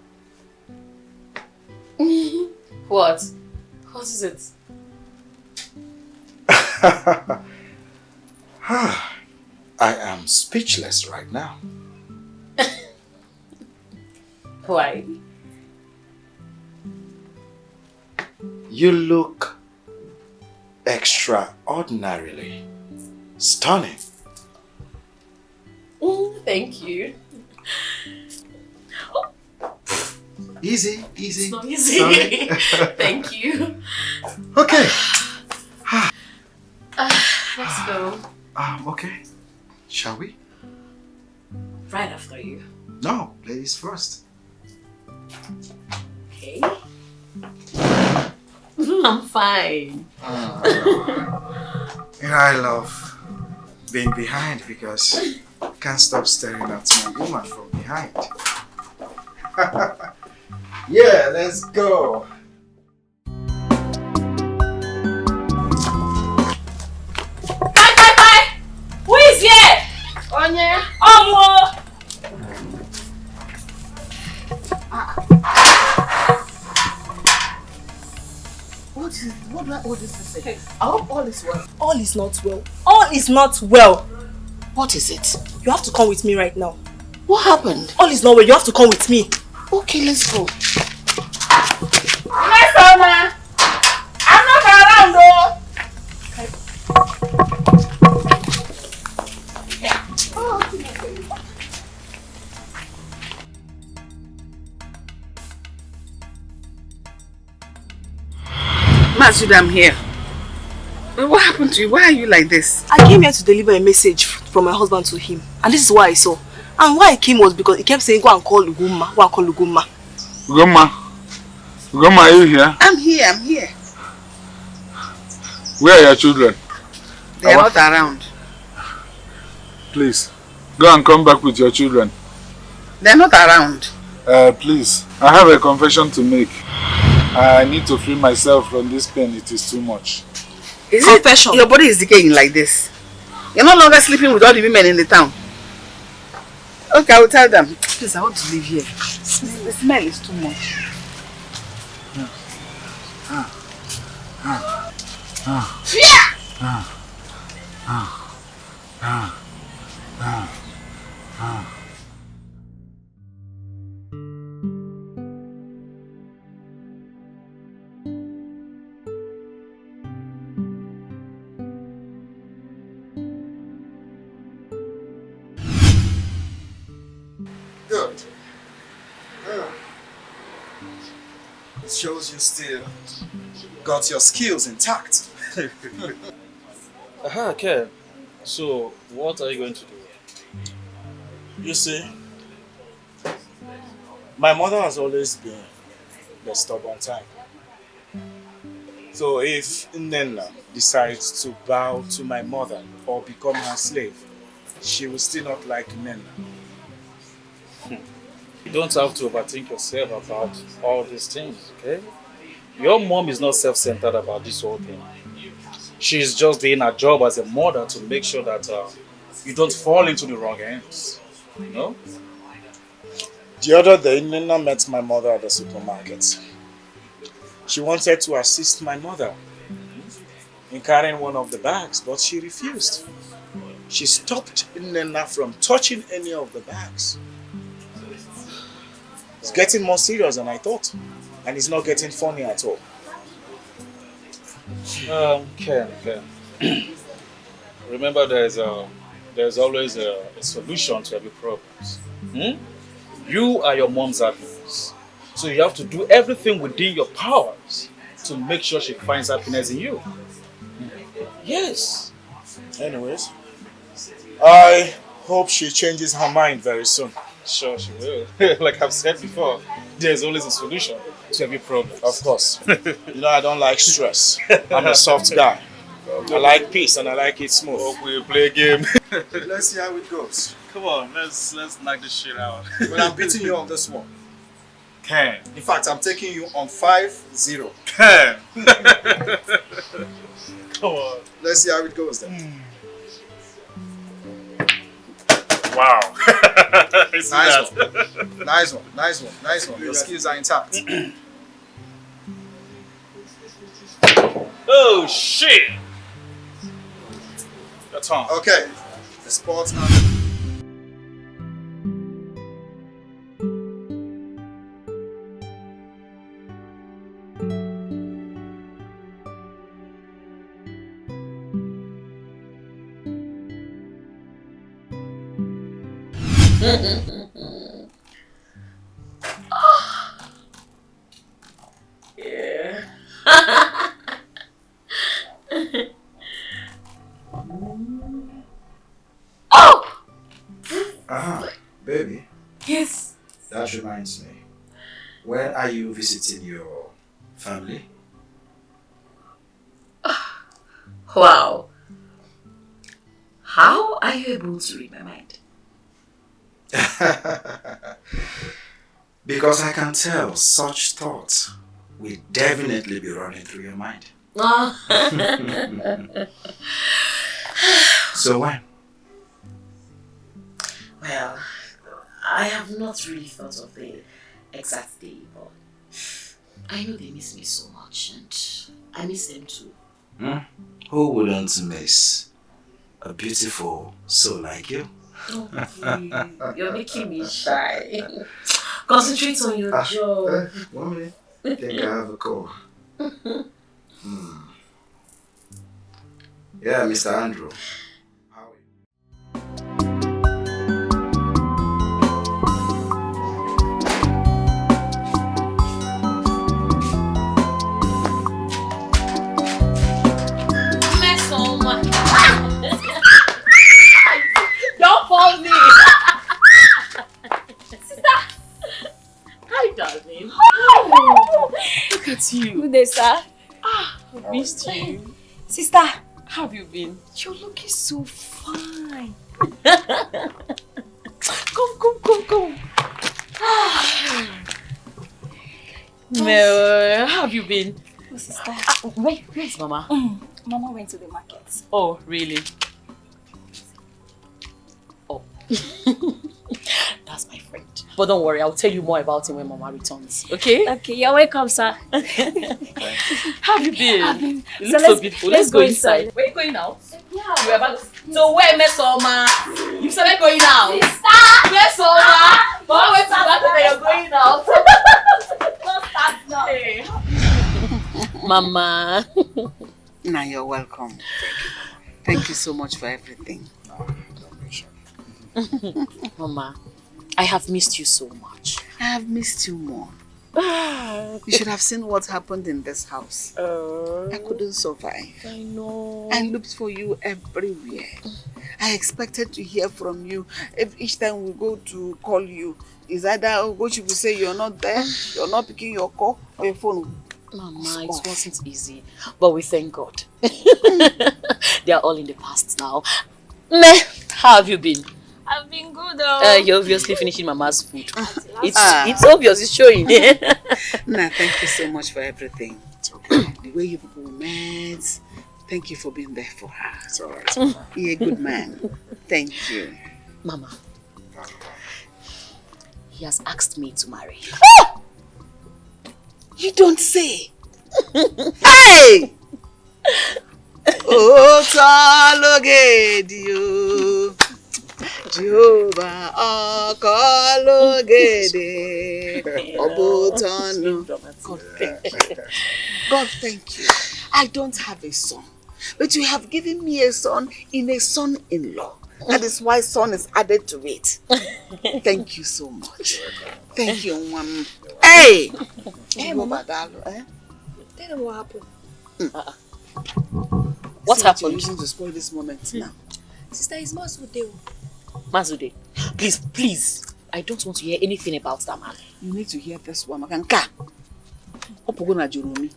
What? What is it? I am speechless right now. Why? You look extraordinarily stunning. Thank you. Easy, easy. It's not easy. Sorry. Thank you. Okay. Let's go. Okay. Shall we? Right after you. No, ladies first. Okay. I'm fine. I love being behind because I can't stop staring at my woman from behind. Yeah, let's go. Hi! Who is here? Onye? Omo! What is this say? I hope all is well. All is not well. All is not well. What is it? You have to come with me right now. What happened? All is not well. You have to come with me. Okay, let's go. Yes, Mama. I'm not around though. Masud, I'm here. What happened to you? Why are you like this? I came here to deliver a message from my husband to him. And this is what I saw. And why I came was because he kept saying, go and call Ugumma. Go and call Ugumma. Ugumma, are you here? I'm here. Where are your children? They are not around. Please, go and come back with your children. They are not around. Please, I have a confession to make. I need to free myself from this pain. It is too much. Is it your body is decaying like this? You're no longer sleeping with all the women in the town. Okay, I will tell them. Please, I want to live here. The smell is too much. Good. It shows you still got your skills intact. Okay. So, what are you going to do? You see, my mother has always been the stubborn type. So if Nena decides to bow to my mother or become her slave, she will still not like Nena. You don't have to overthink yourself about all these things, okay? Your mom is not self-centered about this whole thing. She's just doing her job as a mother to make sure that you don't fall into the wrong hands, you know? The other day, Nina met my mother at the supermarket. She wanted to assist my mother in carrying one of the bags, but she refused. She stopped Nina from touching any of the bags. It's getting more serious than I thought, and it's not getting funny at all. Ken. Remember, there's always a solution to every problem. You are your mom's happiness, so you have to do everything within your powers to make sure she finds happiness in you. Yes. Anyways, I hope she changes her mind very soon. Sure, she will. Like I've said before, there's always a solution to every problem. Of course. You know, I don't like stress. I'm a soft guy. I like peace and I like it smooth. Hope we play a game. Let's see how it goes. Come on, let's knock this shit out. But I'm beating you on this one. Ken. In fact, I'm taking you on 5-0. Ken. Come on. Let's see how it goes then. Wow. Nice one. Your skills are intact. Oh shit! That's on. Okay. The sports now. Yeah. Oh! Baby. Yes. That reminds me. When are you visiting your family? Wow. How are you able to read my mind? Because I can tell such thoughts will definitely be running through your mind. So when? Well, I have not really thought of the exact day, but I know they miss me so much and I miss them too. Who wouldn't miss a beautiful soul like you? Oh, please. You're making me shy. Concentrate on your job. 1 minute. I think I have a call. Yeah, Mr. Andrew. Don't fall me! Sister! Hi, darling. Oh, look at you. Good day, sir. I missed you. Sister, How have you been? you're looking so fine. Come. Mel, how have you been? Oh, sister. Where's Mama? Mama went to the market. Oh, really? Oh. That's my friend. But don't worry, I'll tell you more about him when Mama returns. Okay? Okay, you're welcome, sir. How have you been? You look so beautiful. Let's go inside. Where are you going out? Yeah. You were about to where, Mesoma? You started going out. Sister! Mesoma! Mama went to the market and you're going out. Don't start now. Hey. Mama. Now you're welcome. Thank you so much for everything. Mama, I have missed you so much. I have missed you more. You should have seen what happened in this house. I couldn't survive. I know. I looked for you everywhere. I expected to hear from you. If each time we go to call you, is either what you will say you're not there, you're not picking your call, or your phone. Mama, it wasn't easy, but we thank God. They are all in the past now. Meh, how have you been? I've been good though. You're obviously finishing Mama's food. It's obvious, it's showing. Nah, thank you so much for everything. It's okay. The way you people met, thank you for being there for her. It's alright. You're a good man. Thank you. Mama, he has asked me to marry him. Oh! You don't say. Hey! Oh, Talogedio. Jehovah, Akalogede. Obotano. God, thank you. God, thank you. I don't have a son, but you have given me a son in a son-in-law. That is why son is added to it. Thank you so much. Thank you, Mom. Hey! Hey, Mama. Tell them what happened. What happened? You're using to spoil this moment now. Sister, it's Masude. Mazude, please. I don't want to hear anything about that man. You need to hear this one. Makanka. Opogona Jurumi.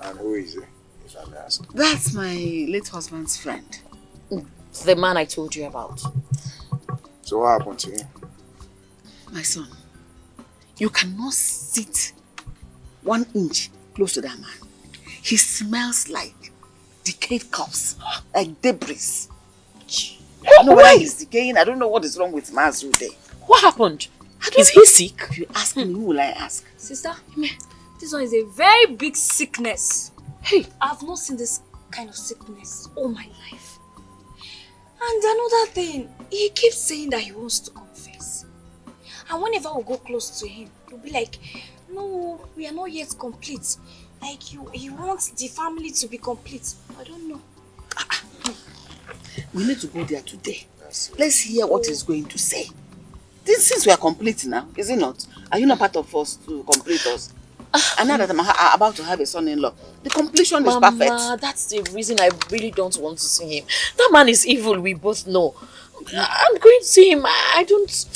And who is it, if I may ask? That's my late husband's friend. The man I told you about. So what happened to him? My son, you cannot sit 1 inch close to that man. He smells like decayed corpse, like debris. I don't know whether he's decaying. I don't know what is wrong with Mazude. What happened? Is he sick? If you ask me, who will I ask? Sister, this one is a very big sickness. Hey, I've not seen this kind of sickness all my life. And another thing, he keeps saying that he wants to confess. And whenever we go close to him, he'll be like, no, we are not yet complete. Like, he wants the family to be complete. I don't know. We need to go there today. Let's hear what he's going to say. Since we are complete now, is it not? Are you not part of us to complete us? And now that I'm about to have a son-in-law, the completion is perfect. Mama, that's the reason I really don't want to see him. That man is evil, we both know. I'm going to see him. I don't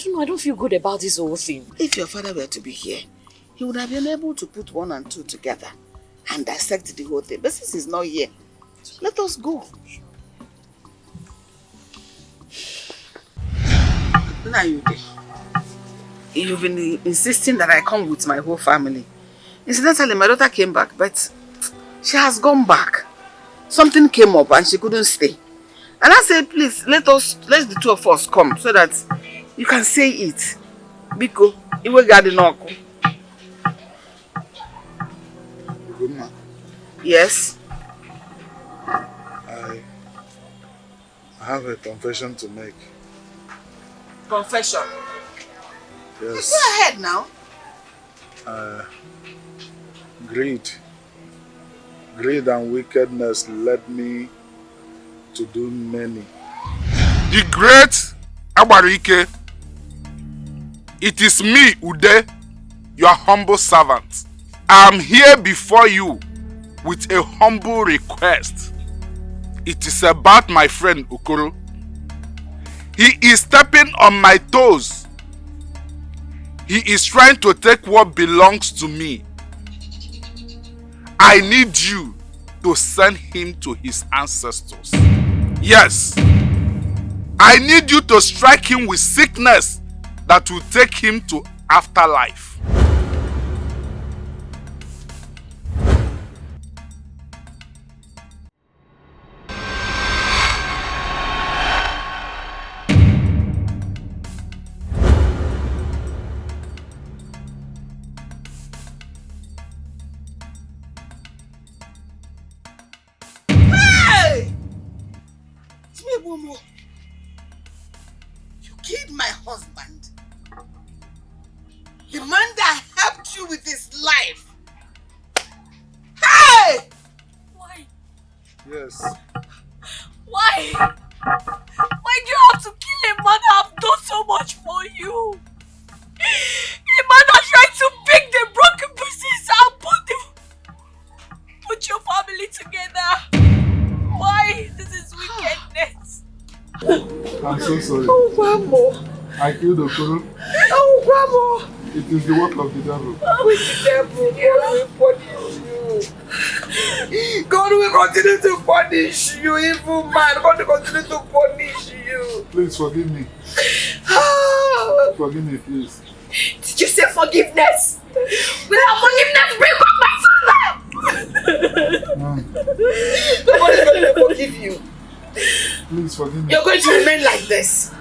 know, I don't feel good about this whole thing. If your father were to be here, he would have been able to put 1 and 2 together and dissect the whole thing. But since he's not here, let us go. Now you've been insisting that I come with my whole family. Incidentally, my daughter came back, but she has gone back. Something came up and she couldn't stay. And I said, please, let the 2 of us come so that you can say it. Biko, iwe gadi noko. Yes? I have a confession to make. Confession. Yes. Go ahead now. Greed and wickedness led me to do many. The great Abarike, it is me, Ude, your humble servant. I am here before you with a humble request. It is about my friend Okoro. He is stepping on my toes. He is trying to take what belongs to me. I need you to send him to his ancestors. Yes. I need you to strike him with sickness that will take him to afterlife. You killed my husband. The man that helped you with his life. Hey! Why? Yes. Why? Why do you have to kill a man that have done so much for you? A man that tried to pick the broken pieces and put your family together. Why? This is wickedness. I'm so sorry. Oh, Grandma. I killed Okoro. Oh, Grandma. It is the work of the devil. With the devil, God will continue to punish you. God will continue to punish you, evil man. God will continue to punish you. Please forgive me. Forgive me, please. Did you say forgiveness? Without forgiveness, bring back my father! Nobody's going to forgive you. Please forgive me. You're going to remain like this.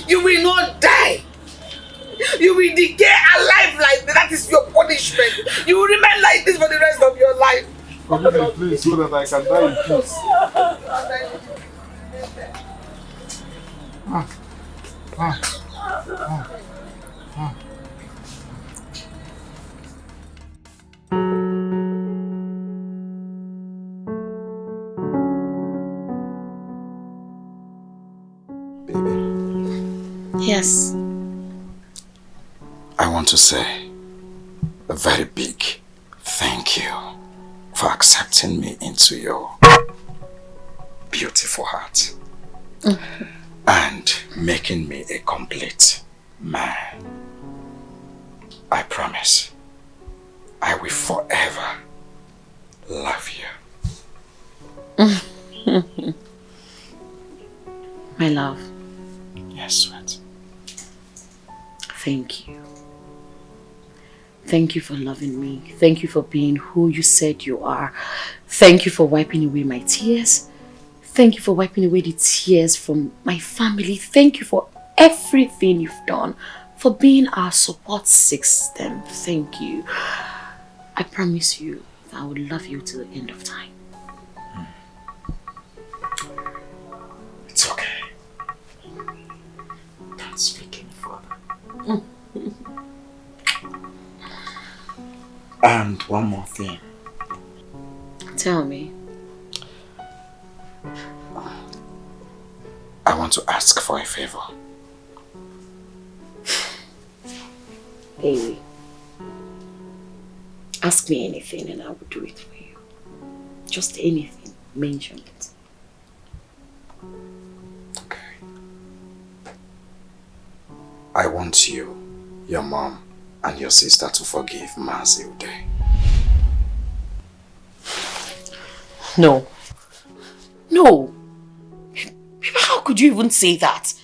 You will not die. You will decay alive like that. That is your punishment. You will remain like this for the rest of your life. Forgive me, please, so that I can die in peace. Yes. I want to say a very big thank you for accepting me into your beautiful heart and making me a complete man. I promise I will forever love you. My love. Yes, sweet. Thank you. Thank you for loving me. Thank you for being who you said you are. Thank you for wiping away my tears. Thank you for wiping away the tears from my family. Thank you for everything you've done. For being our support system. Thank you. I promise you that I will love you till the end of time. It's okay. Don't speak any further. And one more thing. Tell me. I want to ask for a favor. Baby, ask me anything and I will do it for you. Just anything. Mention it. I want you, your mom, and your sister to forgive Mazi Uday. No. No. How could you even say that?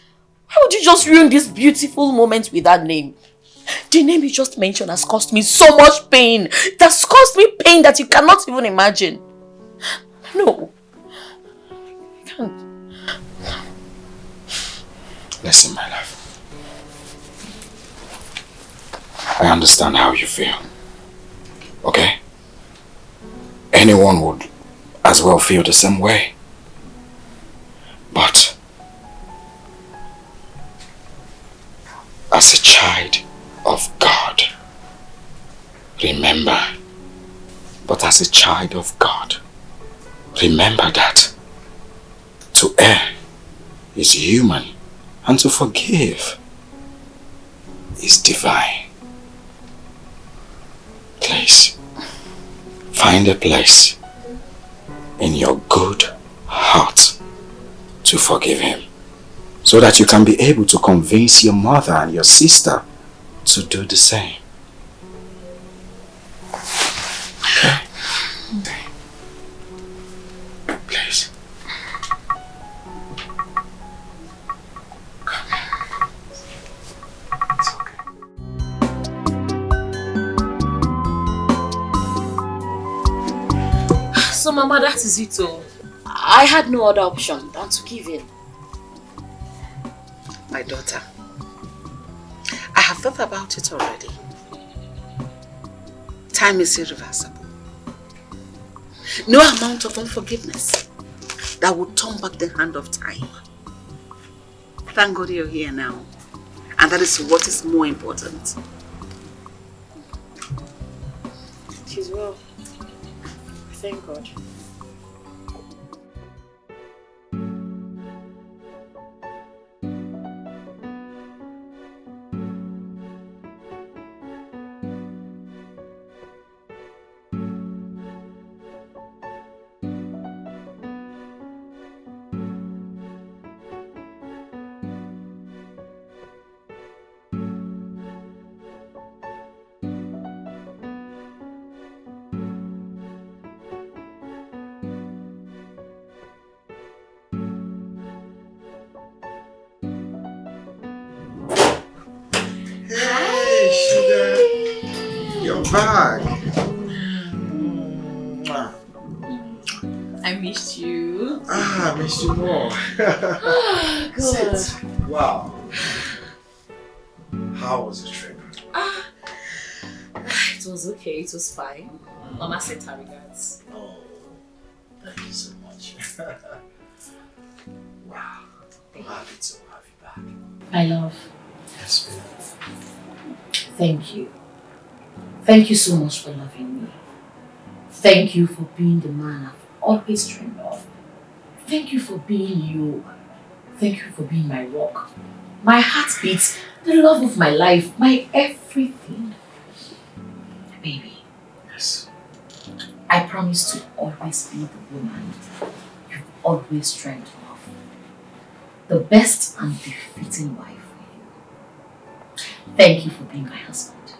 Why would you just ruin this beautiful moment with that name? The name you just mentioned has caused me so much pain. It has caused me pain that you cannot even imagine. No. I can't. Listen, my love. I understand how you feel. Okay? Anyone would as well feel the same way. But as a child of God, remember, as a child of God, remember that to err is human and to forgive is divine. Please, find a place in your good heart to forgive him, so that you can be able to convince your mother and your sister to do the same. Okay? Please. So Mama, that is it all. I had no other option than to give in. My daughter, I have thought about it already. Time is irreversible. No amount of unforgiveness that would turn back the hand of time. Thank God you're here now. And that is what is more important. She's well. Thank God. Back. I missed you. I missed you more. Good. Wow. How was the trip? It was okay, it was fine. Mama sent her regards. Oh, thank you so much. Wow, I'm happy to have you back. My love. Yes, baby. Thank you. Thank you so much for loving me. Thank you for being the man I've always dreamed of. Thank you for being you. Thank you for being my rock, my heartbeat, the love of my life, my everything. Baby. Yes. I promise to always be the woman you've always dreamed of. The best and befitting wife for you. Thank you for being my husband.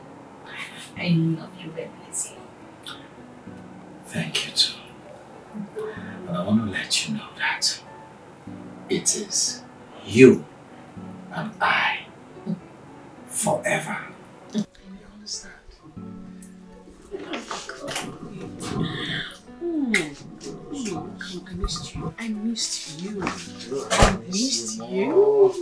I love you endlessly. Thank you too. And I want to let you know that it is you and I forever. You understand? I missed you. I missed you. I missed you.